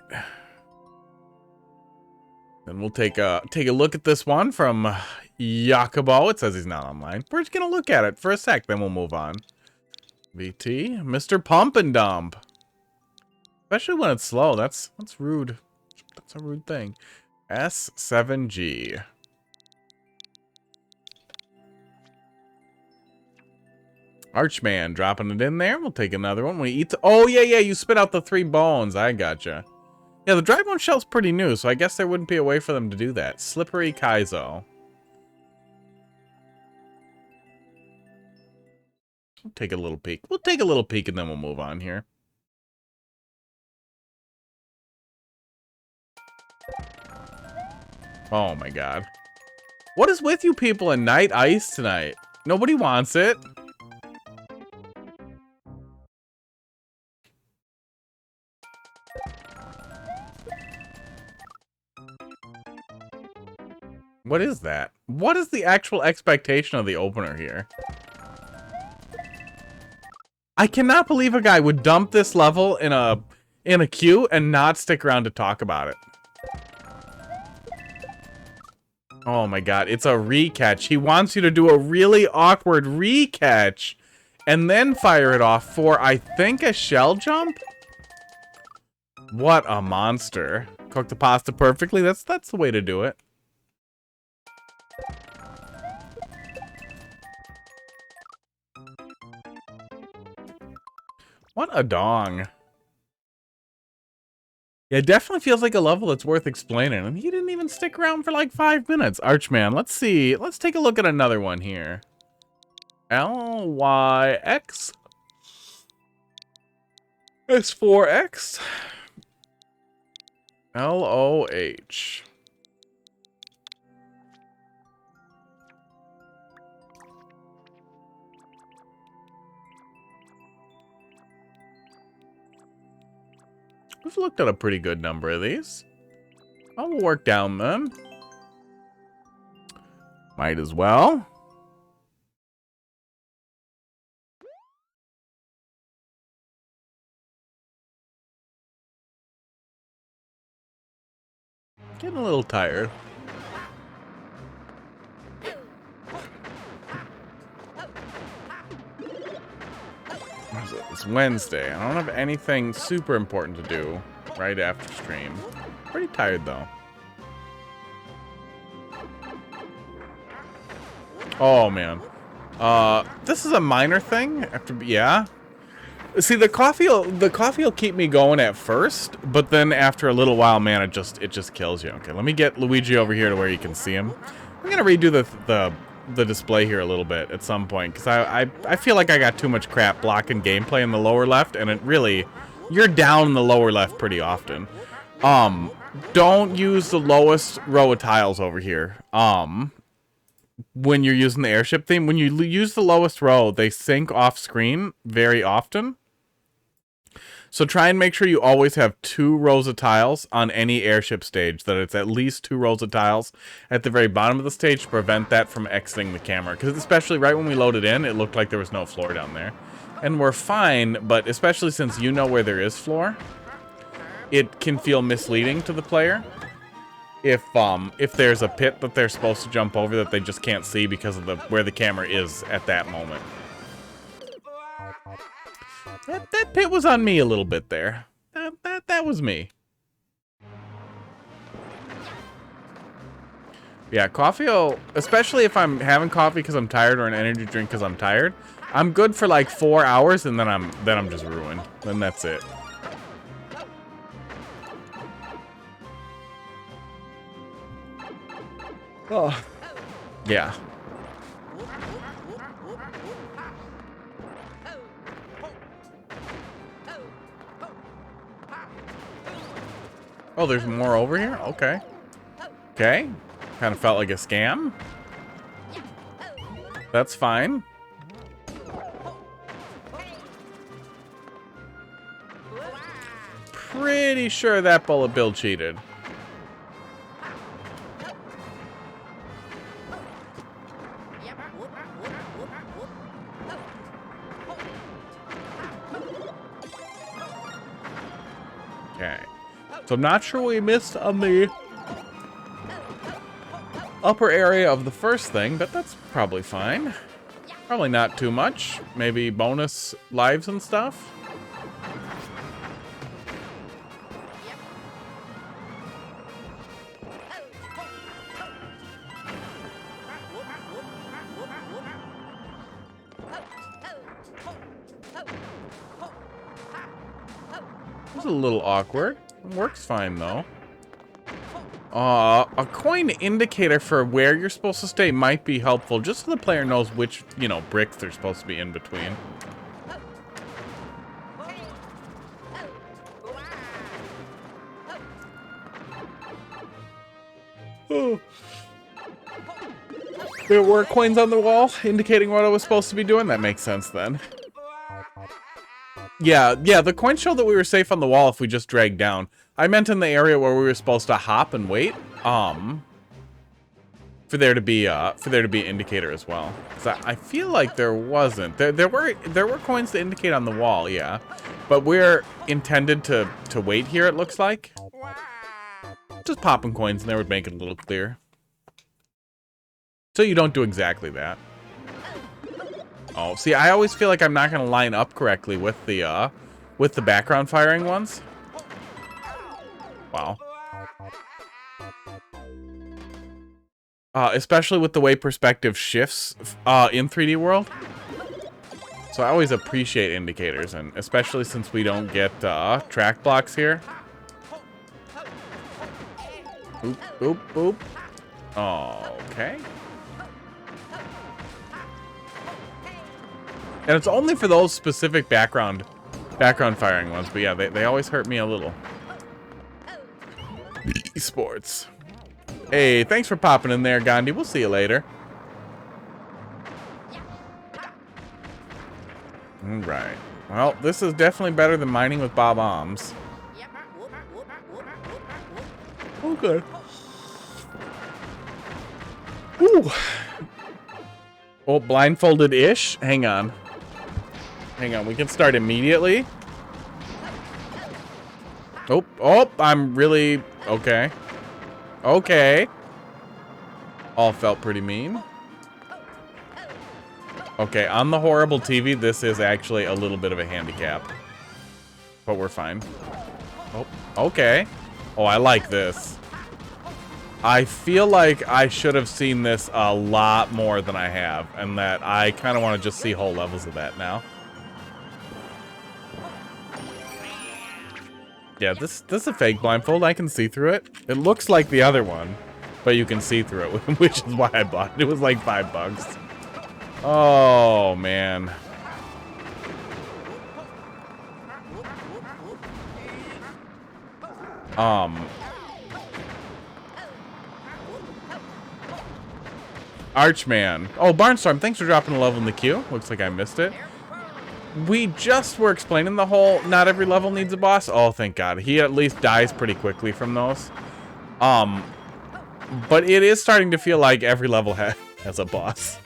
Then we'll take a look at this one from Yakubo. It says he's not online. We're just gonna look at it for a sec, then we'll move on. VT, Mr. Pump and Dump. Especially when it's slow. That's rude. That's a rude thing. S7G. Archman dropping it in there. We'll take another one. We eat. Oh yeah, you spit out the 3 bones. I gotcha. Yeah, the dry bone shell's pretty new, so I guess there wouldn't be a way for them to do that. Slippery Kaizo. We'll take a little peek. We'll take a little peek and then we'll move on here. Oh my god. What is with you people in Night Ice tonight? Nobody wants it. What is that? What is the actual expectation of the opener here? I cannot believe a guy would dump this level in a queue and not stick around to talk about it. Oh my god, it's a recatch. He wants you to do a really awkward recatch and then fire it off for, I think, a shell jump? What a monster. Cook the pasta perfectly. That's the way to do it. What a dong. Yeah, it definitely feels like a level that's worth explaining. And he didn't even stick around for like 5 minutes. Archman, let's see. Let's take a look at another one here. LYX. S4X. LOH. We've looked at a pretty good number of these. I'll work down them. Might as well. Getting a little tired. It's Wednesday. I don't have anything super important to do right after stream. Pretty tired though. Oh man. This is a minor thing. Yeah. See, the coffee will keep me going at first, but then after a little while, man, it just kills you. Okay, let me get Luigi over here to where you can see him. I'm gonna redo the display here a little bit at some point, because I feel like I got too much crap blocking gameplay in the lower left, and it really, you're down in the lower left pretty often. Don't use the lowest row of tiles over here. When you're using the airship theme, when you use the lowest row, they sync off screen very often. So try and make sure you always have 2 rows of tiles on any airship stage, that it's at least 2 rows of tiles at the very bottom of the stage to prevent that from exiting the camera. Because especially right when we loaded in, it looked like there was no floor down there. And we're fine, but especially since you know where there is floor, it can feel misleading to the player if there's a pit that they're supposed to jump over that they just can't see because of where the camera is at that moment. That pit was on me a little bit there. That was me. Yeah, coffee will, especially if I'm having coffee because I'm tired or an energy drink because I'm tired, I'm good for like 4 hours and then I'm just ruined. Then that's it. Oh. Yeah. Oh, there's more over here? Okay. Okay. Kind of felt like a scam. That's fine. Pretty sure that bullet bill cheated. Okay. So I'm not sure what we missed on the upper area of the first thing, but that's probably fine. Probably not too much. Maybe bonus lives and stuff. It's a little awkward. It works fine though. A coin indicator for where you're supposed to stay might be helpful, just so the player knows which, you know, bricks they're supposed to be in between. Oh. There were coins on the wall indicating what I was supposed to be doing. That makes sense then. Yeah, the coins show that we were safe on the wall if we just dragged down. I meant in the area where we were supposed to hop and wait, for there to be an indicator as well. 'Cause I feel like there wasn't. There were coins to indicate on the wall, yeah. But we're intended to wait here, it looks like. Just popping coins in there would make it a little clear. So you don't do exactly that. Oh, see, I always feel like I'm not gonna line up correctly with the background firing ones. Wow. Especially with the way perspective shifts in 3D World. So I always appreciate indicators, and especially since we don't get track blocks here. Oop, oop, oop. Okay. And it's only for those specific background firing ones, but yeah, they always hurt me a little. Esports. Hey, thanks for popping in there, Gandhi. We'll see you later. Alright. Well, this is definitely better than mining with Bob-ombs. Okay. Ooh. Oh, blindfolded-ish? Hang on. Hang on, we can start immediately. Oh, I'm really... Okay. Okay. All felt pretty mean. Okay, on the horrible TV, this is actually a little bit of a handicap. But we're fine. Oh, okay. Oh, I like this. I feel like I should have seen this a lot more than I have, and that I kind of want to just see whole levels of that now. Yeah, this is a fake blindfold. I can see through it. It looks like the other one, but you can see through it, which is why I bought it. It was like $5. Oh, man. Archman. Oh, Barnstorm, thanks for dropping a level in the queue. Looks like I missed it. we just were explaining the whole not every level needs a boss. Oh, thank God. He at least dies pretty quickly from those. But it is starting to feel like every level has a boss.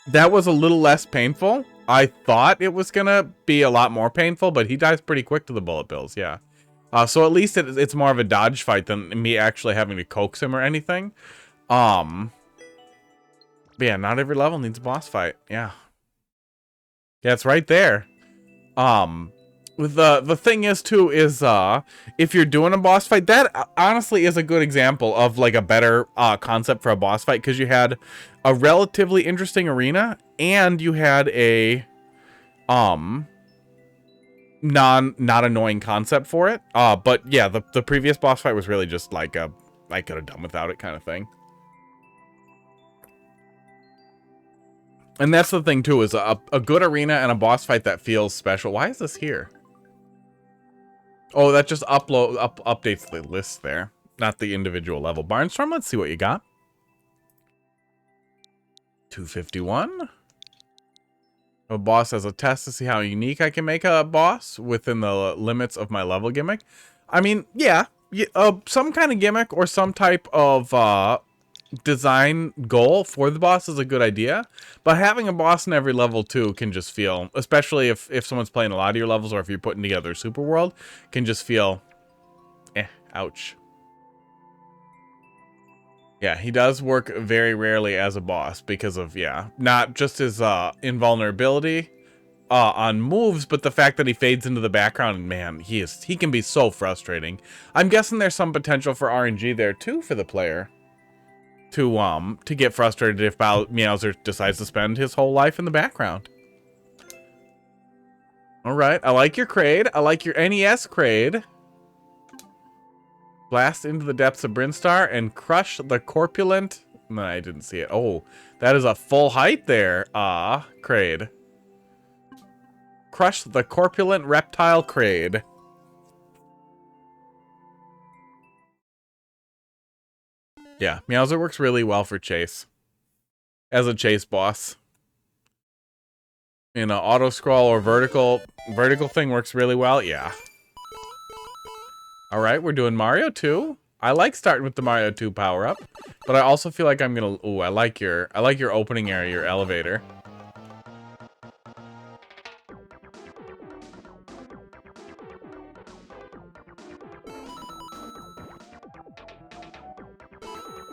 That was a little less painful. I thought it was gonna be a lot more painful, but he dies pretty quick to the bullet bills, yeah. So at least it's more of a dodge fight than me actually having to coax him or anything. But yeah, not every level needs a boss fight. Yeah. Yeah, it's right there. The thing is too is if you're doing a boss fight, that honestly is a good example of like a better concept for a boss fight, because you had a relatively interesting arena and you had a not annoying concept for it. But yeah, the previous boss fight was really just like a I could have done without it kind of thing. And that's the thing too, is a good arena and a boss fight that feels special. Why is this here? Oh, that just updates the list there, not the individual level. Barnstorm, let's see what you got. 251. A boss as a test to see how unique I can make a boss within the limits of my level gimmick. I mean, yeah, some kind of gimmick or some type of design goal for the boss is a good idea, but having a boss in every level too can just feel, especially if someone's playing a lot of your levels or if you're putting together a super world, can just feel ouch. Yeah, he does work very rarely as a boss because of, yeah, not just his invulnerability on moves, but the fact that he fades into the background, and man, he can be so frustrating. I'm guessing there's some potential for RNG there too for the player to get frustrated if Meowser decides to spend his whole life in the background. All right, I like your Kraid. I like your NES Kraid. Blast into the depths of Brinstar and crush the corpulent. No, I didn't see it. Oh, that is a full height there. Kraid. Crush the corpulent reptile Kraid. Yeah, Meowser works really well for chase. As a chase boss. In an auto scroll or vertical thing works really well. Yeah. Alright, we're doing Mario 2. I like starting with the Mario 2 power-up. But I also feel like I'm gonna... Ooh, I like your opening area, your elevator.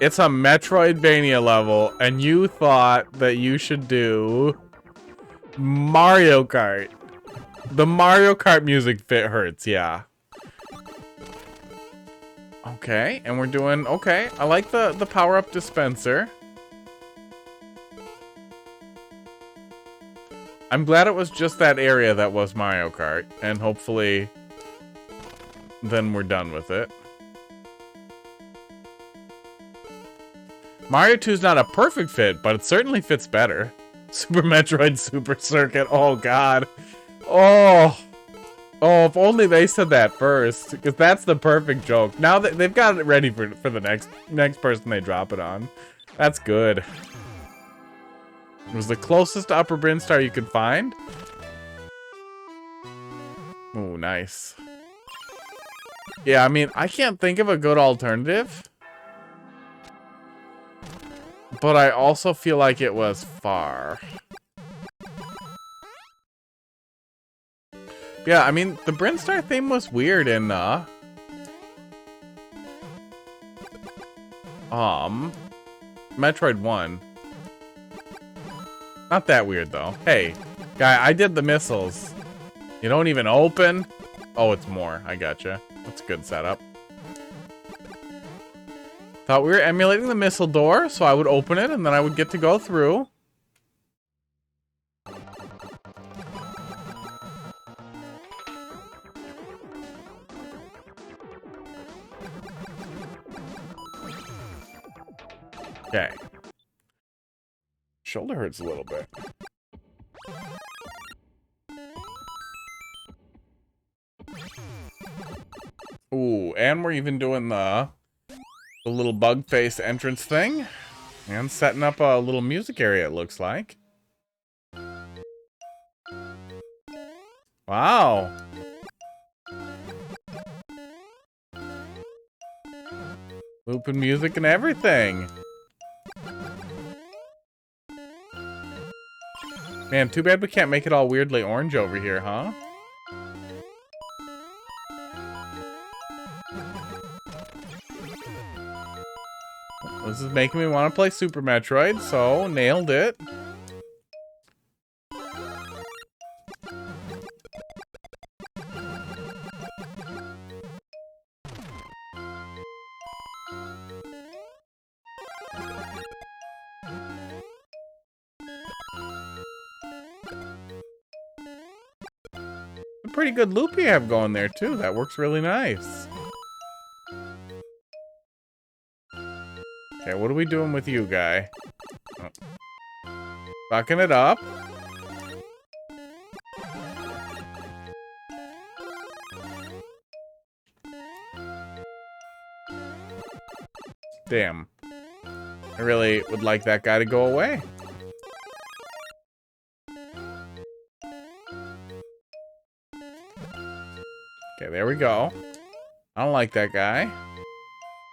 It's a Metroidvania level, and you thought that you should do Mario Kart. The Mario Kart music fit hurts, yeah. Okay, and we're doing... Okay, I like the power-up dispenser. I'm glad it was just that area that was Mario Kart, and hopefully then we're done with it. Mario 2 is not a perfect fit, but it certainly fits better. Super Metroid Super Circuit. Oh, God. Oh. Oh, if only they said that first, because that's the perfect joke. Now that they've got it ready for the next person they drop it on. That's good. It was the closest to Upper Brinstar you could find. Oh, nice. Yeah, I mean, I can't think of a good alternative. But I also feel like it was far. Yeah, I mean, the Brinstar theme was weird in, Metroid 1. Not that weird, though. Hey, guy, I did the missiles. You don't even open? Oh, it's more. I gotcha. That's a good setup. Thought we were emulating the missile door, so I would open it, and then I would get to go through. Okay. Shoulder hurts a little bit. Ooh, and we're even doing the little bug face entrance thing. And setting up a little music area, it looks like. Wow. Looping music and everything. Man, too bad we can't make it all weirdly orange over here, huh? This is making me want to play Super Metroid, so nailed it. A pretty good loop you have going there, too. That works really nice. Okay, what are we doing with you, guy? Oh. Fucking it up. Damn. I really would like that guy to go away. Okay, there we go. I don't like that guy.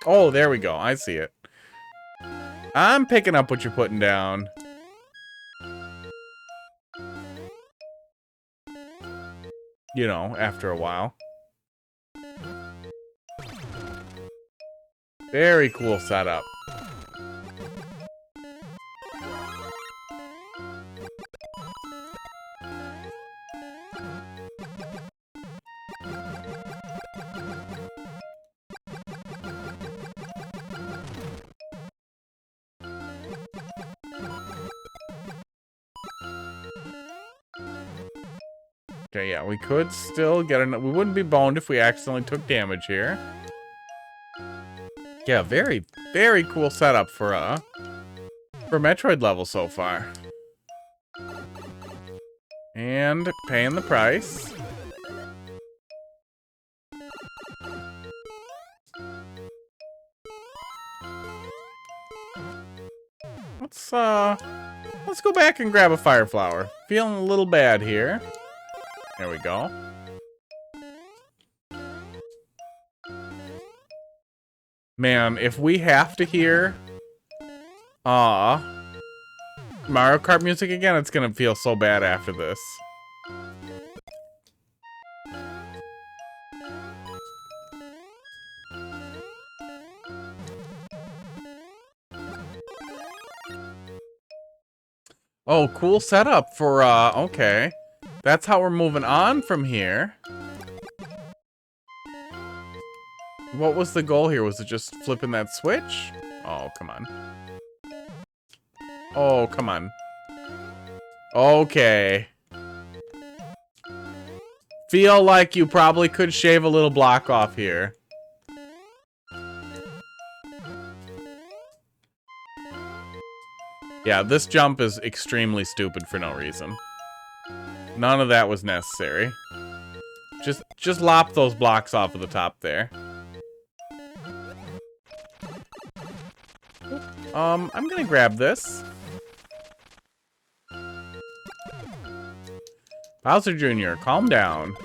Oh, there we go. I see it. I'm picking up what you're putting down. You know, after a while. Very cool setup. Okay, yeah, we could still get an... We wouldn't be boned if we accidentally took damage here. Yeah, very, very cool setup for Metroid level so far. And paying the price. Let's go back and grab a fire flower. Feeling a little bad here. There we go. Man, if we have to hear Mario Kart music again, it's gonna feel so bad after this. Oh, cool setup for, okay. That's how we're moving on from here. What was the goal here? Was it just flipping that switch? Oh, come on. Oh, come on. Okay. Feel like you probably could shave a little block off here. Yeah, this jump is extremely stupid for no reason. None of that was necessary. Just lop those blocks off of the top there. I'm gonna grab this. Bowser Jr., calm down.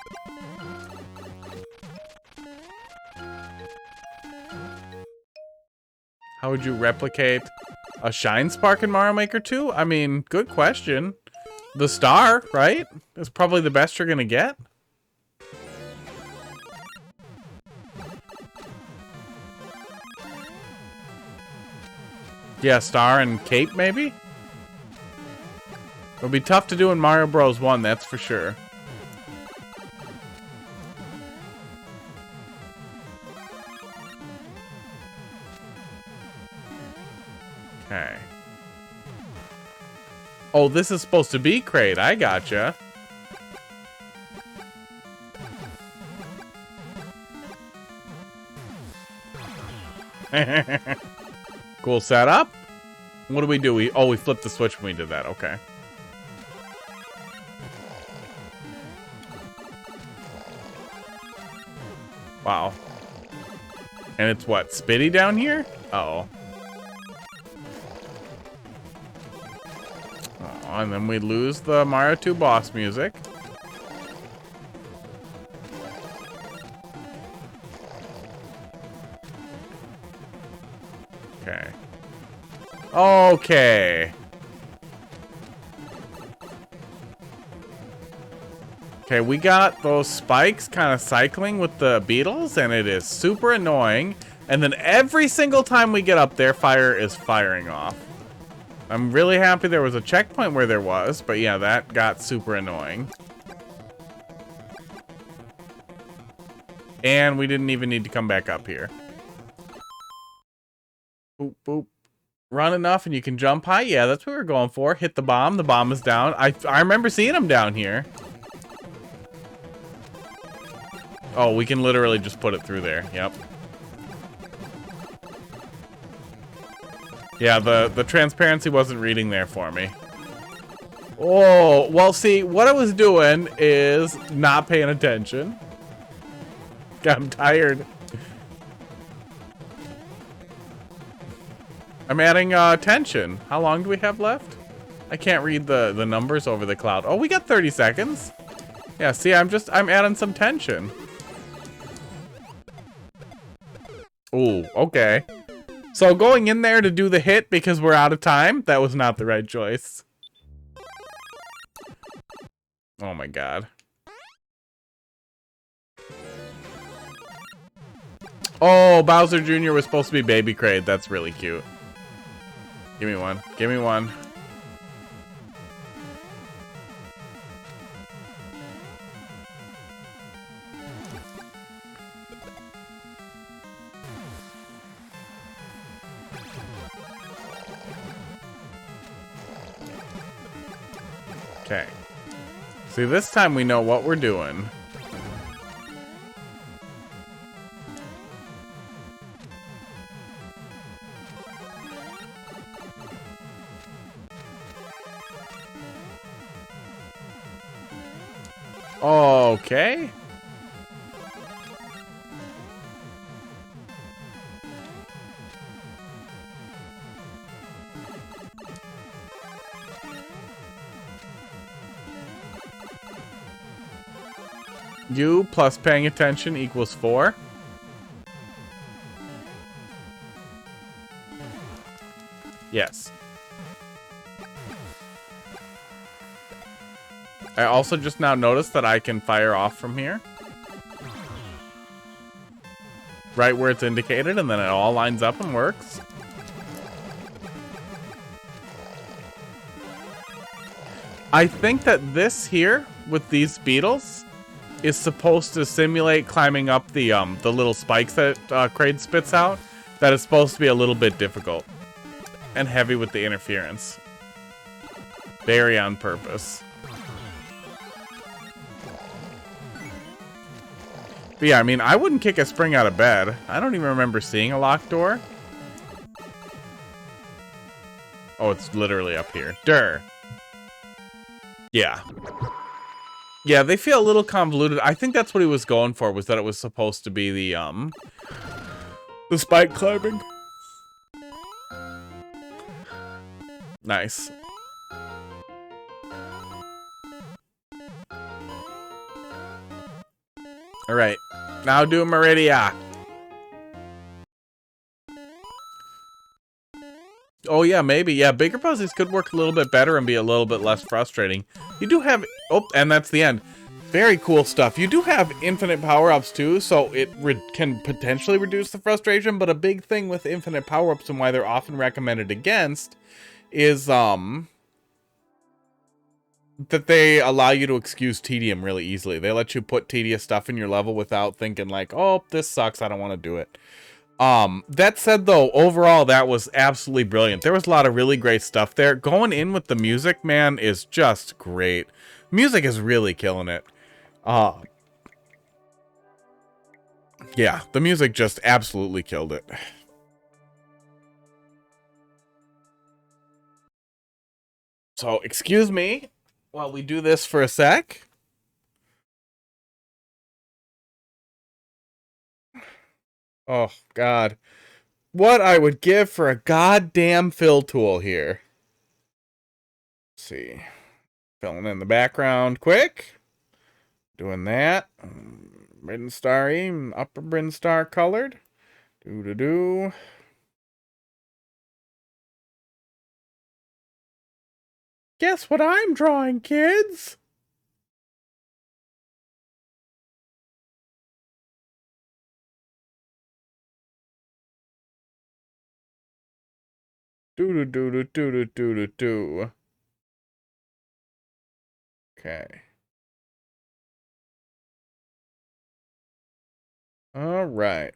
How would you replicate a Shine Spark in Mario Maker 2? I mean, good question. The star, right? Is probably the best you're gonna get. Yeah, star and cape, maybe? It'll be tough to do in Mario Bros. 1, that's for sure. Okay. Oh, this is supposed to be Kraid. I gotcha. Cool setup. What do? We flipped the switch when we did that. Okay. Wow. And it's what? Spitty down here? Uh-oh. Oh, and then we lose the Mario 2 boss music. Okay. Okay, we got those spikes kind of cycling with the beetles, and it is super annoying. And then every single time we get up there, fire is firing off. I'm really happy there was a checkpoint where there was, but yeah, that got super annoying. And we didn't even need to come back up here. Boop, boop. Run enough and you can jump high. Yeah, that's what we were going for. Hit the bomb. The bomb is down. I remember seeing him down here. Oh, we can literally just put it through there. Yep. Yeah, the transparency wasn't reading there for me. Oh, well, see, what I was doing is not paying attention. I'm tired. I'm adding tension. How long do we have left? I can't read the numbers over the cloud. Oh, we got 30 seconds. Yeah, see, I'm adding some tension. Ooh, okay. So going in there to do the hit because we're out of time, that was not the right choice. Oh my god. Oh, Bowser Jr. was supposed to be Baby Kraid. That's really cute. Give me one. Give me one. Okay. See, this time we know what we're doing. Okay. U plus paying attention equals 4. Yes. I also just now noticed that I can fire off from here. Right where it's indicated, and then it all lines up and works. I think that this here, with these beetles, is supposed to simulate climbing up the little spikes that Kraid spits out. That is supposed to be a little bit difficult. And heavy with the interference. Very on purpose. But yeah, I mean, I wouldn't kick a spring out of bed. I don't even remember seeing a locked door. Oh, it's literally up here. Durr. Yeah. Yeah, they feel a little convoluted. I think that's what he was going for, was that it was supposed to be the spike climbing. Nice. All right, now do Meridia. Oh yeah, maybe. Yeah, bigger puzzles could work a little bit better and be a little bit less frustrating. You do have, oh, and that's the end. Very cool stuff. You do have infinite power-ups too, so it can potentially reduce the frustration, but a big thing with infinite power-ups and why they're often recommended against is that they allow you to excuse tedium really easily. They let you put tedious stuff in your level without thinking like, oh, this sucks, I don't want to do it. That said though, overall that was absolutely brilliant. There was a lot of really great stuff there. Going in with the music, man, is just great. Music is really killing it. Yeah, the music just absolutely killed it. So, excuse me while we do this for a sec. Oh, God. What I would give for a goddamn fill tool here. Let's see. Filling in the background quick. Doing that. Brinstar E, upper Brinstar colored. Do-do-do. Guess what I'm drawing, kids? Do. Okay. All right.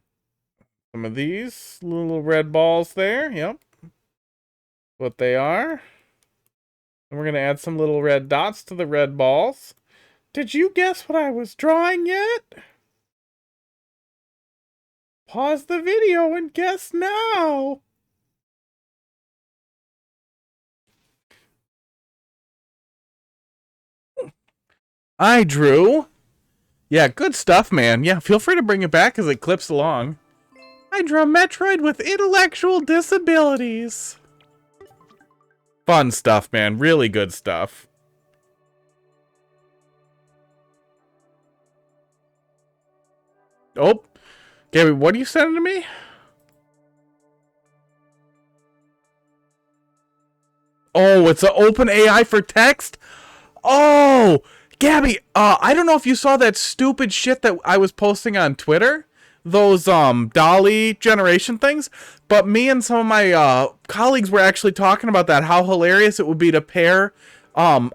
Some of these little red balls there. Yep. What they are. And we're going to add some little red dots to the red balls. Did you guess what I was drawing yet? Pause the video and guess now. I drew. Yeah, good stuff, man. Yeah, feel free to bring it back as it clips along. I drew Metroid with intellectual disabilities. Fun stuff, man. Really good stuff. Oh, Gabby, what are you sending to me? Oh, it's an open AI for text? Oh, Gabby, I don't know if you saw that stupid shit that I was posting on Twitter. Those, Dolly generation things. But me and some of my, colleagues were actually talking about that. How hilarious it would be to pair, a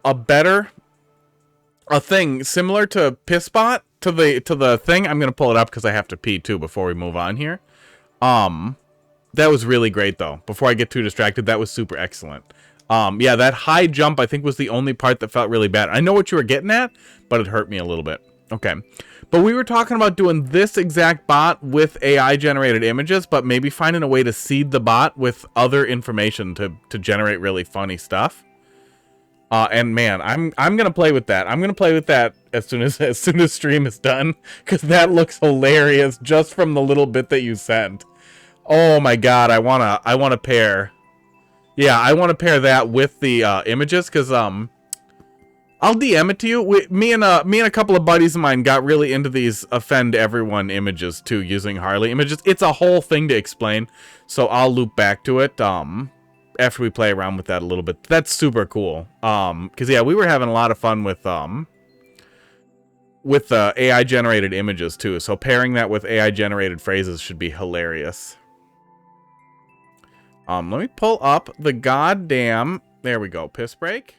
thing similar to Pissbot to the thing. I'm going to pull it up because I have to pee too before we move on here. That was really great though. Before I get too distracted, that was super excellent. Yeah, that high jump, I think, was the only part that felt really bad. I know what you were getting at, but it hurt me a little bit. Okay. But we were talking about doing this exact bot with AI-generated images, but maybe finding a way to seed the bot with other information to generate really funny stuff. And man, I'm gonna play with that. I'm gonna play with that as soon as stream is done, because that looks hilarious just from the little bit that you sent. Oh my god, I wanna pair. Yeah, I want to pair that with the images, because I'll DM it to you. Me and a couple of buddies of mine got really into these offend everyone images too, using Harley images. It's a whole thing to explain, so I'll loop back to it after we play around with that a little bit. That's super cool. Because yeah, we were having a lot of fun with AI generated images too. So pairing that with AI generated phrases should be hilarious. Let me pull up the goddamn, there we go, piss break.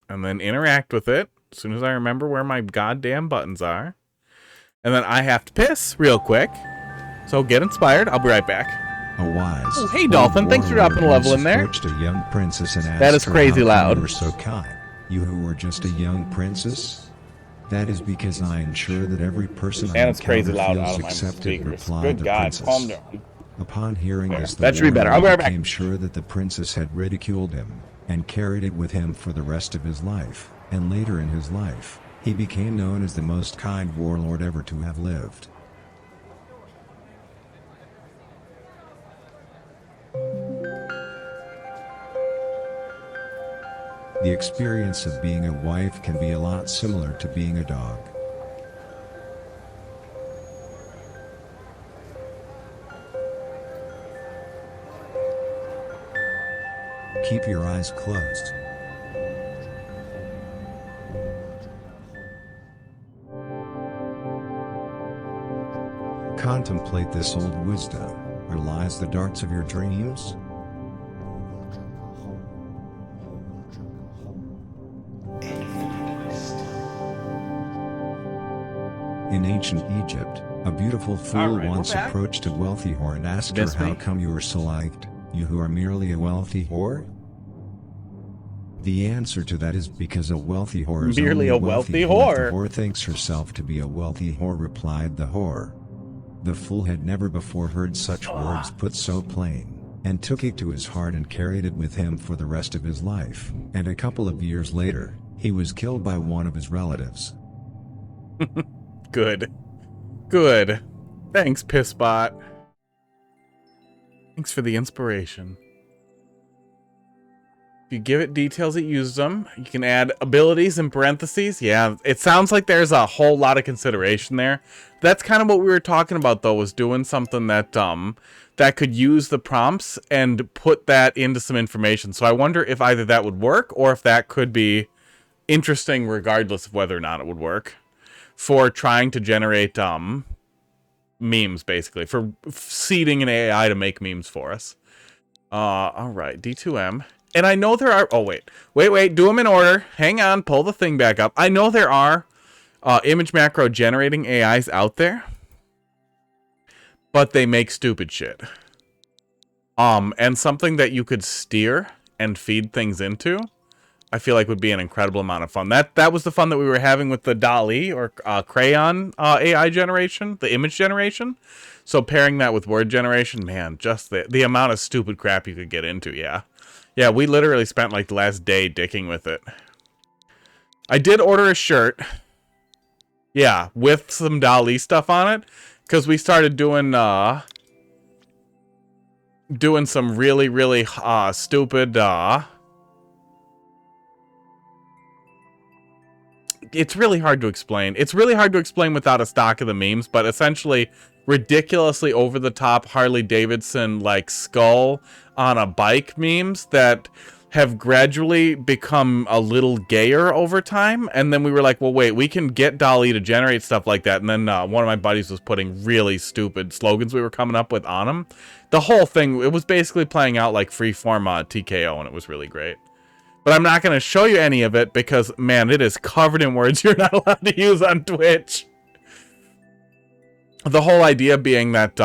And then interact with it as soon as I remember where my goddamn buttons are. And then I have to piss real quick. So get inspired. I'll be right back. A wise. Oh, hey, Dolphin. Thanks for dropping a level in there. Approached a young princess and asked that is crazy her, loud. You were so kind. You who were just a young princess? That is because I ensure that every person I it's crazy encounter loud out feels of my accepted, speakers. replied Good the God, princess. calm down. Upon hearing this, That should be better. I'll be right back. became sure that the princess had ridiculed him, and carried it with him for the rest of his life, and later in his life, he became known as the most kind warlord ever to have lived. The experience of being a wife can be a lot similar to being a dog. Keep your eyes closed. Contemplate this old wisdom. Where lies the darts of your dreams? In ancient Egypt, a beautiful fool once approached a wealthy whore and asked her, "How come you are so liked, you who are merely a wealthy whore?" The answer to that is because a wealthy whore is merely only a wealthy whore. whore. The whore thinks herself to be a wealthy whore, replied the whore. The fool had never before heard such words put so plain, and took it to his heart and carried it with him for the rest of his life, and a couple of years later, he was killed by one of his relatives. Good. Good. Thanks, Pissbot. Thanks for the inspiration. If you give it details, it uses them. You can add abilities in parentheses. Yeah, it sounds like there's a whole lot of consideration there. That's kind of what we were talking about, though, was doing something that that could use the prompts and put that into some information. So I wonder if either that would work or if that could be interesting regardless of whether or not it would work for trying to generate memes, basically, for seeding an AI to make memes for us. All right, D2M. And I know there are... Oh, wait. Do them in order. Hang on. Pull the thing back up. I know there are image macro generating AIs out there, but they make stupid shit. And something that you could steer and feed things into, I feel like would be an incredible amount of fun. That was the fun that we were having with the DALL-E or Crayon AI generation, the image generation. So pairing that with word generation, man, just the amount of stupid crap you could get into, yeah. Yeah, we literally spent like the last day dicking with it. I did order a shirt. Yeah, with some DALL-E stuff on it. Because we started doing some really, really stupid... It's really hard to explain. It's really hard to explain without a stock of the memes, but essentially ridiculously over-the-top Harley-Davidson, like, skull on a bike memes that have gradually become a little gayer over time. And then we were like, well, wait, we can get DALL-E to generate stuff like that. And then one of my buddies was putting really stupid slogans we were coming up with on them. The whole thing, it was basically playing out like freeform TKO, and it was really great. But I'm not going to show you any of it because, man, it is covered in words you're not allowed to use on Twitch. The whole idea being that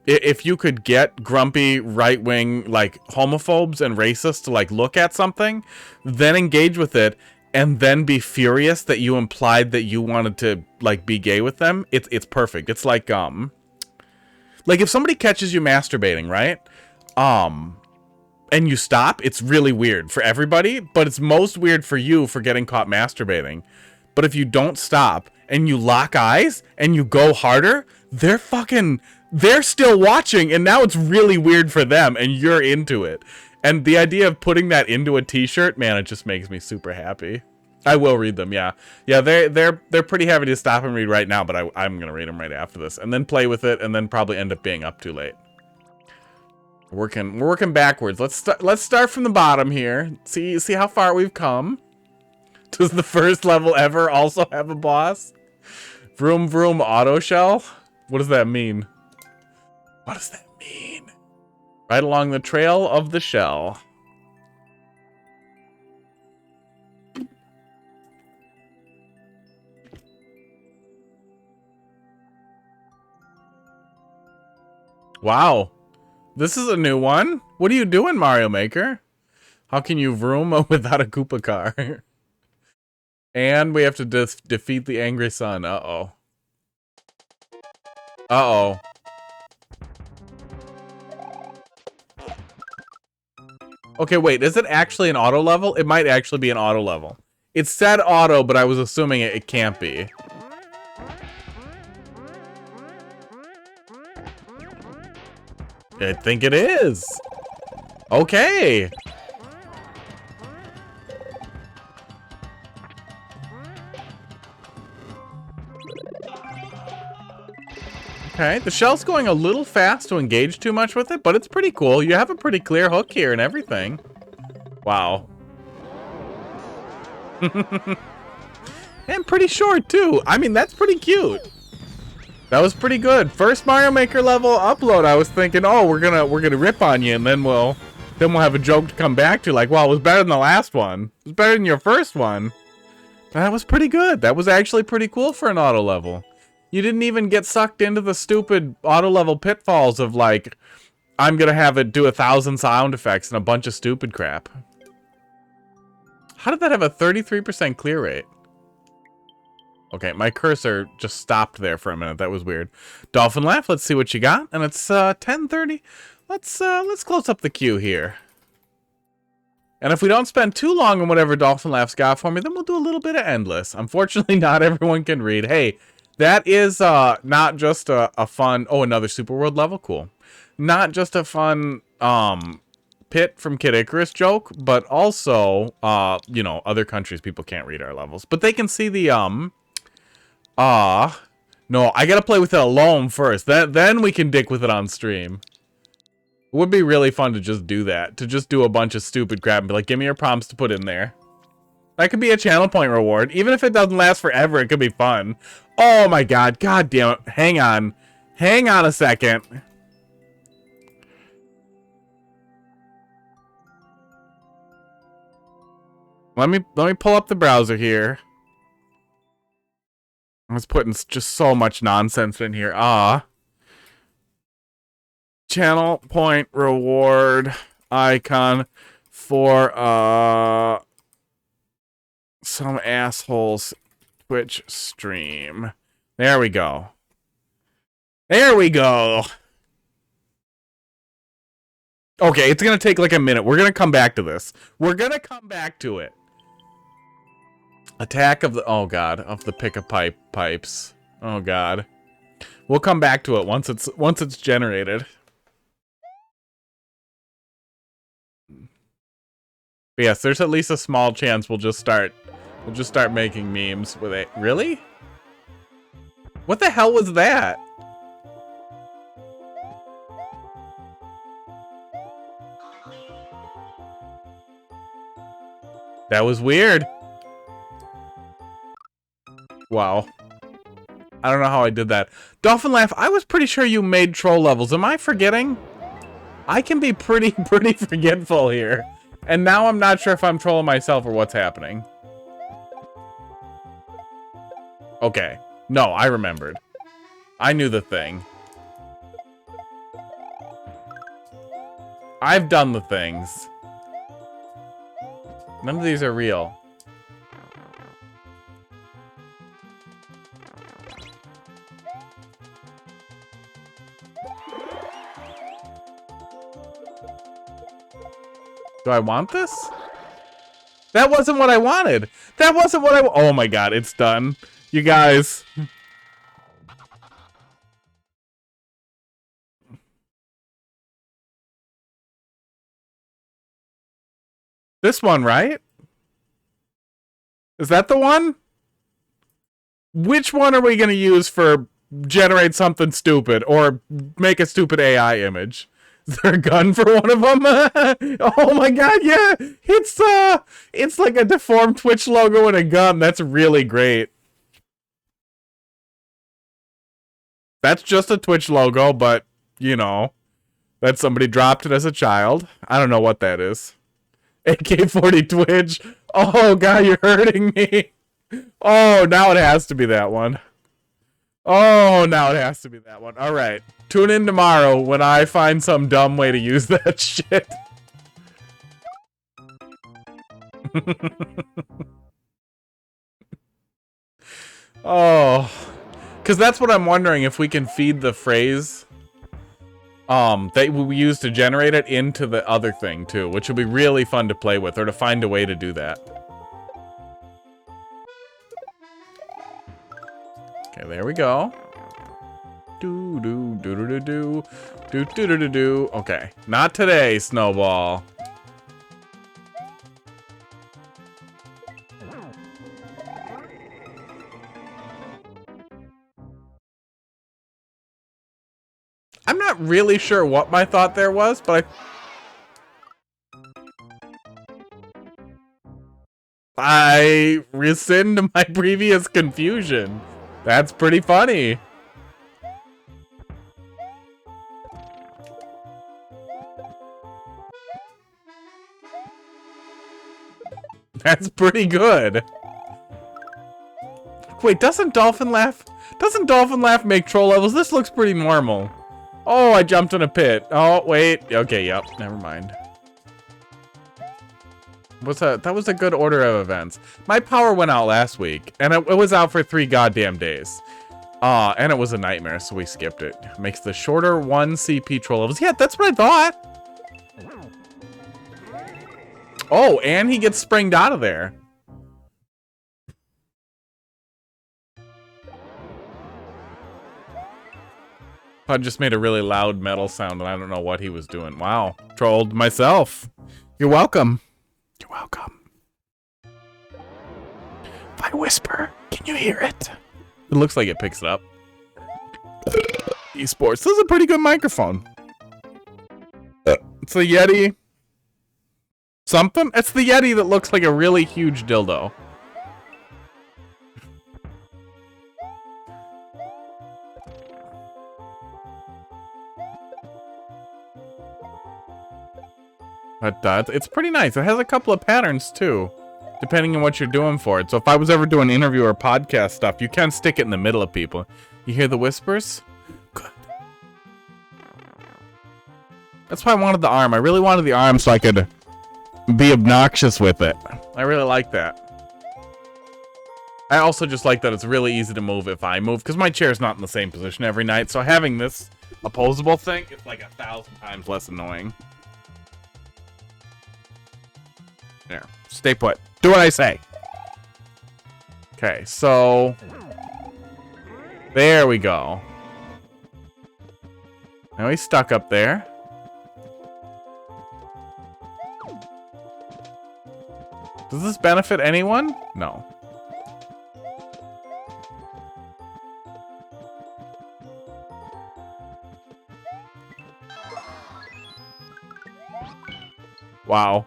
if you could get grumpy right-wing like homophobes and racists to like look at something, then engage with it, and then be furious that you implied that you wanted to like be gay with them, it's perfect. It's like if somebody catches you masturbating, right? And you stop, it's really weird for everybody, but it's most weird for you for getting caught masturbating. But if you don't stop and you lock eyes and you go harder, they're still watching, and now it's really weird for them, and you're into it. And the idea of putting that into a t-shirt, man, it just makes me super happy. I will read them, yeah. Yeah, they're pretty heavy to stop and read right now, but I'm going to read them right after this. And then play with it, and then probably end up being up too late. We're working backwards. Let's start from the bottom here. See how far we've come. Does the first level ever also have a boss? Vroom vroom auto shell? What does that mean? What does that mean? Right along the trail of the shell. Wow. This is a new one. What are you doing, Mario Maker? How can you vroom without a Koopa car? And we have to defeat the angry sun. Uh-oh. Uh-oh. Okay, wait. Is it actually an auto level? It might actually be an auto level. It said auto, but I was assuming it can't be. I think it is. Okay. Okay, the shell's going a little fast to engage too much with it, but it's pretty cool. You have a pretty clear hook here and everything. Wow. And pretty short, too. I mean, that's pretty cute. That was pretty good. First Mario Maker level upload, I was thinking, oh, we're gonna rip on you, and then we'll have a joke to come back to, like, well, it was better than the last one. It was better than your first one. That was pretty good. That was actually pretty cool for an auto level. You didn't even get sucked into the stupid auto level pitfalls of, like, I'm gonna have it do 1,000 sound effects and a bunch of stupid crap. How did that have a 33% clear rate? Okay, my cursor just stopped there for a minute. That was weird. Dolphin Laugh, let's see what you got. And it's 10:30. Let's close up the queue here. And if we don't spend too long on whatever Dolphin Laugh's got for me, then we'll do a little bit of Endless. Unfortunately, not everyone can read. Hey, that is not just a fun... Oh, another Super World level? Cool. Not just a fun Pit from Kid Icarus joke, but also, you know, other countries, people can't read our levels. But they can see the... No, I gotta play with it alone first. Then we can dick with it on stream. It would be really fun to just do that. To just do a bunch of stupid crap and be like, give me your prompts to put in there. That could be a channel point reward. Even if it doesn't last forever, it could be fun. Oh my god. God damn it. Hang on. Hang on a second. Let me pull up the browser here. I was putting just so much nonsense in here. Channel point reward icon for some assholes Twitch stream. There we go. There we go. Okay, it's gonna take like a minute. We're gonna come back to this. We're gonna come back to it. Attack of the of the pipes. Oh god. We'll come back to it once it's generated. But yes, there's at least a small chance we'll just start making memes with it. Really? What the hell was that? That was weird. Wow. I don't know how I did that. Dolphin Laugh, I was pretty sure you made troll levels. Am I forgetting? I can be pretty forgetful here. And now I'm not sure if I'm trolling myself or what's happening. Okay. No, I remembered. I knew the thing. I've done the things. None of these are real. Do I want this? That wasn't what I wanted. That wasn't what I... Oh my god, it's done. You guys. This one, right? Is that the one? Which one are we going to use for generate something stupid or make a stupid AI image? Is there a gun for one of them? Oh my god, yeah! It's like a deformed Twitch logo and a gun. That's really great. That's just a Twitch logo, but, you know, that somebody dropped it as a child. I don't know what that is. AK-40 Twitch. Oh god, you're hurting me. Oh, now it has to be that one. Oh, now it has to be that one. All right. Tune in tomorrow when I find some dumb way to use that shit. Oh. Because that's what I'm wondering, if we can feed the phrase that we use to generate it into the other thing, too. Which would be really fun to play with, or to find a way to do that. Okay, there we go. Do do do do do do do do do do do. Okay, not today, Snowball. I'm not really sure what my thought there was, but I rescind my previous confusion. That's pretty funny. That's pretty good. Wait, doesn't Dolphin Laugh make troll levels? This looks pretty normal. Oh, I jumped in a pit. Oh, wait. Okay, yep. Never mind. What's that? That was a good order of events. My power went out last week, and it was out for 3 goddamn days. And it was a nightmare, so we skipped it. Makes the shorter 1 CP troll levels. Yeah, that's what I thought. Oh, and he gets springed out of there. I just made a really loud metal sound, and I don't know what he was doing. Wow. Trolled myself. You're welcome. You're welcome. If I whisper, can you hear it? It looks like it picks it up. Esports. This is a pretty good microphone. It's the Yeti. Something? It's the Yeti that looks like a really huge dildo. But it's pretty nice. It has a couple of patterns too, depending on what you're doing for it. So if I was ever doing interview or podcast stuff, you can stick it in the middle of people. You hear the whispers? Good. That's why I wanted the arm. I really wanted the arm so I could be obnoxious with it. I really like that. I also just like that it's really easy to move if I move, because my chair's not in the same position every night. So having this opposable thing is like 1,000 times less annoying. There. Stay put. Do what I say. Okay, so there we go. Now he's stuck up there. Does this benefit anyone? No. Wow.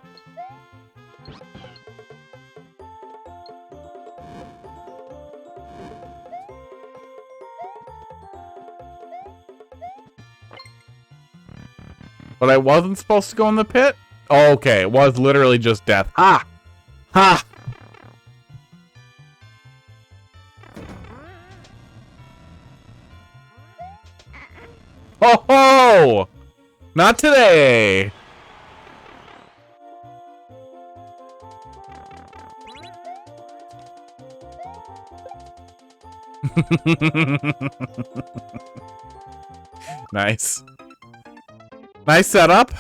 But I wasn't supposed to go in the pit? Oh, okay, it was literally just death. Ha! Ha! Ho ho! Not today! Nice. Nice setup.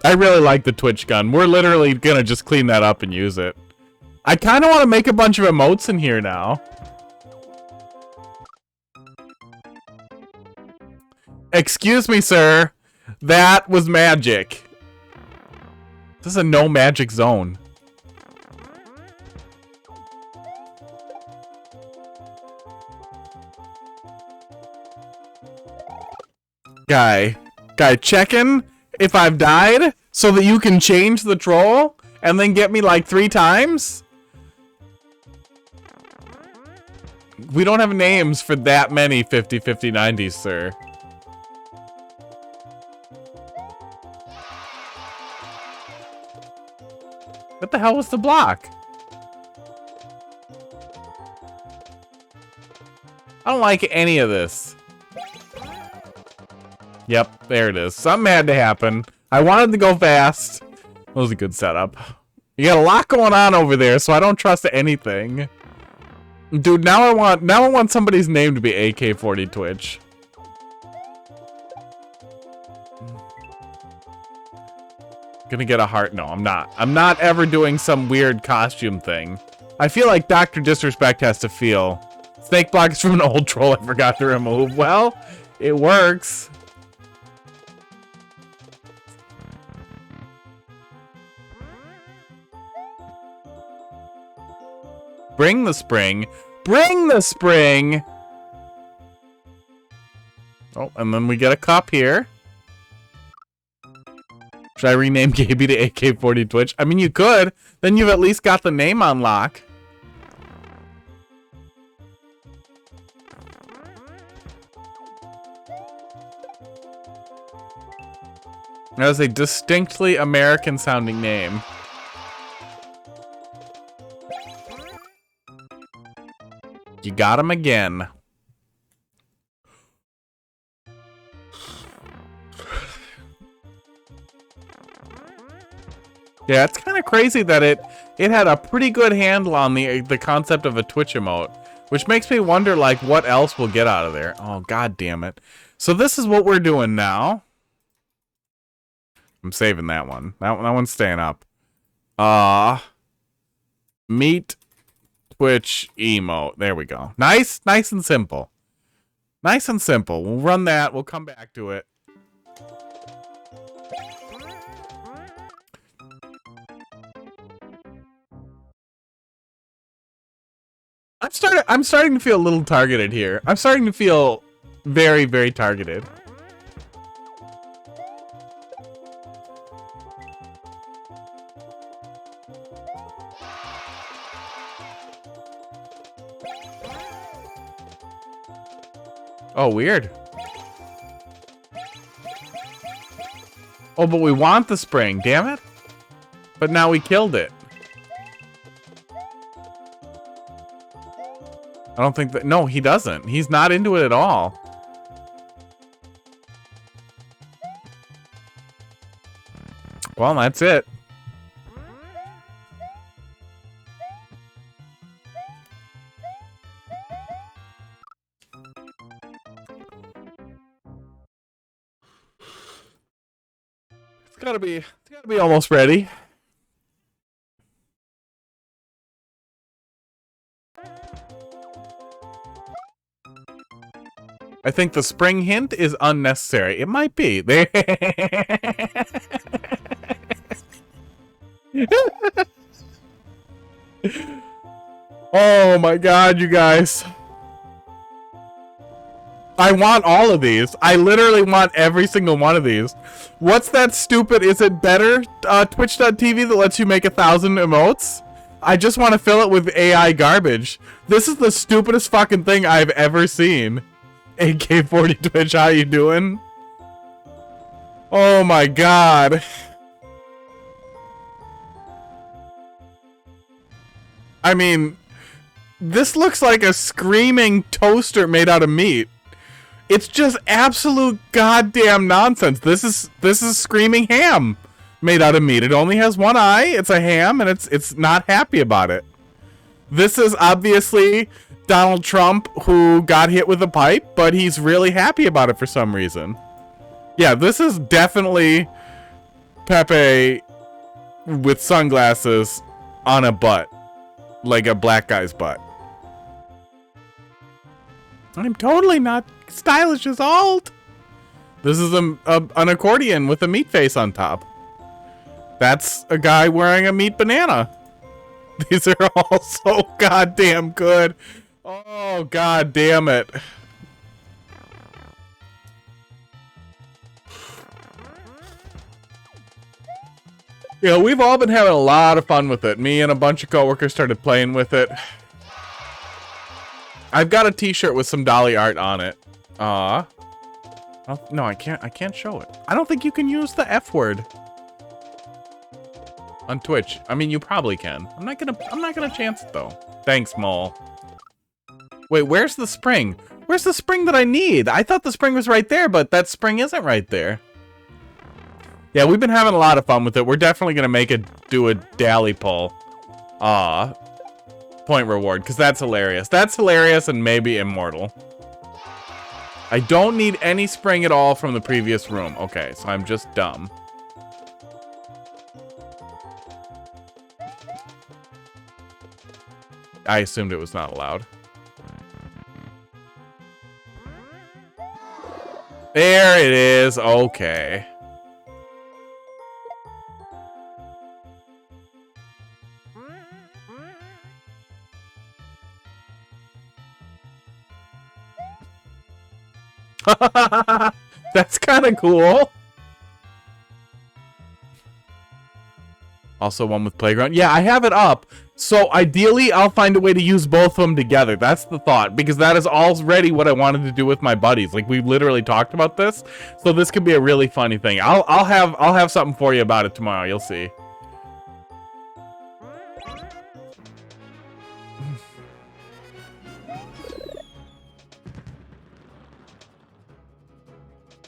I really like the Twitch gun. We're literally gonna just clean that up and use it. I kind of want to make a bunch of emotes in here now. Excuse me, sir. That was magic. This is a no magic zone. Guy, checking if I've died so that you can change the troll and then get me like 3 times? We don't have names for that many 50, 50, 90s, sir. What the hell was the block? I don't like any of this. Yep, there it is. Something had to happen. I wanted to go fast. That was a good setup. You got a lot going on over there, so I don't trust anything. Dude, now I want somebody's name to be AK40 Twitch. Gonna get a heart. No, I'm not. I'm not ever doing some weird costume thing. I feel like Dr. Disrespect has to feel. Snake block is from an old troll I forgot to remove. Well, it works. Bring the spring. Bring the spring! Oh, and then we get a cup here. Should I rename Gaby to AK40 Twitch? I mean, you could. Then you've at least got the name on lock. That is a distinctly American sounding name. You got him again. Yeah, it's kind of crazy that it had a pretty good handle on the concept of a Twitch emote, which makes me wonder like what else we'll get out of there. Oh, god damn it. So this is what we're doing now. I'm saving that one. That one's staying up. Meet Twitch emote. There we go. Nice and simple. Nice and simple. We'll run that. We'll come back to it. I'm starting to feel a little targeted here. I'm starting to feel very, very targeted. Oh, weird. Oh, but we want the spring, damn it. But now we killed it. I don't think that... No, he doesn't. He's not into it at all. Well, that's it. It's gotta be almost ready. I think the spring hint is unnecessary. It might be. Oh my god, you guys. I want all of these. I literally want every single one of these. What's that stupid, is it better Twitch.tv that lets you make 1,000 emotes? I just want to fill it with AI garbage. This is the stupidest fucking thing I've ever seen. AK40 Twitch, how you doing? Oh my god. I mean, this looks like a screaming toaster made out of meat. It's just absolute goddamn nonsense. This is screaming ham made out of meat. It only has one eye. It's a ham, and it's not happy about it. This is obviously Donald Trump who got hit with a pipe, but he's really happy about it for some reason. Yeah, this is definitely Pepe with sunglasses on a butt, like a black guy's butt. I'm totally not stylish as alt. This is an accordion with a meat face on top. That's a guy wearing a meat banana. These are all so goddamn good. Oh, god damn it. Yeah, we've all been having a lot of fun with it. Me and a bunch of coworkers started playing with it. I've got a t-shirt with some Dolly art on it. Oh, no, I can't show it. I don't think you can use the F word on Twitch. I mean, you probably can. I'm not gonna chance it though. Thanks, Mole. Wait, where's the spring? Where's the spring that I need? I thought the spring was right there, but that spring isn't right there. Yeah, we've been having a lot of fun with it. We're definitely gonna do a dally pull. Point reward, because that's hilarious. That's hilarious and maybe immortal. I don't need any spring at all from the previous room. Okay, so I'm just dumb. I assumed it was not allowed. There it is. Okay. That's kind of cool. Also one with playground. Yeah, I have it up. So ideally, I'll find a way to use both of them together. That's the thought, because that is already what I wanted to do with my buddies. Like, we literally talked about this. So this could be a really funny thing. I'll have something for you about it tomorrow. You'll see.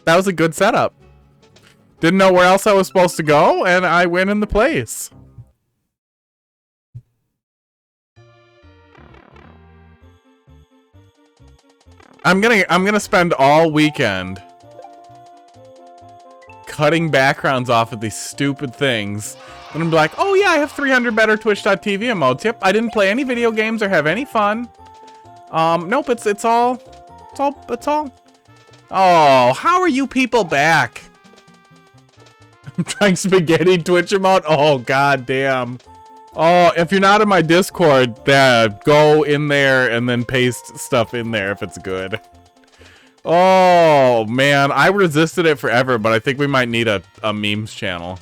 That was a good setup. Didn't know where else I was supposed to go, and I went in the place. I'm gonna spend all weekend cutting backgrounds off of these stupid things. And I'm like, oh yeah, I have 300 better Twitch.tv emotes. Yep, I didn't play any video games or have any fun. Nope, it's all. Oh, how are you people back? I'm trying spaghetti Twitch emote. Oh, god damn. Oh, if you're not in my Discord, go in there and then paste stuff in there if it's good. Oh, man. I resisted it forever, but I think we might need a memes channel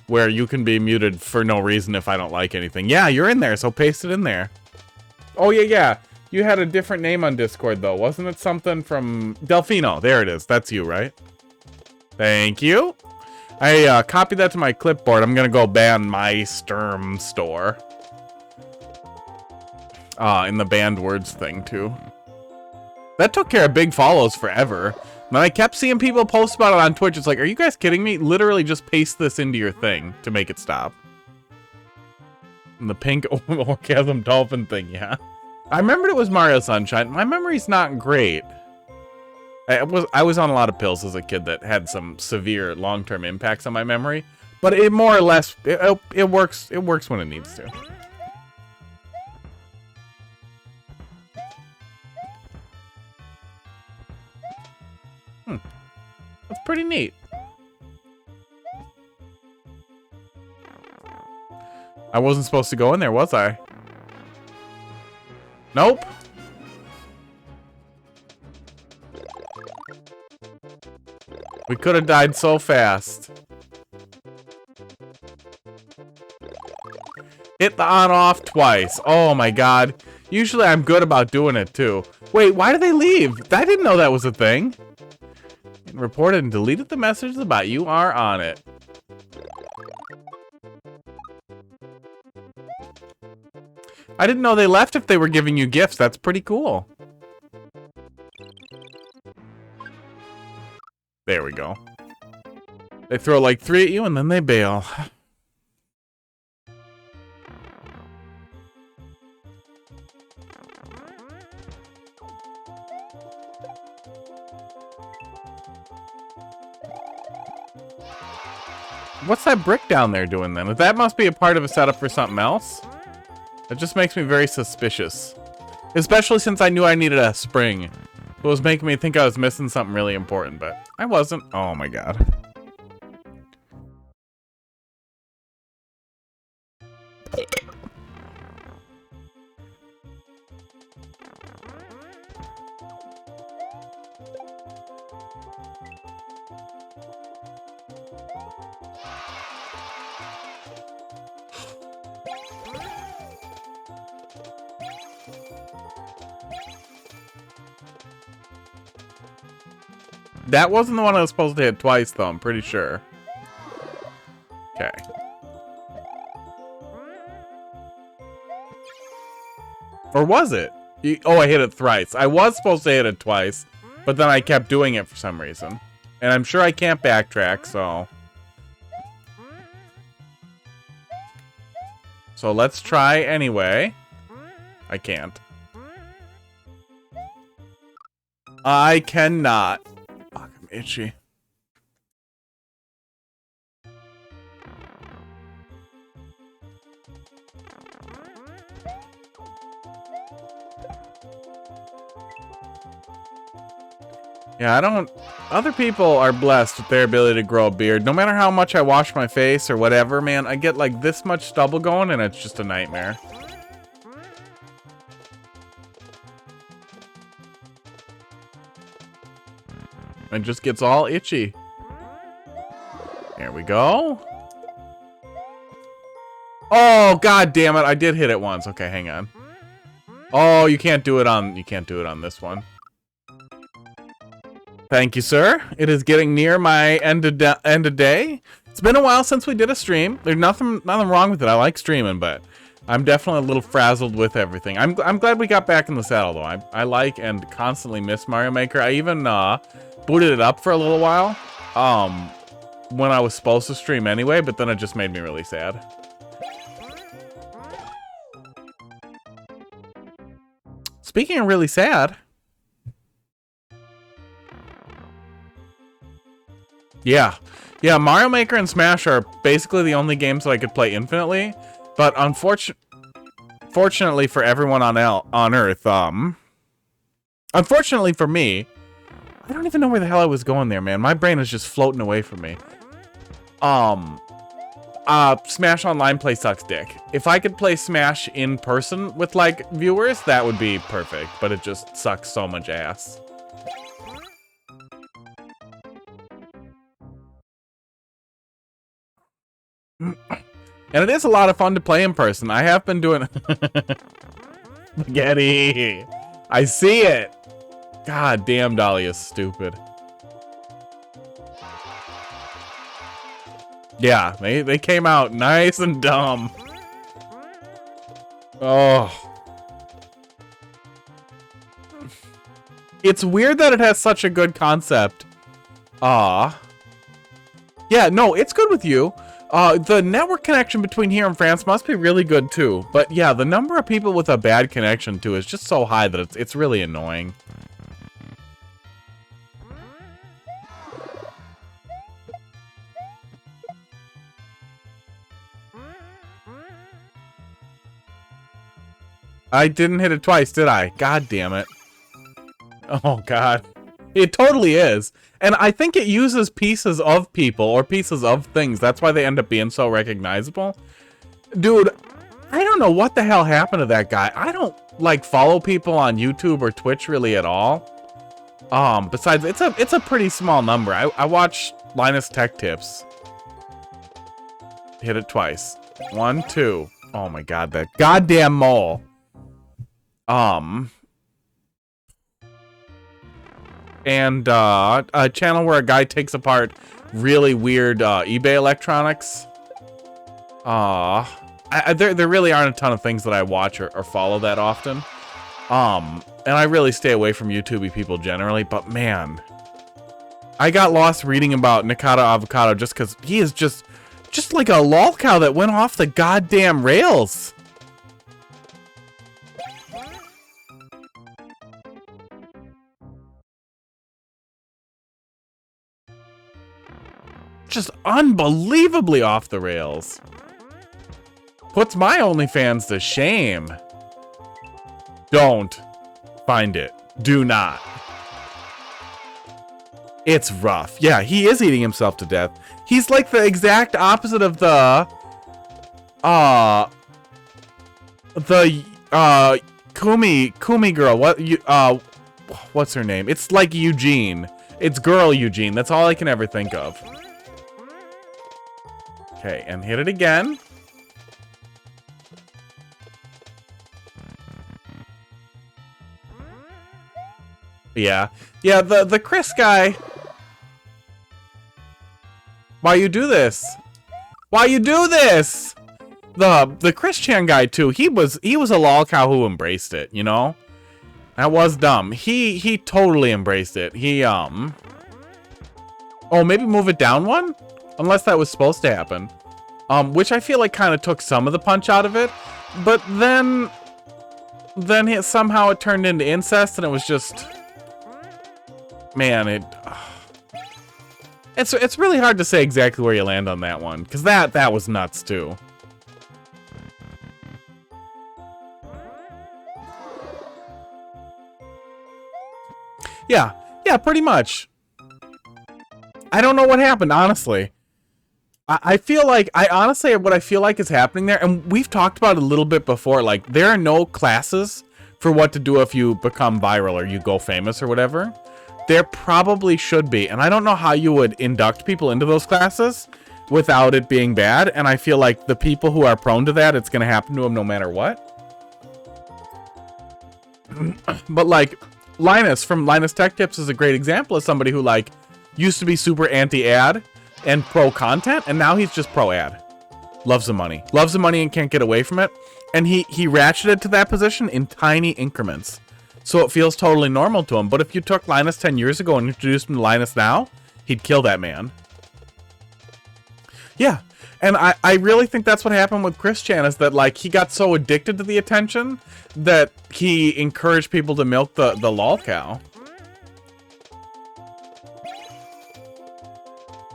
where you can be muted for no reason if I don't like anything. Yeah, you're in there, so paste it in there. Oh, yeah. You had a different name on Discord, though. Wasn't it something from... Delfino. There it is. That's you, right? Thank you. I copied that to my clipboard. I'm going to go ban my Sturm store. In the banned words thing, too. That took care of big follows forever. And I kept seeing people post about it on Twitch. It's like, are you guys kidding me? Literally just paste this into your thing to make it stop. And the pink orgasm dolphin thing, yeah. I remembered it was Mario Sunshine. My memory's not great. I was on a lot of pills as a kid that had some severe long-term impacts on my memory. But it more or less, it works when it needs to. That's pretty neat. I wasn't supposed to go in there, was I? Nope. We could have died so fast. Hit the on-off twice. Oh my god. Usually I'm good about doing it too. Wait, why did they leave? I didn't know that was a thing. Reported and deleted the messages about you are on it. I didn't know they left if they were giving you gifts. That's pretty cool. There we go. They throw like 3 at you and then they bail. What's that brick down there doing then? That must be a part of a setup for something else. It just makes me very suspicious. Especially since I knew I needed a spring. It was making me think I was missing something really important, but I wasn't. Oh my god. That wasn't the one I was supposed to hit twice, though, I'm pretty sure. Okay. Or was it? Oh, I hit it thrice. I was supposed to hit it twice, but then I kept doing it for some reason. And I'm sure I can't backtrack, so... So let's try anyway. I can't. I cannot. Fuck, I'm itchy. Yeah, I don't... Other people are blessed with their ability to grow a beard. No matter how much I wash my face or whatever, man, I get like this much stubble going and it's just a nightmare. It just gets all itchy. There we go. Oh, god damn it. I did hit it once. Okay, hang on. Oh, you can't do it on this one. Thank you, sir. It is getting near my end of day. It's been a while since we did a stream. There's nothing wrong with it. I like streaming, but I'm definitely a little frazzled with everything. I'm glad we got back in the saddle, though. I like and constantly miss Mario Maker. I even booted it up for a little while when I was supposed to stream anyway, but then it just made me really sad. Speaking of really sad... Yeah, Mario Maker and Smash are basically the only games that I could play infinitely, but unfortunately for everyone on Earth, unfortunately for me, I don't even know where the hell I was going there, man. My brain is just floating away from me. Smash Online play sucks dick. If I could play Smash in person with, like, viewers, that would be perfect, but it just sucks so much ass. And it is a lot of fun to play in person. I have been doing... Spaghetti! I see it. God damn, Dolly is stupid. Yeah, they came out nice and dumb. Oh. It's weird that it has such a good concept. Yeah, no, it's good with you. The network connection between here and France must be really good too. But yeah, the number of people with a bad connection too is just so high that it's really annoying. I didn't hit it twice, did I? God damn it. Oh, God. It totally is. And I think it uses pieces of people or pieces of things. That's why they end up being so recognizable. Dude, I don't know what the hell happened to that guy. I don't, like, follow people on YouTube or Twitch really at all. Besides, it's a pretty small number. I watch Linus Tech Tips. Hit it twice. 1, 2. Oh, my God, that goddamn mole. And a channel where a guy takes apart really weird eBay electronics. There really aren't a ton of things that I watch or follow that often. And I really stay away from YouTubey people generally, but man, I got lost reading about Nikata Avocado just because he is just like a lolcow that went off the goddamn rails. Just unbelievably off the rails. Puts my OnlyFans to shame. Don't find it. Do not. It's rough. Yeah, he is eating himself to death. He's like the exact opposite of the Kumi girl. What's her name? It's like Eugene. It's girl Eugene. That's all I can ever think of. Okay, and hit it again. Yeah. Yeah, the Chris guy. Why you do this? Why you do this? The Chris Chan guy too. He was a lolcow who embraced it, you know? That was dumb. He totally embraced it. He oh, maybe move it down one? Unless that was supposed to happen. Which I feel like kind of took some of the punch out of it. But then somehow it turned into incest and it was just... Man, it's really hard to say exactly where you land on that one. Because that was nuts too. Yeah, pretty much. I don't know what happened, honestly. I feel like, what I feel like is happening there, and we've talked about it a little bit before, like, there are no classes for what to do if you become viral or you go famous or whatever. There probably should be, and I don't know how you would induct people into those classes without it being bad, and I feel like the people who are prone to that, it's going to happen to them no matter what. But, like, Linus from Linus Tech Tips is a great example of somebody who, like, used to be super anti-ad and pro-content, and now he's just pro-ad. Loves the money. Loves the money and can't get away from it. And he ratcheted to that position in tiny increments. So it feels totally normal to him. But if you took Linus 10 years ago and introduced him to Linus now, he'd kill that man. Yeah. And I really think that's what happened with Chris Chan, is that, like, he got so addicted to the attention that he encouraged people to milk the lolcow.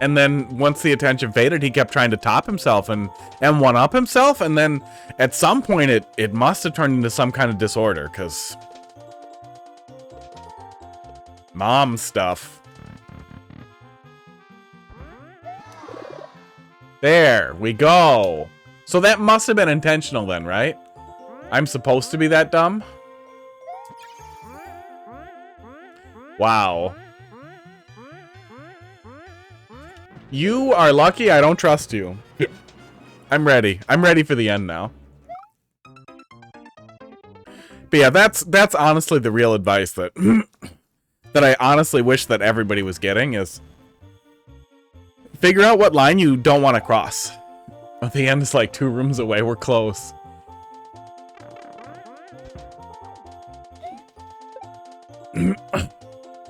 And then once the attention faded, he kept trying to top himself and one-up himself. And then at some point, it must have turned into some kind of disorder, because mom stuff. There we go. So that must have been intentional then, right? I'm supposed to be that dumb? Wow. You are lucky I don't trust you. I'm ready. I'm ready for the end now. But yeah, that's honestly the real advice that that I honestly wish that everybody was getting is figure out what line you don't want to cross. At the end, it's like 2 rooms away. We're close.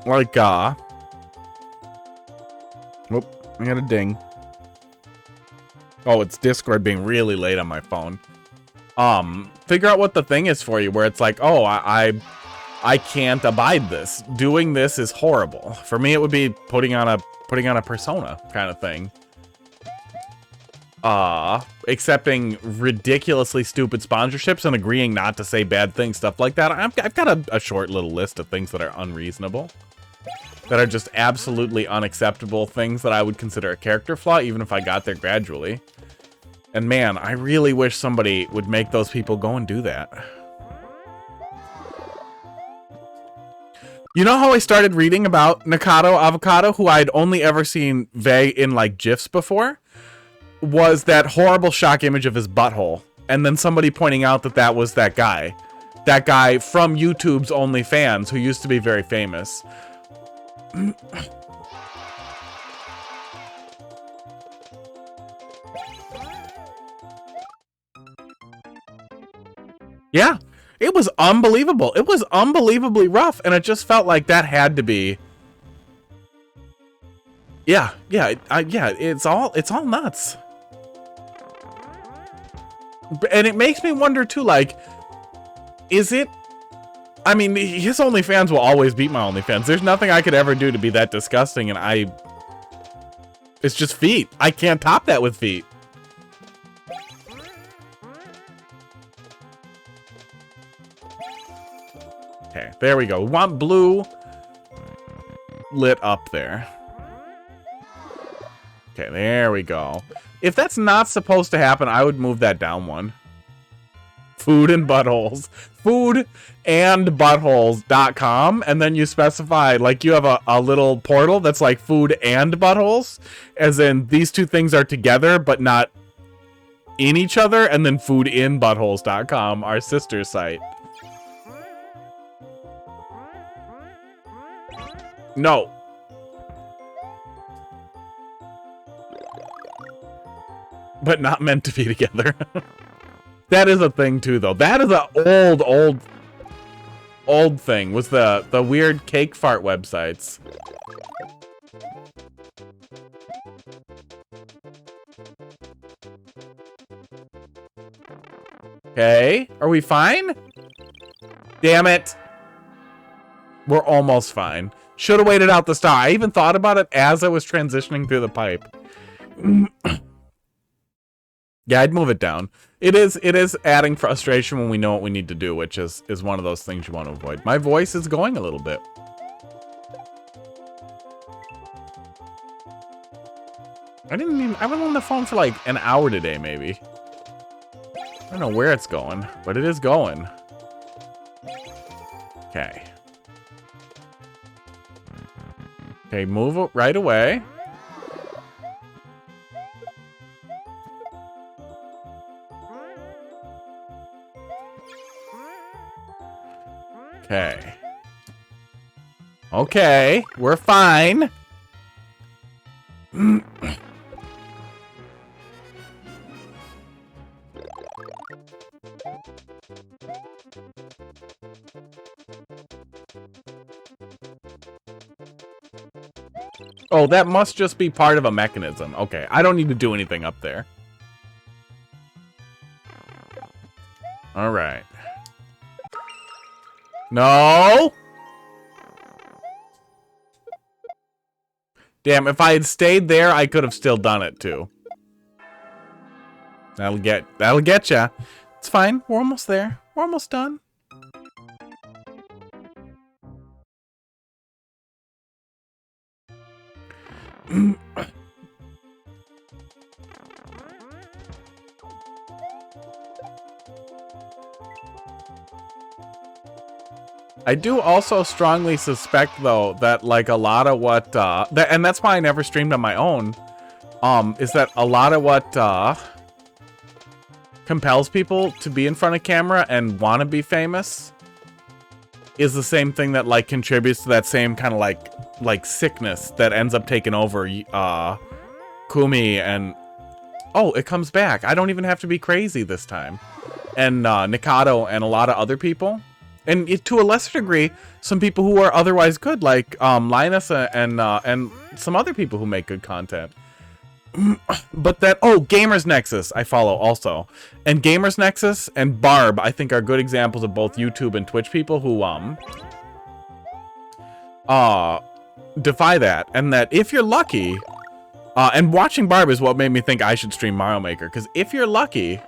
Like, whoop, I got a ding. Oh, it's Discord being really late on my phone. Figure out what the thing is for you, where it's like, oh, I can't abide this. Doing this is horrible. For me, it would be putting on a persona kind of thing. Accepting ridiculously stupid sponsorships and agreeing not to say bad things, stuff like that. I've got a short little list of things that are unreasonable, that are just absolutely unacceptable things that I would consider a character flaw, even if I got there gradually. And man, I really wish somebody would make those people go and do that. You know how I started reading about Nikado Avocado, who I'd only ever seen Vey in like GIFs before? Was that horrible shock image of his butthole. And then somebody pointing out that that was that guy. That guy from YouTube's OnlyFans, who used to be very famous. Yeah, it was unbelievable. It was unbelievably rough, and it just felt like that had to be. Yeah, it's all nuts. And it makes me wonder too, like, is it? I mean, his OnlyFans will always beat my OnlyFans. There's nothing I could ever do to be that disgusting, and it's just feet. I can't top that with feet. Okay, there we go. We want blue lit up there. Okay, there we go. If that's not supposed to happen, I would move that down one. Food and buttholes. Foodandbuttholes.com, and then you specify, like, you have a little portal that's like food and buttholes, as in these two things are together but not in each other, and then foodinbuttholes.com, our sister site. No. But not meant to be together. That is a thing too, though. That is a old thing. Was the weird cake fart websites. Okay, are we fine? Damn it. We're almost fine. Should have waited out the star. I even thought about it as I was transitioning through the pipe. Yeah, I'd move it down. It is adding frustration when we know what we need to do, which is one of those things you want to avoid. My voice is going a little bit. I went on the phone for like an hour today, maybe. I don't know where it's going, but it is going. Okay. Okay, move it right away. Okay. Okay, we're fine. Oh, that must just be part of a mechanism. Okay, I don't need to do anything up there. All right. No! Damn, if I had stayed there, I could have still done it too. That'll get ya. It's fine. We're almost there. We're almost done. I do also strongly suspect, though, that like a lot of what and that's why I never streamed on my own, is that a lot of what compels people to be in front of camera and want to be famous is the same thing that like contributes to that same kind of like sickness that ends up taking over Kumi and oh, it comes back. I don't even have to be crazy this time. And Nikado and a lot of other people. And to a lesser degree, some people who are otherwise good, like Linus and some other people who make good content. But that, oh, Gamers Nexus I follow also. And Gamers Nexus and Barb, I think, are good examples of both YouTube and Twitch people who defy that. And that if you're lucky, and watching Barb is what made me think I should stream Mario Maker. Because if you're lucky,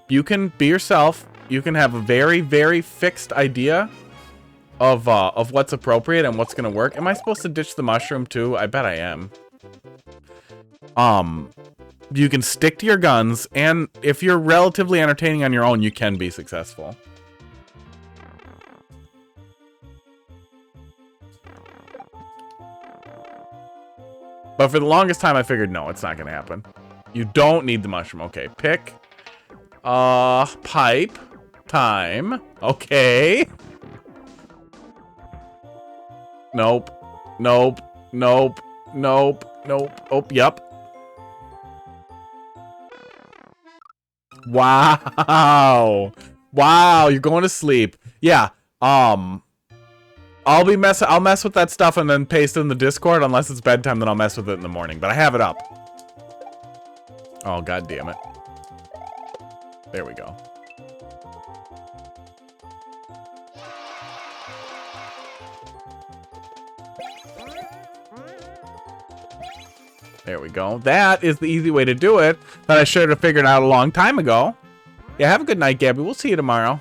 you can be yourself. You can have a very, very fixed idea of what's appropriate and what's gonna work. Am I supposed to ditch the mushroom too? I bet I am. You can stick to your guns, and if you're relatively entertaining on your own, you can be successful. But for the longest time, I figured, no, it's not gonna happen. You don't need the mushroom. Okay, pick. Pipe. Time. Okay. Nope. Nope. Nope. Nope. Nope. Oh, yep. Wow. Wow, you're going to sleep. Yeah. I'll mess with that stuff and then paste it in the Discord. Unless it's bedtime, then I'll mess with it in the morning. But I have it up. Oh, god damn it. There we go. There we go. That is the easy way to do it that I should have figured out a long time ago. Yeah, have a good night, Gabby. We'll see you tomorrow.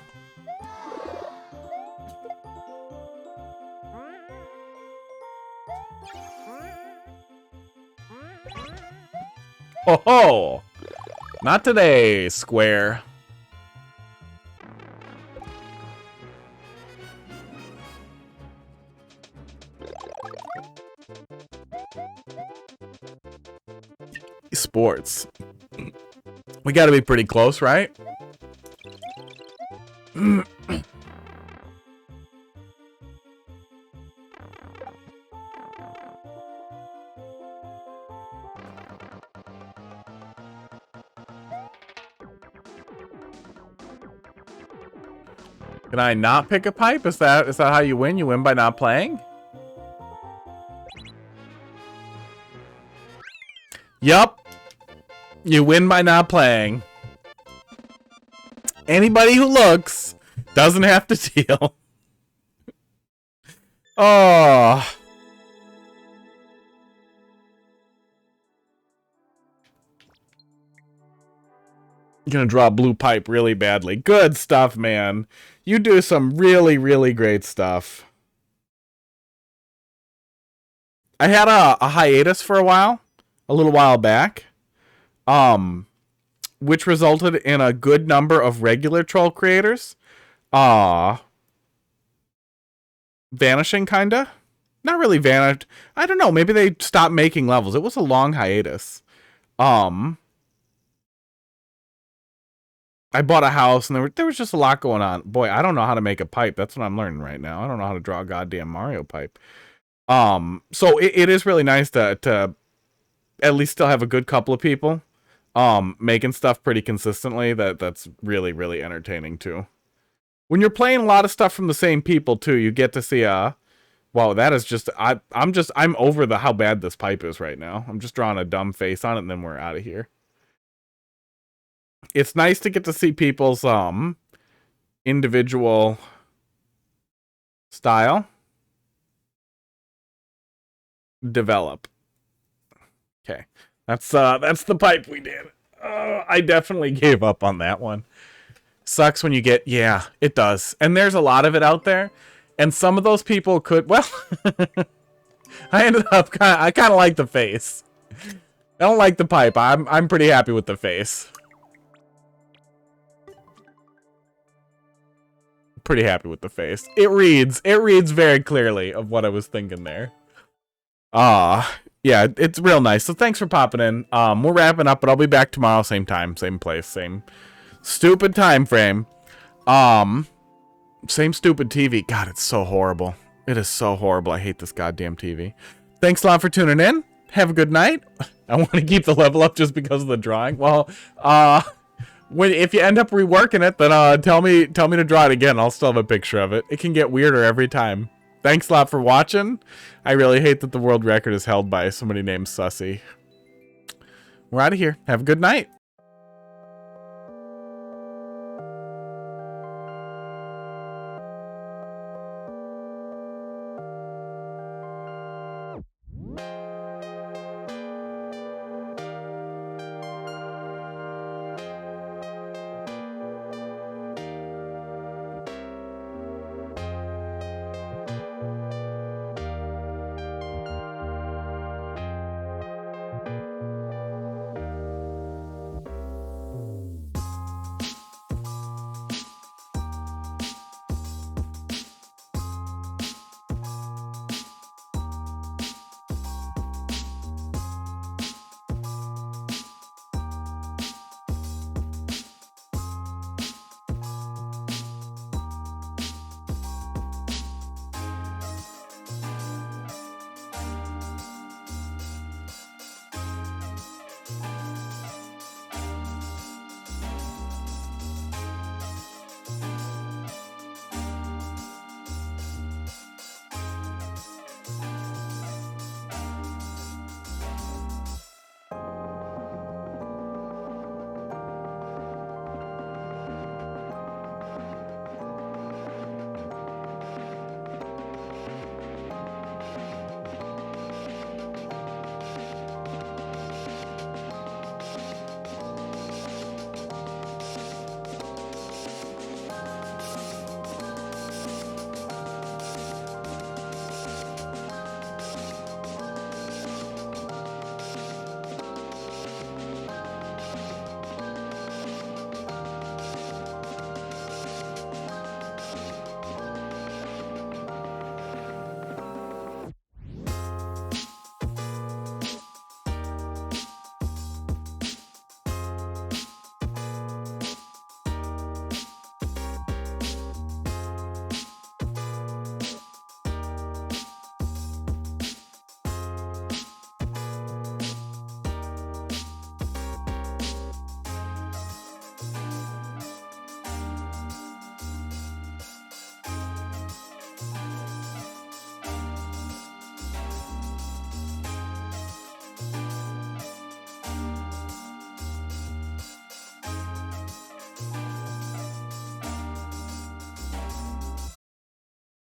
Oh ho! Not today, Square. Sports. We gotta be pretty close, right? Can I not pick a pipe? Is that how you win? You win by not playing? Yup. You win by not playing. Anybody who looks doesn't have to deal. Oh. Gonna draw a blue pipe really badly. Good stuff, man. You do some really, really great stuff. I had a hiatus for a little while back, which resulted in a good number of regular troll creators, vanishing, kinda. Not really vanished. I don't know. Maybe they stopped making levels. It was a long hiatus. I bought a house, and there was just a lot going on. Boy, I don't know how to make a pipe. That's what I'm learning right now. I don't know how to draw a goddamn Mario pipe. So it is really nice to at least still have a good couple of people making stuff pretty consistently. That's really, really entertaining too. When you're playing a lot of stuff from the same people too, you get to see wow, that is just I'm over how bad this pipe is right now. I'm just drawing a dumb face on it, and then we're out of here. It's nice to get to see people's individual style develop. Okay, that's the pipe we did. I definitely gave up on that one. Sucks when you get, yeah, it does, and there's a lot of it out there, and some of those people could, well, I ended up I kind of like the face. I don't like the pipe. I'm pretty happy with the face. Pretty happy with the face. It reads very clearly of what I was thinking there. Yeah, it's real nice. So thanks for popping in. We're wrapping up, but I'll be back tomorrow, same time, same place, same stupid time frame. Same stupid TV. God, it's so horrible. It is so horrible. I hate this goddamn TV. Thanks a lot for tuning in. Have a good night. I want to keep the level up just because of the drawing. Well, if you end up reworking it, then tell me to draw it again. I'll still have a picture of it. It can get weirder every time. Thanks a lot for watching. I really hate that the world record is held by somebody named Sussy. We're out of here. Have a good night.